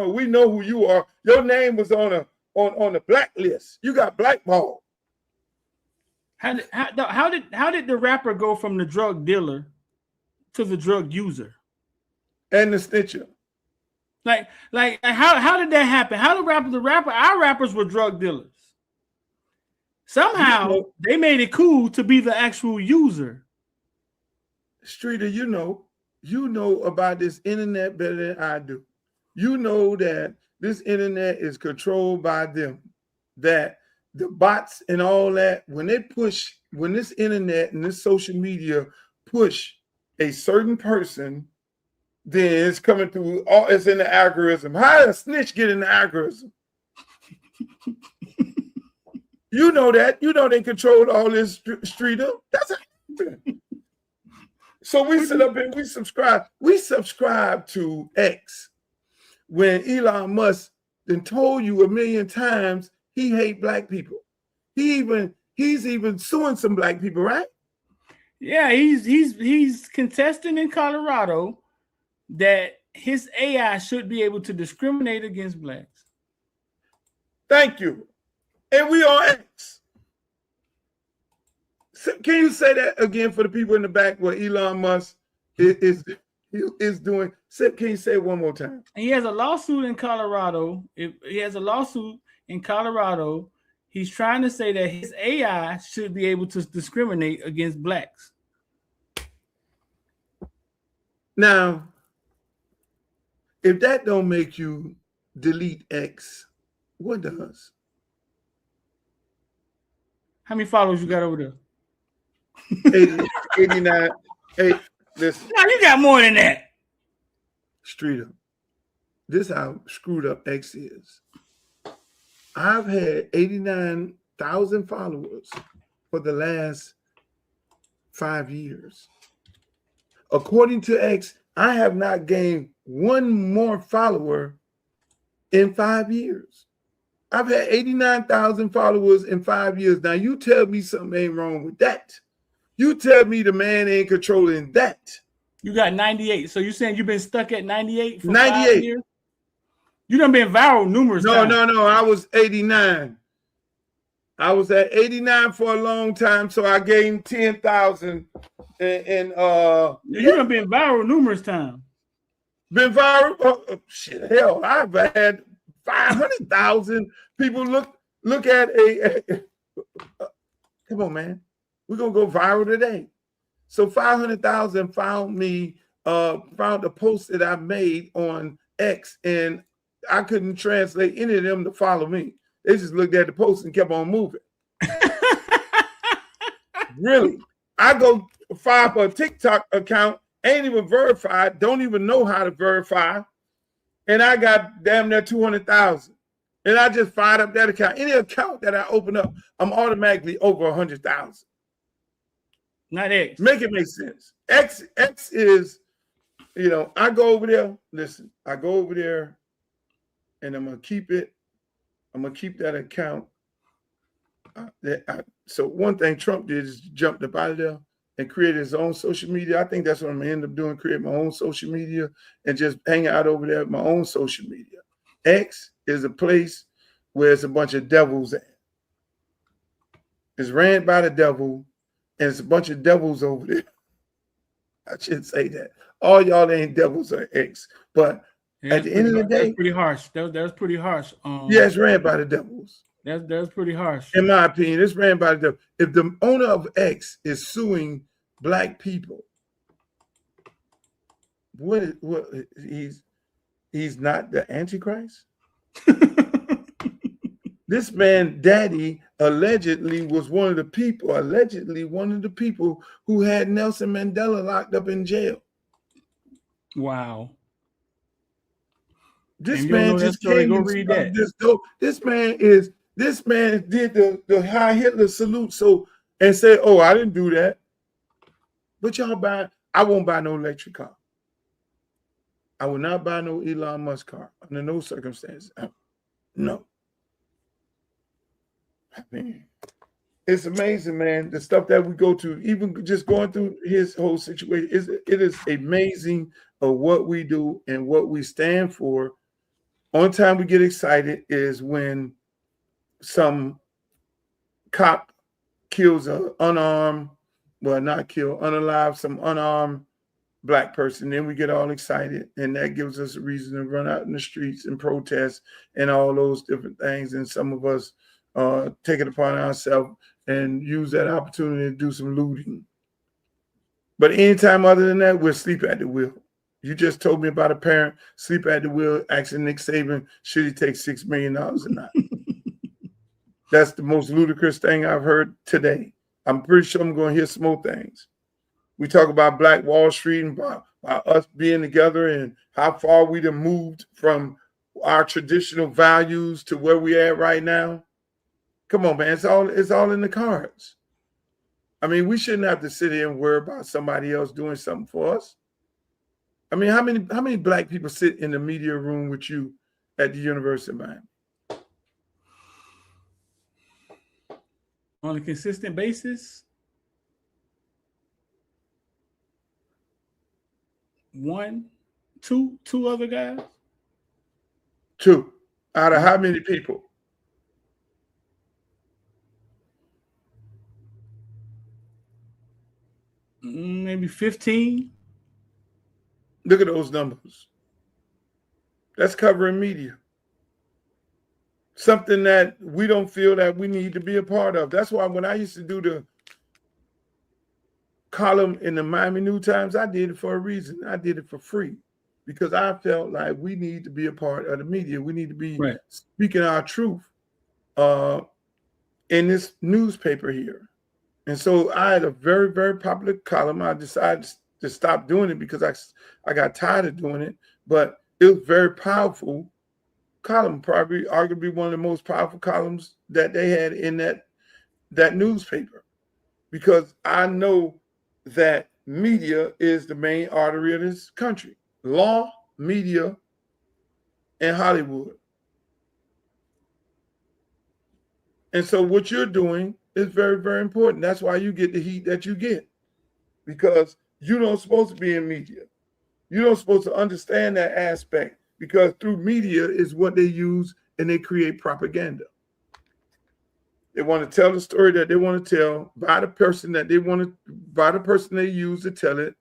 We know who you are. Your name was on the blacklist. You got blackballed. How did the rapper go from the drug dealer to the drug user and the snitcher? Like how did that happen? How our rappers were drug dealers. Somehow they made it cool to be the actual user. Streeter, you know about this internet better than I do. You know that this internet is controlled by them. That the bots and all that, when this internet and this social media push a certain person, then it's coming through. It's in the algorithm. How does a snitch get in the algorithm? You know that. You know they control all this, Streeter. That's it. So we sit up and we subscribe. We subscribe to X when Elon Musk then told you a million times he hate black people. He's even suing some black people, right? Yeah, he's contesting in Colorado that his AI should be able to discriminate against blacks. Thank you. And we on X. So can you say that again for the people in the back what Elon Musk is doing? Can you say it one more time? He has a lawsuit in Colorado. He's trying to say that his AI should be able to discriminate against blacks. Now, if that don't make you delete X, what does? How many followers you got over there? 89. Hey, listen. No, you got more than that. Streeter, this is how screwed up X is. I've had 89,000 followers for the last 5 years. According to X, I have not gained one more follower in 5 years. I've had 89,000 followers in 5 years. Now, you tell me something ain't wrong with that. You tell me the man ain't controlling that. You got 98. So you're saying you've been stuck at 98 for 98 5 years? You done been viral numerous times. No. I was 89. I was at 89 for a long time, so I gained 10,000. You done been viral numerous times. Been viral? Oh, shit, hell, I've had 500,000 people look at come on, man. We're gonna go viral today. So 500,000 found a post that I made on X, and I couldn't translate any of them to follow me. They just looked at the post and kept on moving. Really. I go file for a TikTok account, ain't even verified, don't even know how to verify. And I got damn near 200,000. And I just fired up that account. Any account that I open up, I'm automatically over 100,000. Not X. Make it make sense. X is, I go over there. Listen, I go over there and I'm going to keep it. I'm going to keep that account. So one thing Trump did is jumped up out of there and created his own social media. I think that's what I'm going to end up doing, create my own social media and just hang out over there with my own social media. X is a place where it's a bunch of devils at. It's ran by the devil, and it's a bunch of devils over there. I shouldn't say that. All y'all ain't devils on X. But at the end of the day, that's pretty harsh. That was pretty harsh. Yeah, it's ran by the devils. That's pretty harsh. In my opinion, it's ran by the devil. If the owner of X is suing black people, what he's not the Antichrist? This man, daddy, allegedly one of the people who had Nelson Mandela locked up in jail. Wow. This man just came. Go read that. This man did the Heil Hitler salute and said, "Oh, I didn't do that." But y'all I won't buy no electric car. I will not buy no Elon Musk car under no circumstances. No. I mean, It's amazing, man. The stuff that we go to, even just going through his whole situation, it is amazing of what we do and what we stand for. Only time we get excited is when some cop kills an unarmed, well, not kill, unalive, some unarmed Black person. Then we get all excited, and that gives us a reason to run out in the streets and protest and all those different things. And some of us take it upon ourselves and use that opportunity to do some looting. But anytime other than that, we're asleep at the wheel. You just told me about a parent sleep at the wheel asking Nick Saban, should he take $6 million or not? That's the most ludicrous thing I've heard today. I'm pretty sure I'm going to hear some more things. We talk about Black Wall Street and about us being together and how far we have moved from our traditional values to where we at right now. Come on, man. It's all in the cards. I mean, we shouldn't have to sit here and worry about somebody else doing something for us. I mean, how many Black people sit in the media room with you at the University of Miami? On a consistent basis, two other guys. 2 out of how many people? Maybe 15. Look at those numbers. That's covering media. Something that we don't feel that we need to be a part of. That's why when I used to do the column in the Miami New Times, I did it for a reason. I did it for free because I felt like we need to be a part of the media. We need to be speaking our truth in this newspaper here. And so I had a very, very popular column. I decided to stop doing it because I got tired of doing it, but it was very powerful column, probably arguably one of the most powerful columns that they had in that newspaper, because I know that media is the main artery of this country. Law, media, and Hollywood. And so what you're doing is very, very important. That's why you get the heat that you get, because you don't supposed to be in media. You don't supposed to understand that aspect, because through media is what they use and they create propaganda. They want to tell the story that they want to tell by the person that they want to, by the person they use to tell it.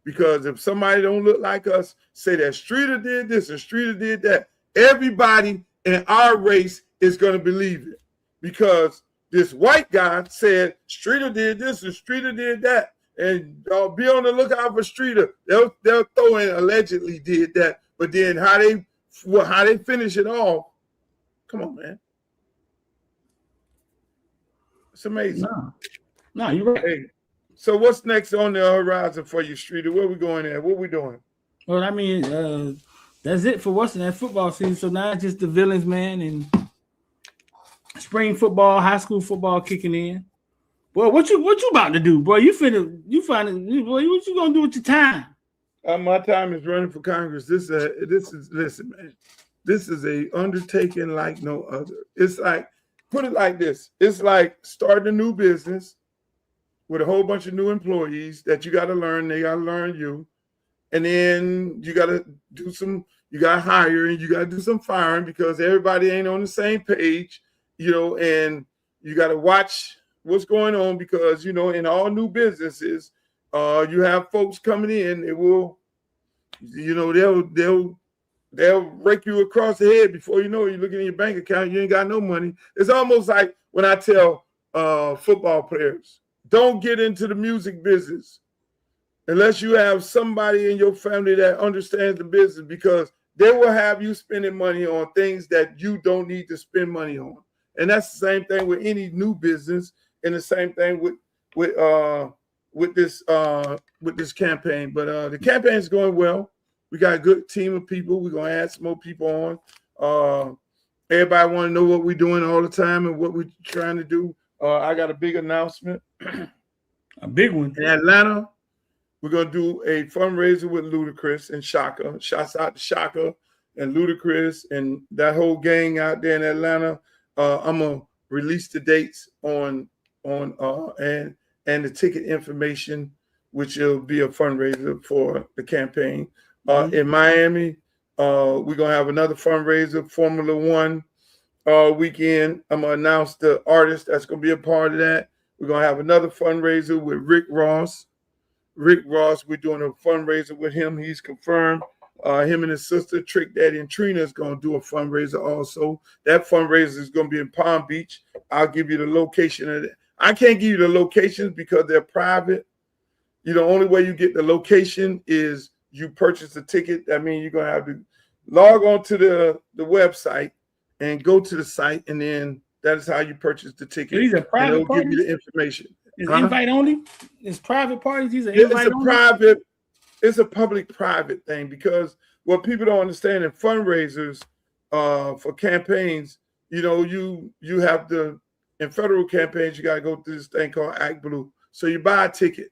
Because if somebody don't look like us, say that Streeter did this and Streeter did that, everybody in our race is going to believe it. Because this white guy said Streeter did this and Streeter did that. And be on the lookout for Streeter. They'll throw in allegedly did that. But then how they finish it off, come on, man. It's amazing. No, you're right. Hey, so what's next on the horizon for you, Streeter? Where we going at? What we doing? Well, I mean, that's it for what's in that football season. So now it's just the villains, man, and spring football, high school football kicking in. Boy, what you about to do, boy? Boy, what you gonna do with your time? My time is running for Congress. Listen, man. This is a undertaking like no other. It's like, put it like this. It's like starting a new business with a whole bunch of new employees that you got to learn. They got to learn you. And then you got to you got to hire and you got to do some firing because everybody ain't on the same page, and you got to watch what's going on because, in all new businesses, you have folks coming in, they will, they'll rake you across the head before you know it. You look in your bank account, you ain't got no money. It's almost like when I tell football players, don't get into the music business unless you have somebody in your family that understands the business, because they will have you spending money on things that you don't need to spend money on. And that's the same thing with any new business, and the same thing with this campaign. But the campaign is going well. We got a good team of people. We're gonna add some more people on. Everybody want to know what we're doing all the time and what we're trying to do. I got a big announcement. A big one. In Atlanta, we're going to do a fundraiser with Ludacris and Shaka. Shouts out to Shaka and Ludacris and that whole gang out there in Atlanta. I'm going to release the dates on on and the ticket information, which will be a fundraiser for the campaign. In Miami, we're gonna have another fundraiser, Formula One weekend. I'm gonna announce the artist that's gonna be a part of that. We're gonna have another fundraiser with Rick Ross. We're doing a fundraiser with him. He's confirmed. Him and his sister, Trick Daddy and Trina, is going to do a fundraiser also. That fundraiser is going to be in Palm Beach. I'll give you the location of it. I can't give you the locations because they're private. The only way you get the location is you purchase a ticket. That means you're going to have to log on to the website and go to the site, and then that is how you purchase the ticket. These are private and it'll parties? give you the information. Is invite only? It's private parties. These are It's invite a only? private. It's a public-private thing, because what people don't understand in fundraisers for campaigns, you have to, in federal campaigns, you got to go through this thing called Act Blue. So you buy a ticket.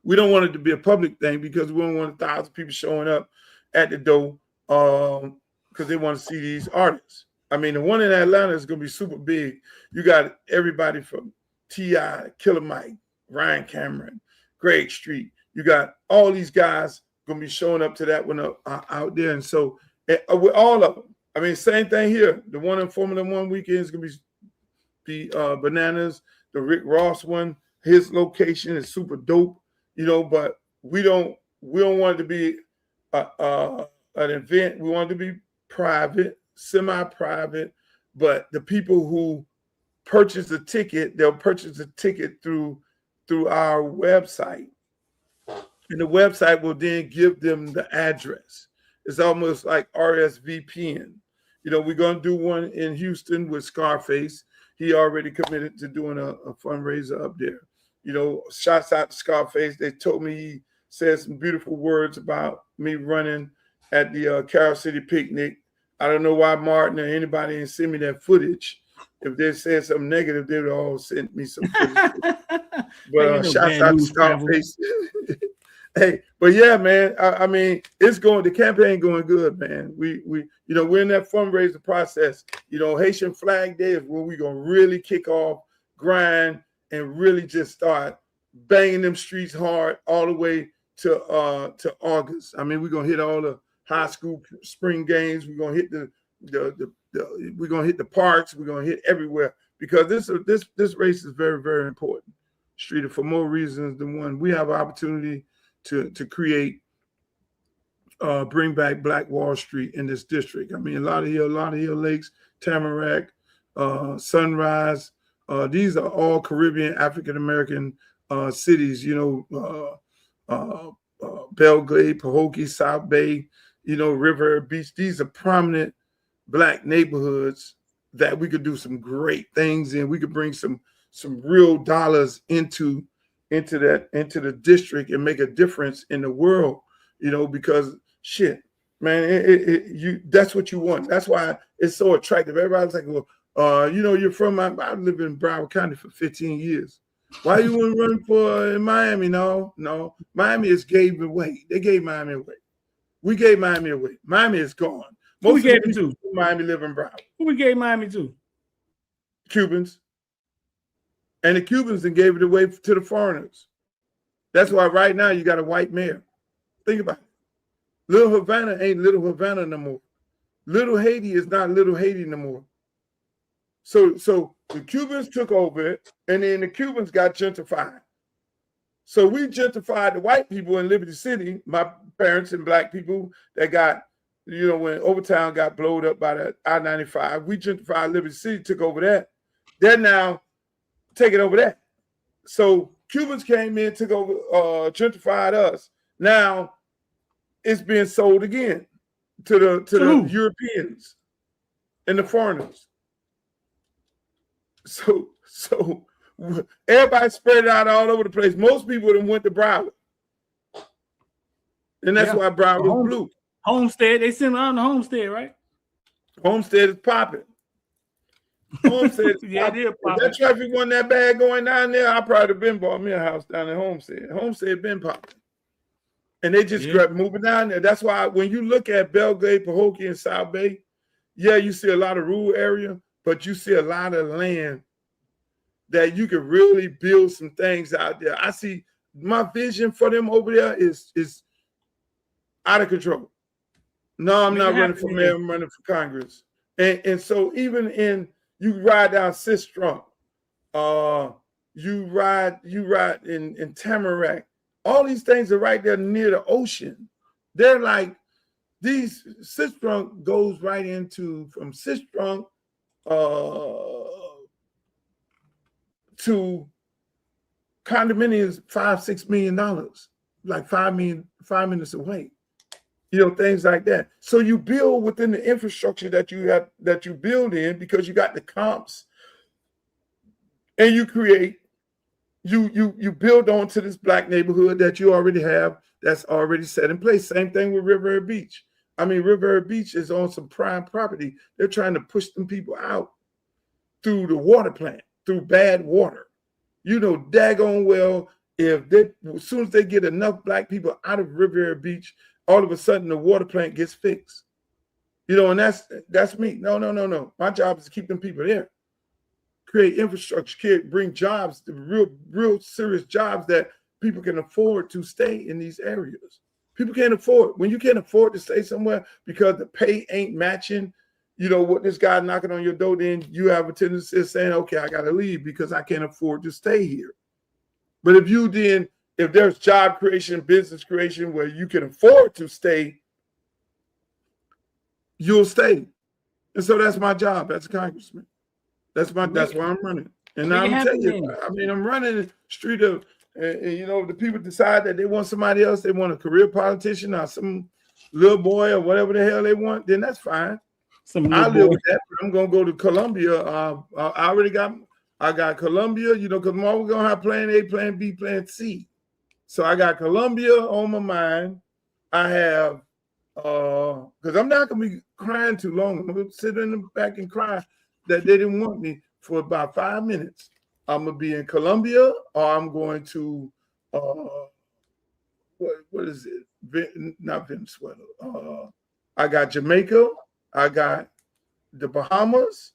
We don't want it to be a public thing because we don't want 1,000 people showing up at the door because they want to see these artists. I mean, the one in Atlanta is going to be super big. You got everybody from T.I., Killer Mike, Ryan Cameron, Greg Street. You got all these guys going to be showing up to that one out there. And so with all of them, I mean, same thing here. The one in Formula One weekend is going to be bananas. The Rick Ross one, his location is super dope, but we don't want it to be an event. We want it to be private, semi-private, but the people who purchase the ticket, they'll purchase the ticket through our website. And the website will then give them the address. It's almost like RSVPing. We're going to do one in Houston with Scarface. He already committed to doing a fundraiser up there. Shouts out to Scarface. They told me he said some beautiful words about me running at the Carol City picnic. I don't know why Martin or anybody didn't send me that footage. If they said something negative, they would all send me some footage. But shouts out to Scarface. Hey, but yeah, man. I mean, the campaign going good, man. We're in that fundraiser process. Haitian Flag Day is where we're gonna really kick off, grind, and really just start banging them streets hard all the way to August. I mean, we're gonna hit all the high school spring games. We're gonna hit we're gonna hit the parks. We're gonna hit everywhere, because this race is very, very important, Streeter, for more reasons than one. We have an opportunity to create, bring back Black Wall Street in this district. I mean, a lot of Hill Lakes, Tamarack, Sunrise. These are all Caribbean, African-American cities, Belgrade, Pahokee, South Bay, River Beach. These are prominent Black neighborhoods that we could do some great things in. We could bring some real dollars into the district and make a difference in the world, because shit, man, that's what you want. That's why it's so attractive. Everybody's like, well, you're from I lived in Broward County for 15 years. Why you want to run for in Miami? No, Miami is gave away. They gave Miami away. We gave Miami away. Miami is gone. Who we gave it to? Miami live in Broward. Who we gave Miami to? Cubans. And the Cubans then gave it away to the foreigners. That's why right now you got a white mayor. Think about it. Little Havana ain't Little Havana no more. Little Haiti is not Little Haiti no more. So the Cubans took over it, and then the Cubans got gentrified. So we gentrified the white people in Liberty City, my parents and Black people that got, when Overtown got blowed up by the I-95, we gentrified Liberty City, took over that. They're now taking over that. So Cubans came in, took over, gentrified us. Now it's being sold again to the Europeans and the foreigners. So everybody spread out all over the place. Most people done went to Broward. And that's why Broward was blue. Homestead, they sent on the Homestead, right? Homestead is popping. Homestead is popping. If that traffic wasn't that bad going down there, I probably have been bought me a house down in Homestead. Homestead been popping. And they just kept moving down there. That's why when you look at Belgrade, Pahokee, and South Bay, you see a lot of rural area, but you see a lot of land that you can really build some things out there. I see my vision for them over there is out of control. No, I'm not running for mayor. I'm running for Congress. And so even you ride down Sistrunk, you ride in Tamarack. All these things are right there near the ocean. They're like these. Sistrunk goes right into from Sistrunk to condominiums, $5-6 million, like 5 minutes away. Things like that. So you build within the infrastructure that you build in, because you got the comps, and you create, you build onto this black neighborhood that you already have, that's already set in place. Same thing with Riviera Beach. I mean, Riviera Beach is on some prime property. They're trying to push them people out through the water plant, through bad water. Daggone well, as soon as they get enough black people out of Riviera Beach, all of a sudden the water plant gets fixed. And that's me. No. My job is to keep them people there. Create infrastructure, bring jobs, the real serious jobs that people can afford to stay in these areas. People can't afford. When you can't afford to stay somewhere because the pay ain't matching, what this guy knocking on your door, then you have a tendency of saying, okay, I got to leave because I can't afford to stay here. But if there's job creation, business creation where you can afford to stay, you'll stay. And so that's my job as a congressman. That's why I'm running. And I'm telling you, I'm running the street of, the people decide that they want somebody else, they want a career politician or some little boy or whatever the hell they want, then that's fine. I live with that, but I'm gonna go to Columbia. I got Columbia, because I'm always gonna have plan A, plan B, plan C. So I got Columbia on my mind. I have because I'm not gonna be crying too long. I'm gonna sit in the back and cry that they didn't want me for about 5 minutes. I'm gonna be in Columbia, or I'm going to what is it? Not Venezuela. I got Jamaica. I got the Bahamas.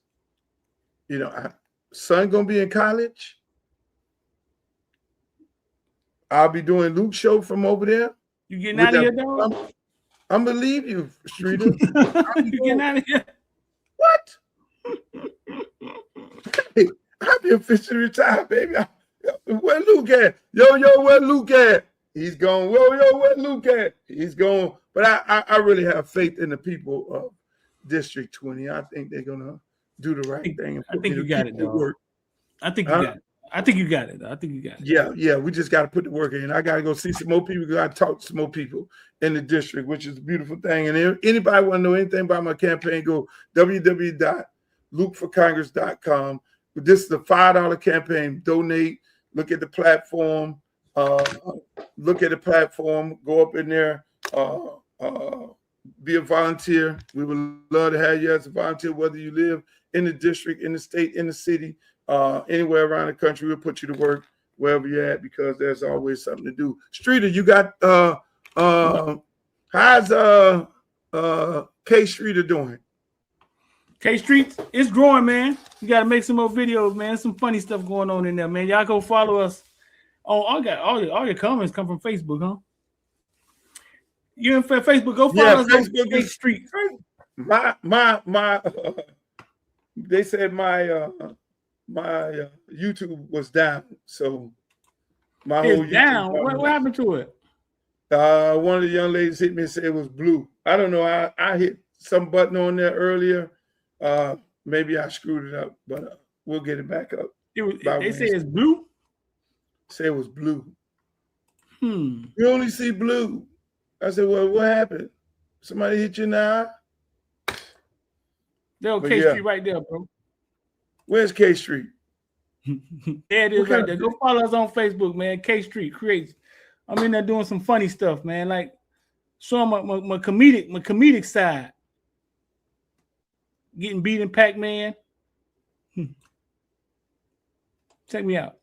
Son gonna be in college. I'll be doing Luke's show from over there. You getting out of here, dog? I'm gonna leave you, Streeter. You getting out of here? What? Hey, I've been officially retired, baby. Where Luke at? Yo, where Luke at? He's gone. Yo, where Luke at? He's gone. But I really have faith in the people of District 20. I think they're gonna do the right thing. I think you got it, dog. I think you got it. I think you got it. Yeah. We just got to put the work in. I got to go see some more people. Got to talk to some more people in the district, which is a beautiful thing. And if anybody want to know anything about my campaign, go www.lukeforcongress.com. This is a $5 campaign. Donate. Look at the platform. Go up in there. Be a volunteer. We would love to have you as a volunteer, whether you live in the district, in the state, in the city. Anywhere around the country, we'll put you to work wherever you're at, because there's always something to do. Streeter, you got how's K Streeter doing? K Street, it's growing, man. You gotta make some more videos, man. Some funny stuff going on in there, man. Y'all go follow us. Oh, all your comments come from Facebook, huh? You in Facebook? Go follow us on K Street. My they said my YouTube was down, so my whole YouTube down. What happened to it? One of the young ladies hit me and said it was blue. I don't know. I hit some button on there earlier. Maybe I screwed it up, but we'll get it back up. They say it's blue. Say it was blue. You only see blue. I said, well, what happened? Somebody hit you in the eye? They're on K Street right there, bro. Where's K Street? There it is right there. Go follow us on Facebook, man. K Street creates. I'm in there doing some funny stuff, man. Like showing my comedic side. Getting beat in Pac-Man. Check me out.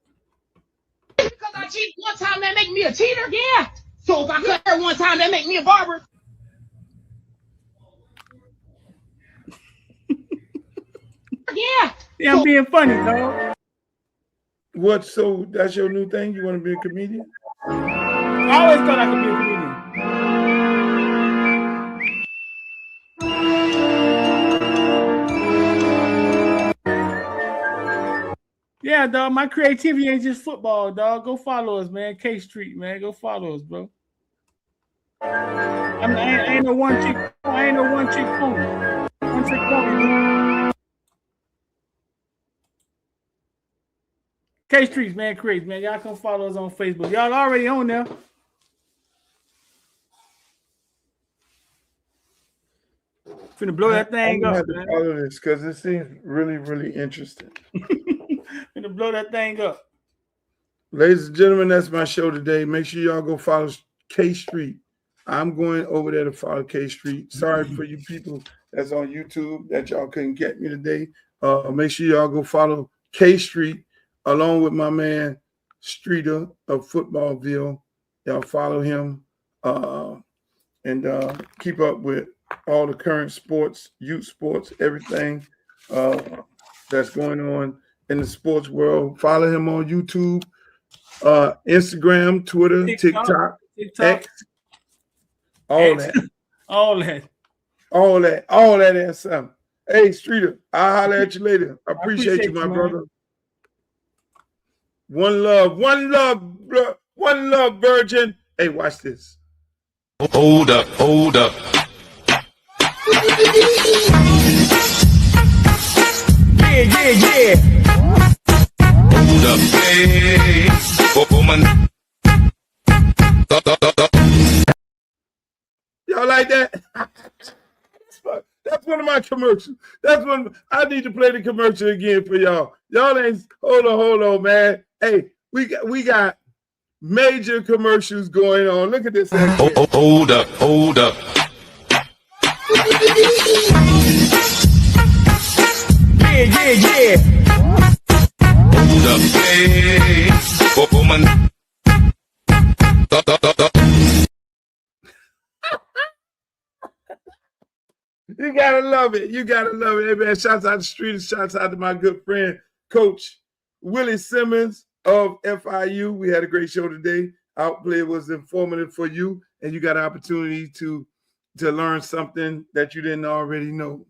Because I cheated one time, that make me a cheater? Yeah. So if I cut her one time, that make me a barber? Yeah. Yeah, I'm being funny, dog. what? So that's your new thing? You want to be a comedian? I always thought I could be a comedian. Yeah, dog. My creativity ain't just football, dog. Go follow us, man. K Street, man. Go follow us, bro. I ain't no one chick. I ain't no one chick pony. One trick pony. K Streets, man. Creates, man. Y'all come follow us on Facebook. Y'all already on there. Finna blow that thing up, man. Follow this because it seems really, really interesting. Finna blow that thing up. Ladies and gentlemen, that's my show today. Make sure y'all go follow K Street. I'm going over there to follow K Street. Sorry for you people that's on YouTube that y'all couldn't get me today. Make sure y'all go follow K Street along with my man Streeter of Footballville. Y'all follow him and keep up with all the current sports, youth sports, everything that's going on in the sports world. Follow him on YouTube, Instagram, Twitter, TikTok, X, all that. All that. All that and something. Hey, Streeter, I'll holler at you later. I appreciate you, my brother. One love, virgin. Hey, watch this. Hold up. Yeah. Hold up, hey, woman. Y'all like that? That's one of my commercials. That's one. I need to play the commercial again for y'all. Y'all ain't. Hold on, man. Hey, we got major commercials going on. Look at this. Hold up. Yeah. Hold up, hey, woman. You gotta love it. Hey, man, shouts out to Street. Shouts out to my good friend, Coach Willie Simmons of FIU. We had a great show today. Outplay was informative for you, and you got an opportunity to learn something that you didn't already know.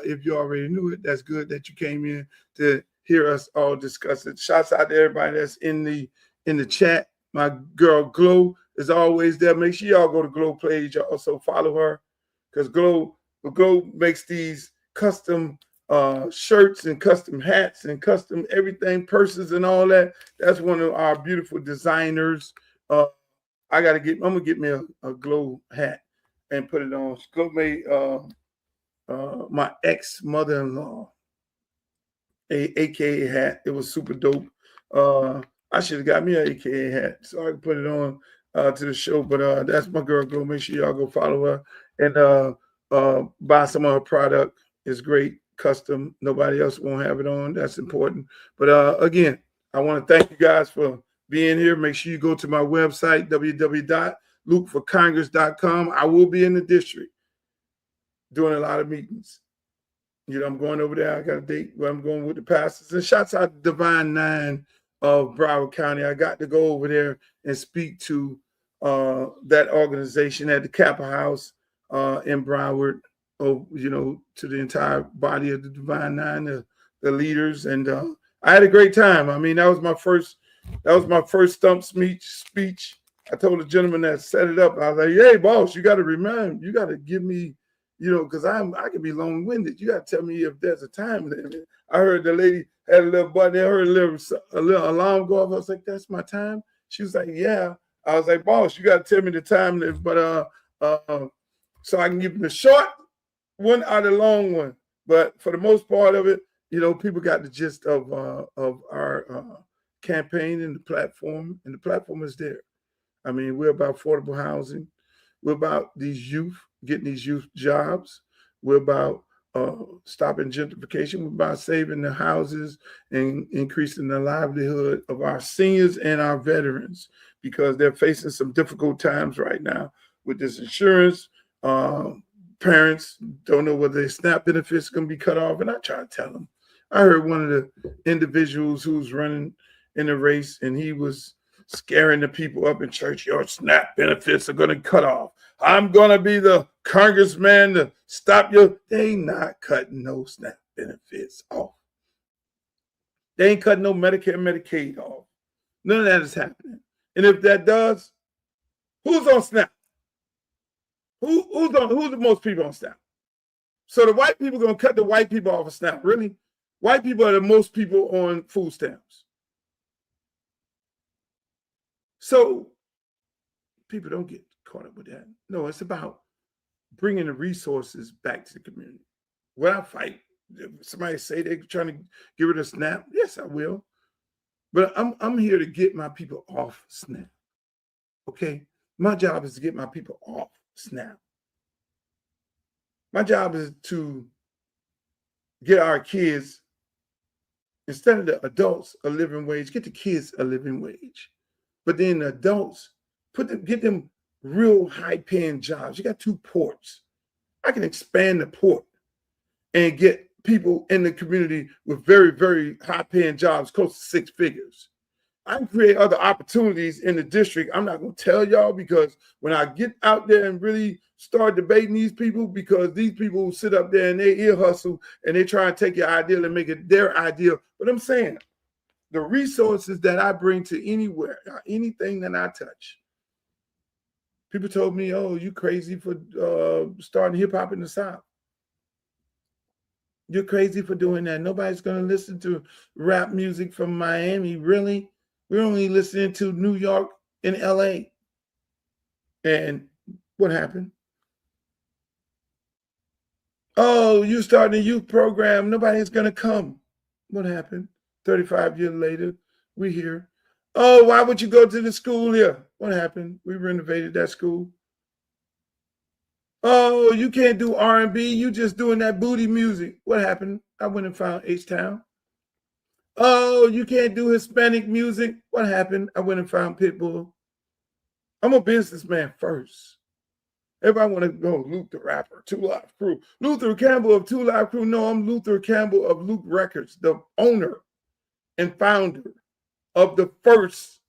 If you already knew it, that's good that you came in to hear us all discuss it. Shouts out to everybody that's in the chat. My girl Glow is always there. Make sure y'all go to Glow page. Also follow her because Glow makes these custom shirts and custom hats and custom everything, purses and all that. That's one of our beautiful designers. I'm gonna get me a Glow hat and put it on. Glow made my ex-mother-in-law a AKA hat. It was super dope. I should have got me an AKA hat so I can put it on to the show. But that's my girl Glow. Make sure y'all go follow her and buy some of her product. It's great, custom. Nobody else won't have it on. That's important. But again, I want to thank you guys for being here. Make sure you go to my website, www.lukeforcongress.com. I will be in the district doing a lot of meetings. I'm going over there. I got a date where I'm going with the pastors. And shouts out to Divine Nine of Broward County. I got to go over there and speak to that organization at the Kappa House in Broward, to the entire body of the Divine Nine, the leaders. And I had a great time. I mean, that was my first stump speech. I told the gentleman that set it up, I was like, hey, boss, you got to give me, because I can be long-winded. You got to tell me if there's a time limit. I heard the lady had a little button. I heard a little alarm go off. I was like, that's my time? She was like, yeah. I was like, boss, you got to tell me the time limit. But so I can give them the short one or the long one. But for the most part of it, people got the gist of our campaign and the platform is there. I mean, we're about affordable housing. We're about these youth, getting these youth jobs. We're about stopping gentrification. We're about saving the houses and increasing the livelihood of our seniors and our veterans because they're facing some difficult times right now with this insurance. Parents don't know whether their SNAP benefits are going to be cut off. And I try to tell them. I heard one of the individuals who's running in the race, and he was scaring the people up in church. Your SNAP benefits are going to cut off. I'm going to be the congressman to stop you. They not cutting no SNAP benefits off. They ain't cutting no Medicare, Medicaid off. None of that is happening. And if that does, who's on SNAP? Who's the most people on SNAP? So the white people are going to cut the white people off of SNAP. Really? White people are the most people on food stamps. So people don't get caught up with that. No, it's about bringing the resources back to the community. Will I fight? If somebody say they're trying to get rid of SNAP, yes, I will. But I'm here to get my people off SNAP. Okay? My job is to get my people off SNAP. My job is to get our kids, instead of the adults a living wage, get the kids a living wage. But then the adults, get them real high-paying jobs. You got 2 ports. I can expand the port and get people in the community with very, very high-paying jobs, close to 6 figures. I can create other opportunities in the district. I'm not going to tell y'all, because when I get out there and really start debating these people, because these people sit up there and they ear hustle and they try and take your ideal and make it their ideal. But I'm saying the resources that I bring to anywhere, anything that I touch. People told me, oh, you crazy for starting hip hop in the South. You're crazy for doing that. Nobody's going to listen to rap music from Miami. Really? We're only listening to New York and LA. And what happened? Oh, you starting a youth program. Nobody's going to come. What happened? 35 years later, we're here. Oh, why would you go to the school here? What happened? We renovated that school. Oh, you can't do R&B. You just doing that booty music. What happened? I went and found H-Town. Oh, you can't do Hispanic music. What happened? I went and found Pitbull. I'm a businessman first. Everybody want to go Luke the Rapper, 2 Live Crew. Luther Campbell of 2 Live Crew. No, I'm Luther Campbell of Luke Records, the owner and founder of the first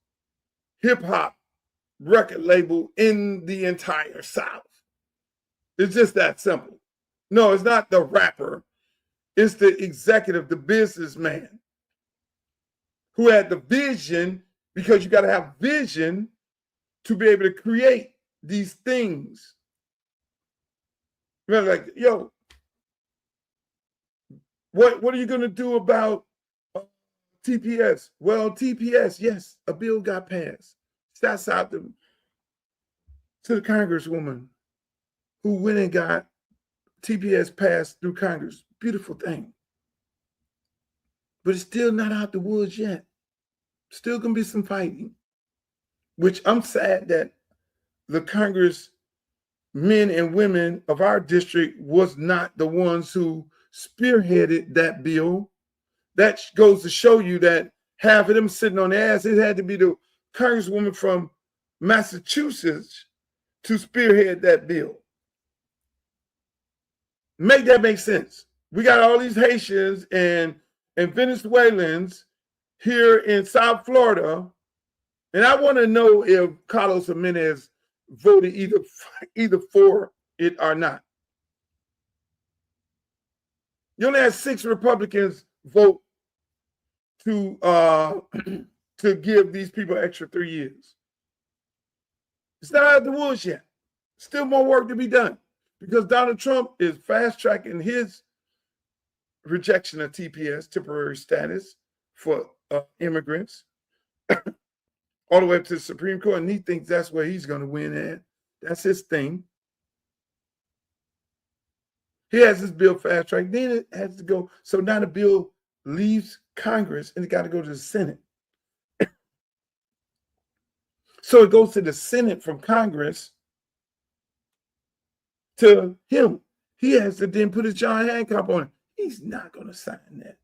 hip-hop record label in the entire South. It's just that simple. No, it's not the rapper. It's the executive, the businessman who had the vision, because you got to have vision to be able to create these things. You're like, yo, what are you going to do about TPS? Well, TPS, yes, a bill got passed. Shouts out to the Congresswoman who went and got TPS passed through Congress. Beautiful thing. But it's still not out the woods yet. Still going to be some fighting, which I'm sad that the Congress men and women of our district was not the ones who spearheaded that bill. That goes to show you that half of them sitting on their ass. It had to be the Congresswoman from Massachusetts to spearhead that bill. Make that make sense. We got all these Haitians and Venezuelans here in South Florida, and I want to know if Carlos Jimenez voted either for it or not. You only had 6 Republicans vote to give these people extra 3 years. It's not out of the woods yet. Still more work to be done, because Donald Trump is fast-tracking his rejection of TPS, temporary status, for immigrants, all the way up to the Supreme Court, and he thinks that's where he's going to win at. That's his thing. He has his bill fast-tracked. Then it has to go. So now the bill leaves Congress, and it got to go to the Senate. So it goes to the Senate from Congress to him. He has to then put his John Hancock on it. He's not going to sign that.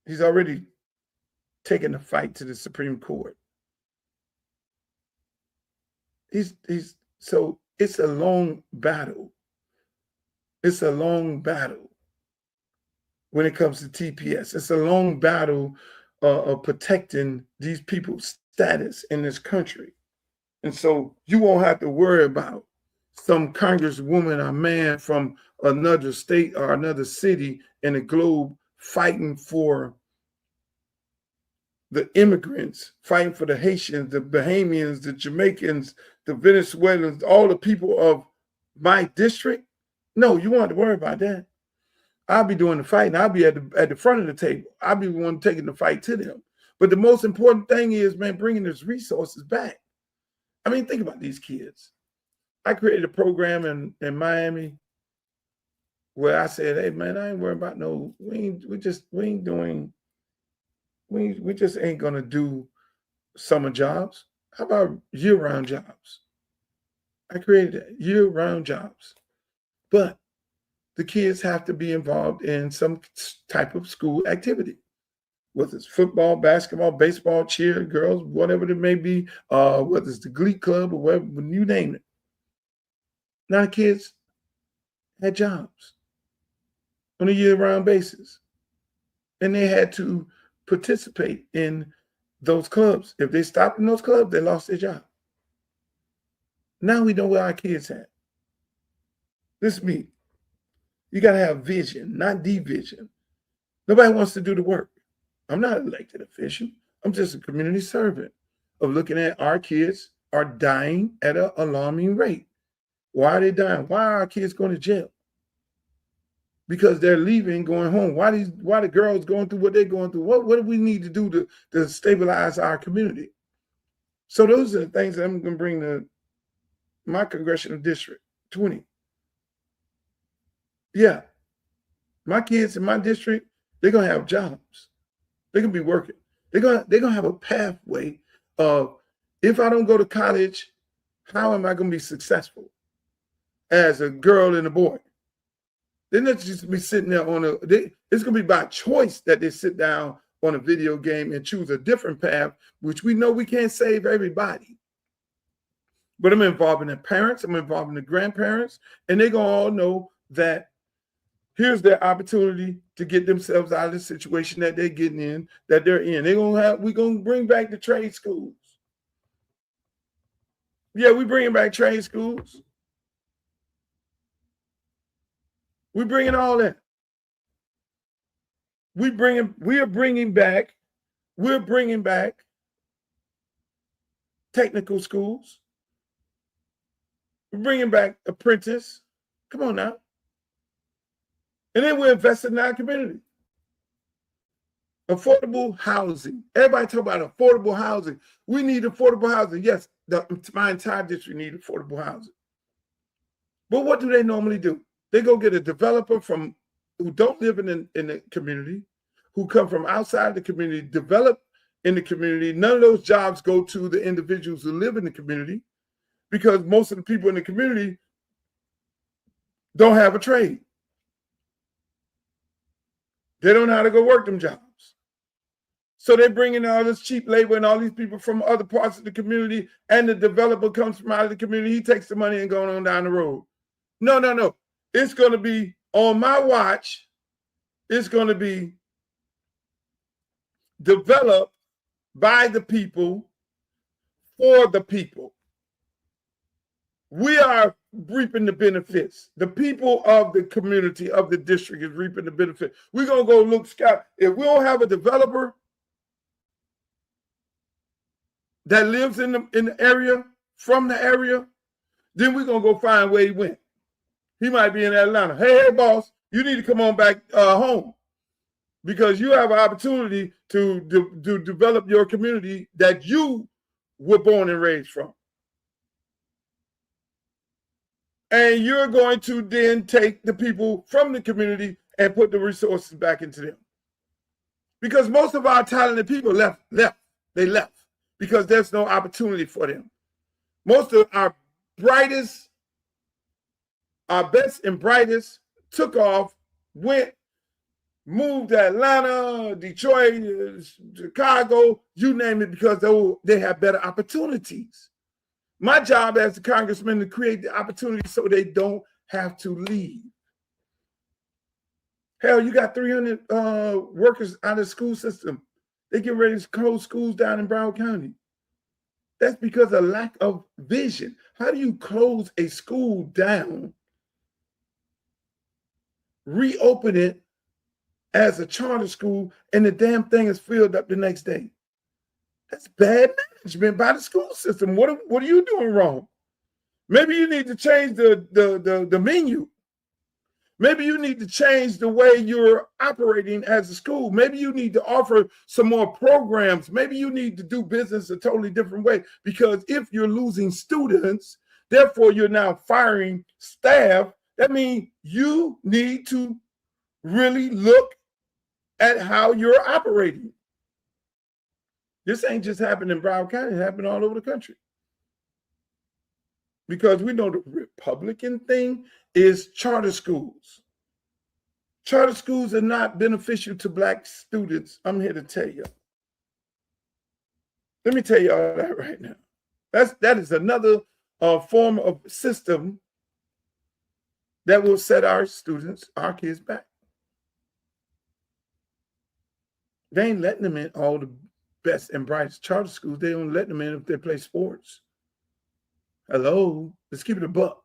He's already taken the fight to the Supreme Court. So it's a long battle. It's a long battle. when it comes to TPS. It's a long battle of protecting these people's status in this country. And so you won't have to worry about some congresswoman or man from another state or another city in the globe fighting for the immigrants, fighting for the Haitians, the Bahamians, the Jamaicans, the Venezuelans, all the people of my district. No, you won't have to worry about that. I'll be doing the fighting. I'll be at the front of the table. I'll be the one taking the fight to them. But the most important thing is, man, bringing those resources back. I mean, think about these kids. I created a program in Miami where I said, hey, man, I ain't worried about we just ain't gonna do summer jobs. How about year-round jobs? I created that, year-round jobs. But the kids have to be involved in some type of school activity, whether it's football, basketball, baseball, cheer, girls, whatever it may be, whether it's the Glee Club or whatever, you name it. Now the kids had jobs on a year-round basis, and they had to participate in those clubs. If they stopped in those clubs, they lost their job. Now we know where our kids at. This me. You got to have vision, not division. Nobody wants to do the work. I'm not an elected official. I'm just a community servant of looking at our kids are dying at an alarming rate. Why are they dying? Why are our kids going to jail? Because they're leaving, going home. Why the girls going through what they're going through? What do we need to do to stabilize our community? So those are the things that I'm going to bring to my congressional district, 20. Yeah, my kids in my district, they're going to have jobs. They're going to be working. They're going to have a pathway of, if I don't go to college, how am I going to be successful as a girl and a boy? They're not just be sitting there it's going to be by choice that they sit down on a video game and choose a different path, which we know we can't save everybody. But I'm involving the parents, I'm involving the grandparents, and they're going to all know that here's their opportunity to get themselves out of the situation that they're getting in, that they're in. We're going to bring back the trade schools. Yeah, we're bringing back trade schools. We're bringing all that. We're bringing back technical schools. We're bringing back apprentice. Come on now. And then we're investing in our community. Affordable housing. Everybody talk about affordable housing. We need affordable housing. Yes, my entire district needs affordable housing. But what do they normally do? They go get a developer who don't live in the community, who come from outside the community, develop in the community. None of those jobs go to the individuals who live in the community because most of the people in the community don't have a trade. They don't know how to go work them jobs. So they bring in all this cheap labor and all these people from other parts of the community, and the developer comes from out of the community. He takes the money and goes on down the road. No. It's going to be on my watch. It's going to be developed by the people for the people. We are reaping the benefits. The people of the community, of the district, is reaping the benefit. We're going to go look scout. If we don't have a developer that lives in the area, from the area, then we're going to go find where he went. He might be in Atlanta. Hey, boss, you need to come on back home because you have an opportunity to develop your community that you were born and raised from. And you're going to then take the people from the community and put the resources back into them. Because most of our talented people left. They left because there's no opportunity for them. Most of our brightest, our best and brightest took off, moved to Atlanta, Detroit, Chicago, you name it, because they have better opportunities. My job as a congressman is to create the opportunity so they don't have to leave. Hell, you got 300 workers out of the school system. They get ready to close schools down in Broward County. That's because of lack of vision. How do you close a school down, reopen it as a charter school, and the damn thing is filled up the next day? That's bad management by the school system. What are you doing wrong? Maybe you need to change the menu. Maybe you need to change the way you're operating as a school. Maybe you need to offer some more programs. Maybe you need to do business a totally different way, because if you're losing students, therefore you're now firing staff, that means you need to really look at how you're operating. This ain't just happened in Broward County, it happened all over the country. Because we know the Republican thing is charter schools. Charter schools are not beneficial to Black students. I'm here to tell you. Let me tell you all that right now. That is another form of system that will set our students, our kids back. They ain't letting them in all the best and brightest charter schools. They don't let them in if they play sports. Hello, let's keep it a buck.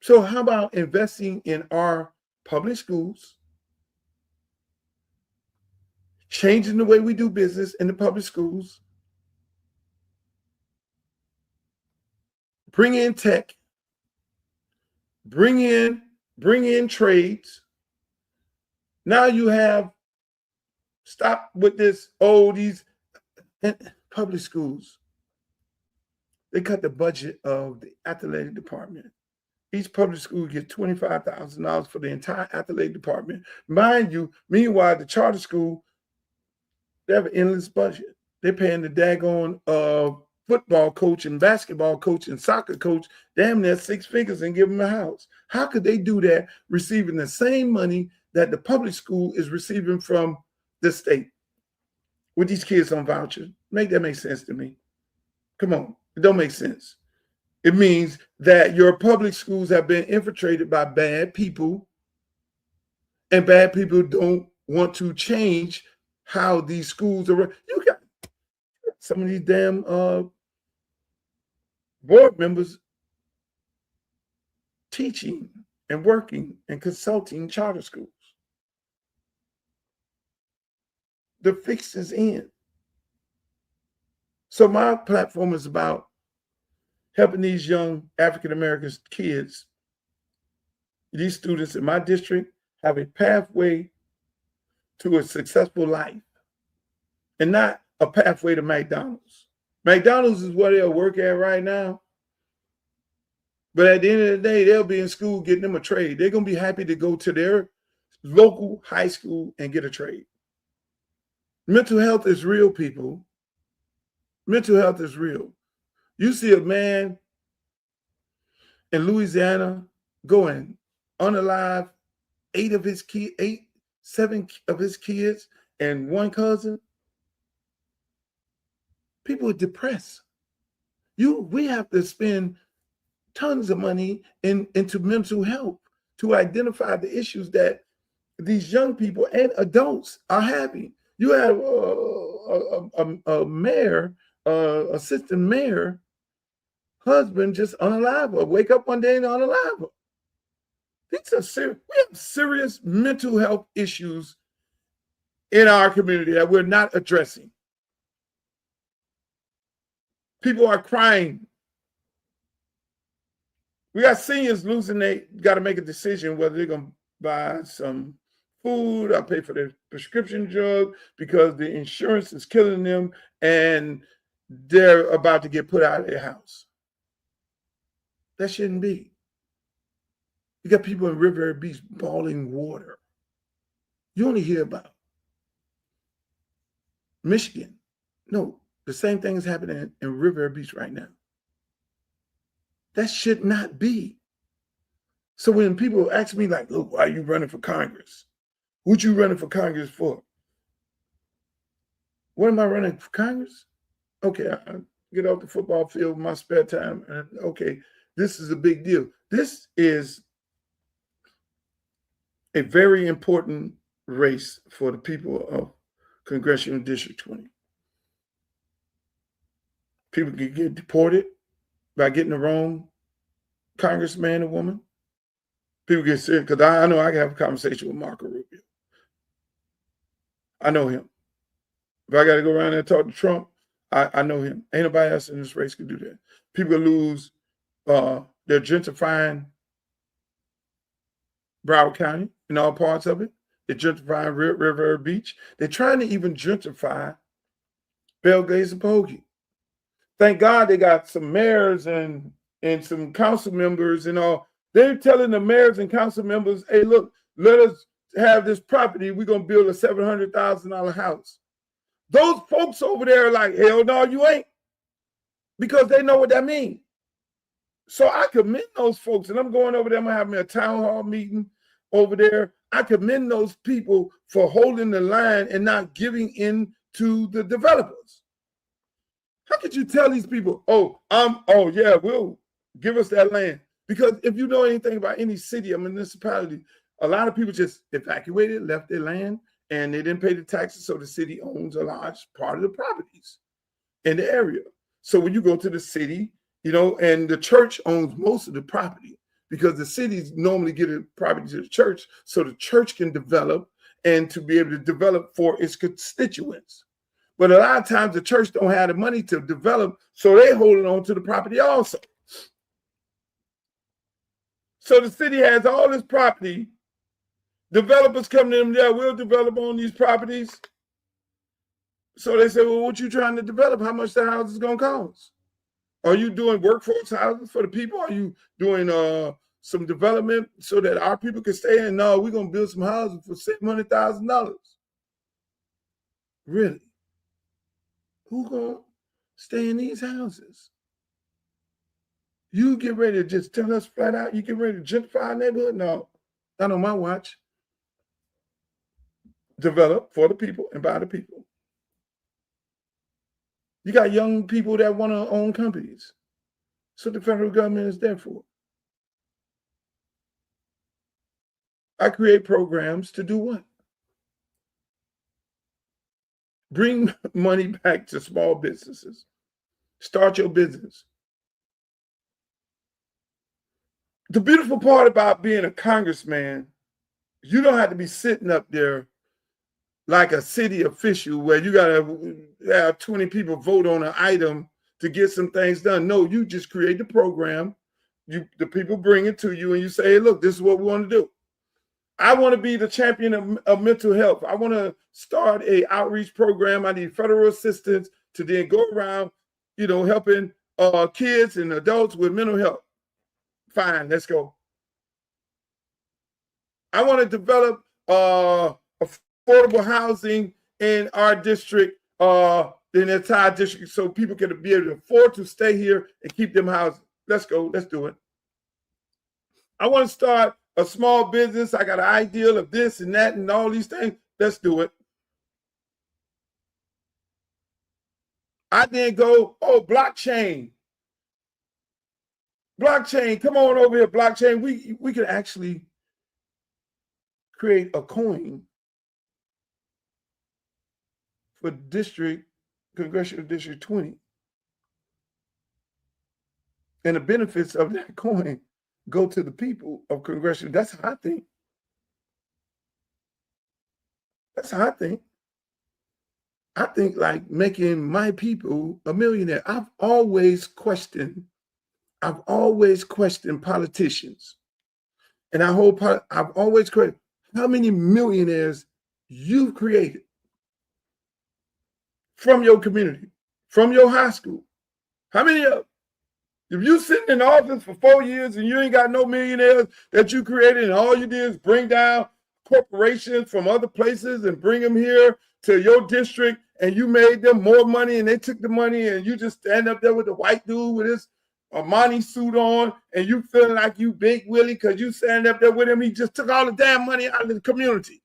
So how about investing in our public schools, changing the way we do business in the public schools, bring in tech, bring in trades. Now you have, stop with this, these public schools. They cut the budget of the athletic department. Each public school gets $25,000 for the entire athletic department. Mind you, meanwhile, the charter school, they have an endless budget. They're paying the daggone football coach and basketball coach and soccer coach damn near 6 figures and give them a house. How could they do that receiving the same money that the public school is receiving from the state with these kids on vouchers? Make that make sense to me. Come on, it don't make sense. It means that your public schools have been infiltrated by bad people, and bad people don't want to change how these schools are. You got some of these damn board members teaching and working and consulting charter schools. The fix is in. So my platform is about helping these young African-American kids, these students in my district, have a pathway to a successful life and not a pathway to McDonald's. McDonald's is where they'll work at right now. But at the end of the day, they'll be in school getting them a trade. They're going to be happy to go to their local high school and get a trade. Mental health is real, people. Mental health is real. You see a man in Louisiana going unalive 7 of his kids and 1 cousin. People are depressed. We have to spend tons of money into mental health to identify the issues that these young people and adults are having. You have a mayor, assistant mayor, husband just unalive her. Wake up one day and unalive her. These are serious. We have serious mental health issues in our community that we're not addressing. People are crying. We got seniors losing. They got to make a decision whether they're going to buy some food or pay for their prescription drug because the insurance is killing them and they're about to get put out of their house. That shouldn't be. You got people in Riviera Beach boiling water. You only hear about Michigan. No, the same thing is happening in Riviera Beach right now. That should not be. So when people ask me like, look, why are you running for Congress? What you running for Congress for? What am I running for Congress? Okay, I get off the football field in my spare time. And okay, this is a big deal. This is a very important race for the people of Congressional District 20. People can get deported by getting the wrong congressman or woman. People get sick, because I know I can have a conversation with Marco Rubio. I know him. If I got to go around there and talk to Trump, I know him. Ain't nobody else in this race can do that. People lose, they're gentrifying Broward County and all parts of it. They're gentrifying River Beach. They're trying to even gentrify Belgrade and Pahokee. Thank God they got some mayors and some council members and all. They're telling the mayors and council members, hey, look, let us have this property. We're going to build a $700,000 house. Those folks over there are like, hell no, you ain't. Because they know what that means. So I commend those folks. And I'm going over there. I'm going to have me a town hall meeting over there. I commend those people for holding the line and not giving in to the developers. How could you tell these people, oh yeah, we'll give us that land? Because if you know anything about any city or municipality, a lot of people just evacuated, left their land, and they didn't pay the taxes, so the city owns a large part of the properties in the area. So when you go to the city, and the church owns most of the property, because the cities normally get a property to the church so the church can develop and to be able to develop for its constituents. But a lot of times the church don't have the money to develop, so they holding on to the property also. So the city has all this property. Developers come to them, yeah, we'll develop on these properties. So they say, well, what you trying to develop? How much the house is going to cost? Are you doing workforce houses for the people? Are you doing some development so that our people can stay in? No, we're going to build some houses for $700,000. Really? Who going to stay in these houses? You get ready to just tell us flat out, you get ready to gentrify our neighborhood? No, not on my watch. Develop for the people and by the people. You got young people that want to own companies. So the federal government is there for. I create programs to do what? Bring money back to small businesses. Start your business. The beautiful part about being a congressman, you don't have to be sitting up there like a city official where you got to have 20 people vote on an item to get some things done. No, you just create the program. The people bring it to you and you say, hey, look, this is what we want to do. I want to be the champion of mental health. I want to start a outreach program. I need federal assistance to then go around, helping kids and adults with mental health. Fine, let's go. I want to develop affordable housing in our district, in the entire district, so people can be able to afford to stay here and keep them houses. Let's go. Let's do it. I want to start a small business. I got an ideal of this and that and all these things. Let's do it. I then go, blockchain. Blockchain, come on over here, blockchain. We can actually create a coin for Congressional District 20. And the benefits of that coin go to the people of Congressional. That's how I think. That's how I think. I think like making my people a millionaire. I've always questioned politicians. And I've always questioned how many millionaires you've created from your community, from your high school. How many of them? If you sitting in office for 4 years and you ain't got no millionaires that you created and all you did is bring down corporations from other places and bring them here to your district and you made them more money and they took the money and you just stand up there with the white dude with his Armani suit on and you feeling like you Big Willie because you stand up there with him. He just took all the damn money out of the community.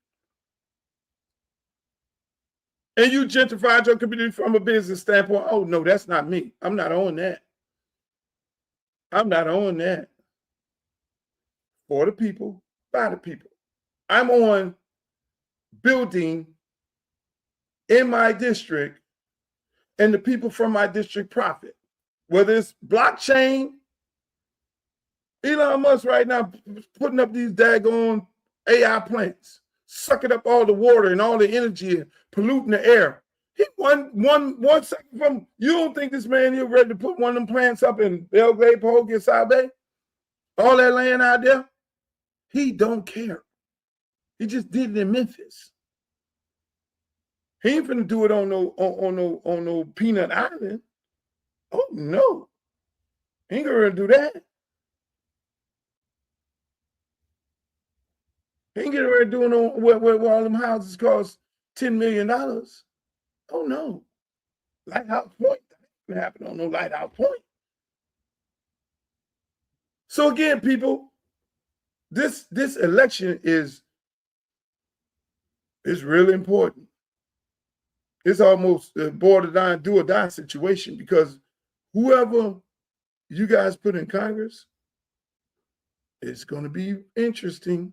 And you gentrified your community from a business standpoint. Oh, no, that's not me. I'm not on that. I'm not on that. For the people, by the people. I'm on building in my district, and the people from my district profit. Whether it's blockchain, Elon Musk right now putting up these daggone AI plants, sucking up all the water and all the energy and polluting the air. He one second from, you don't think this man here ready to put one of them plants up in Belgrade, Poggy, South Bay? All that land out there? He don't care. He just did it in Memphis. He ain't finna do it on no Peanut Island. Oh no. He ain't gonna do that. He ain't getting ready to do it on where all them houses cost $10 million. Oh no. Lighthouse Point. That ain't gonna happen on no Lighthouse Point. So again, people, this election is really important. It's almost a borderline do or die situation, because whoever you guys put in Congress, it's going to be interesting,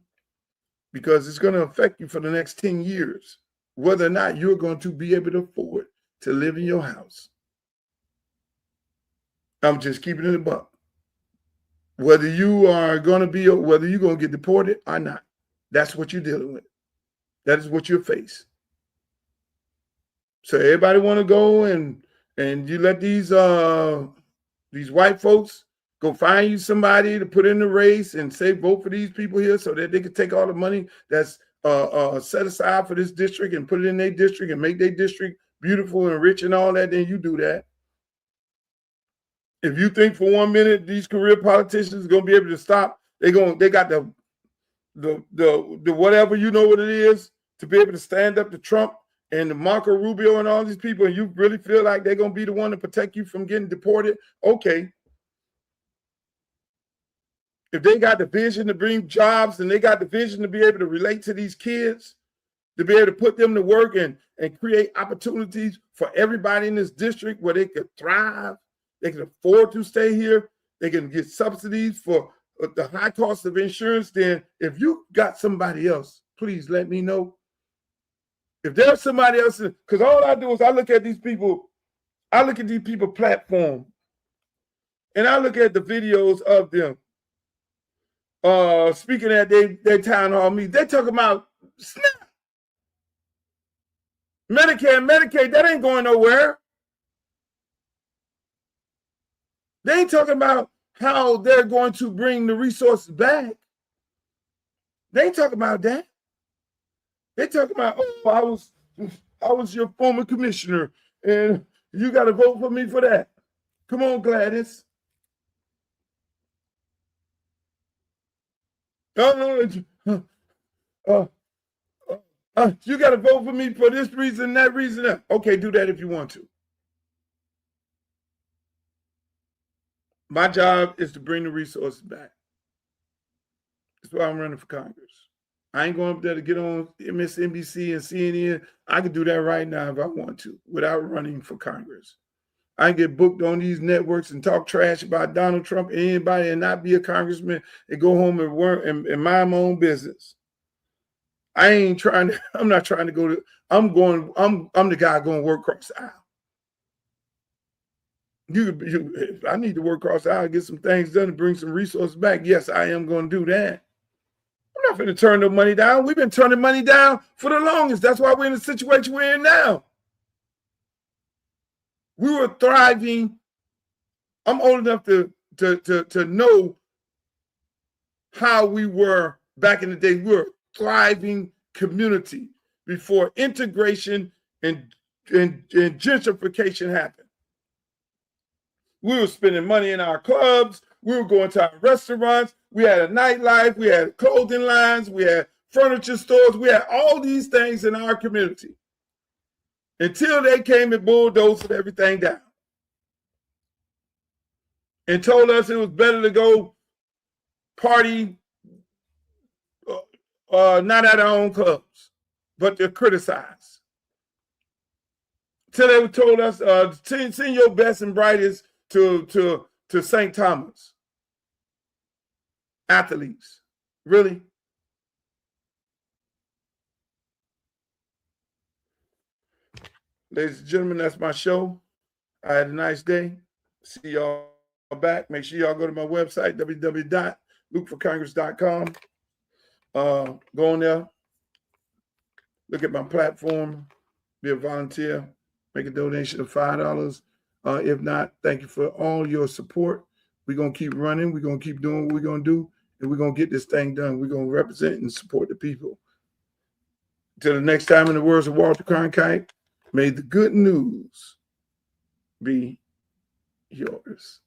because it's going to affect you for the next 10 years, whether or not you're going to be able to afford to live in your house. I'm just keeping it a buck. Whether you are going to be, whether you're going to get deported or not, that's what you're dealing with. That is what you'll face. So everybody want to go and you let these white folks go find you somebody to put in the race and say vote for these people here, so that they can take all the money that's set aside for this district and put it in their district and make their district beautiful and rich and all that. Then you do that. If you think for 1 minute these career politicians are gonna be able to stop, they got the whatever, you know what it is, to be able to stand up to Trump and the Marco Rubio and all these people, and you really feel like they're gonna be the one to protect you from getting deported, okay. If they got the vision to bring jobs and they got the vision to be able to relate to these kids, to be able to put them to work and create opportunities for everybody in this district where they could thrive, they can afford to stay here, they can get subsidies for the high cost of insurance, then if you got somebody else, please let me know. If there's somebody else, because all I do is I look at these people platform, and I look at the videos of them speaking at their town hall meeting. They talk about SNAP, Medicare and Medicaid. That ain't going nowhere. They ain't talking about how they're going to bring the resources back. They ain't talking about that. They talking about, oh, I was your former commissioner, and you got to vote for me for that. Come on, Gladys. You got to vote for me for this reason, that reason. That. Okay, do that if you want to. My job is to bring the resources back. That's why I'm running for Congress. I ain't going up there to get on MSNBC and CNN. I can do that right now if I want to without running for Congress. I can get booked on these networks and talk trash about Donald Trump and anybody and not be a congressman and go home and work and mind my own business. I'm not trying to go to, I'm the guy going to work across the aisle. If I need to work across the aisle, get some things done and bring some resources back, yes, I am going to do that. I'm not going to turn the money down. We've been turning money down for the longest. That's why we're in the situation we're in now. We were thriving. I'm old enough to know how we were back in the day. We were a thriving community before integration and gentrification happened. We were spending money in our clubs. We were going to our restaurants. We had a nightlife. We had clothing lines. We had furniture stores. We had all these things in our community until they came and bulldozed everything down and told us it was better to go party not at our own clubs, but to criticize. Till they told us, send your best and brightest to St. Thomas. Athletes. Really? ladies and gentlemen, that's my show. I had a nice day. See y'all back. Make sure y'all go to my website, www.lukeforcongress.com. Go on there. Look at my platform. Be a volunteer. Make a donation of $5. If not, thank you for all your support. We're going to keep running. We're going to keep doing what we're going to do. And we're going to get this thing done. We're going to represent and support the people. Until the next time, in the words of Walter Cronkite, may the good news be yours.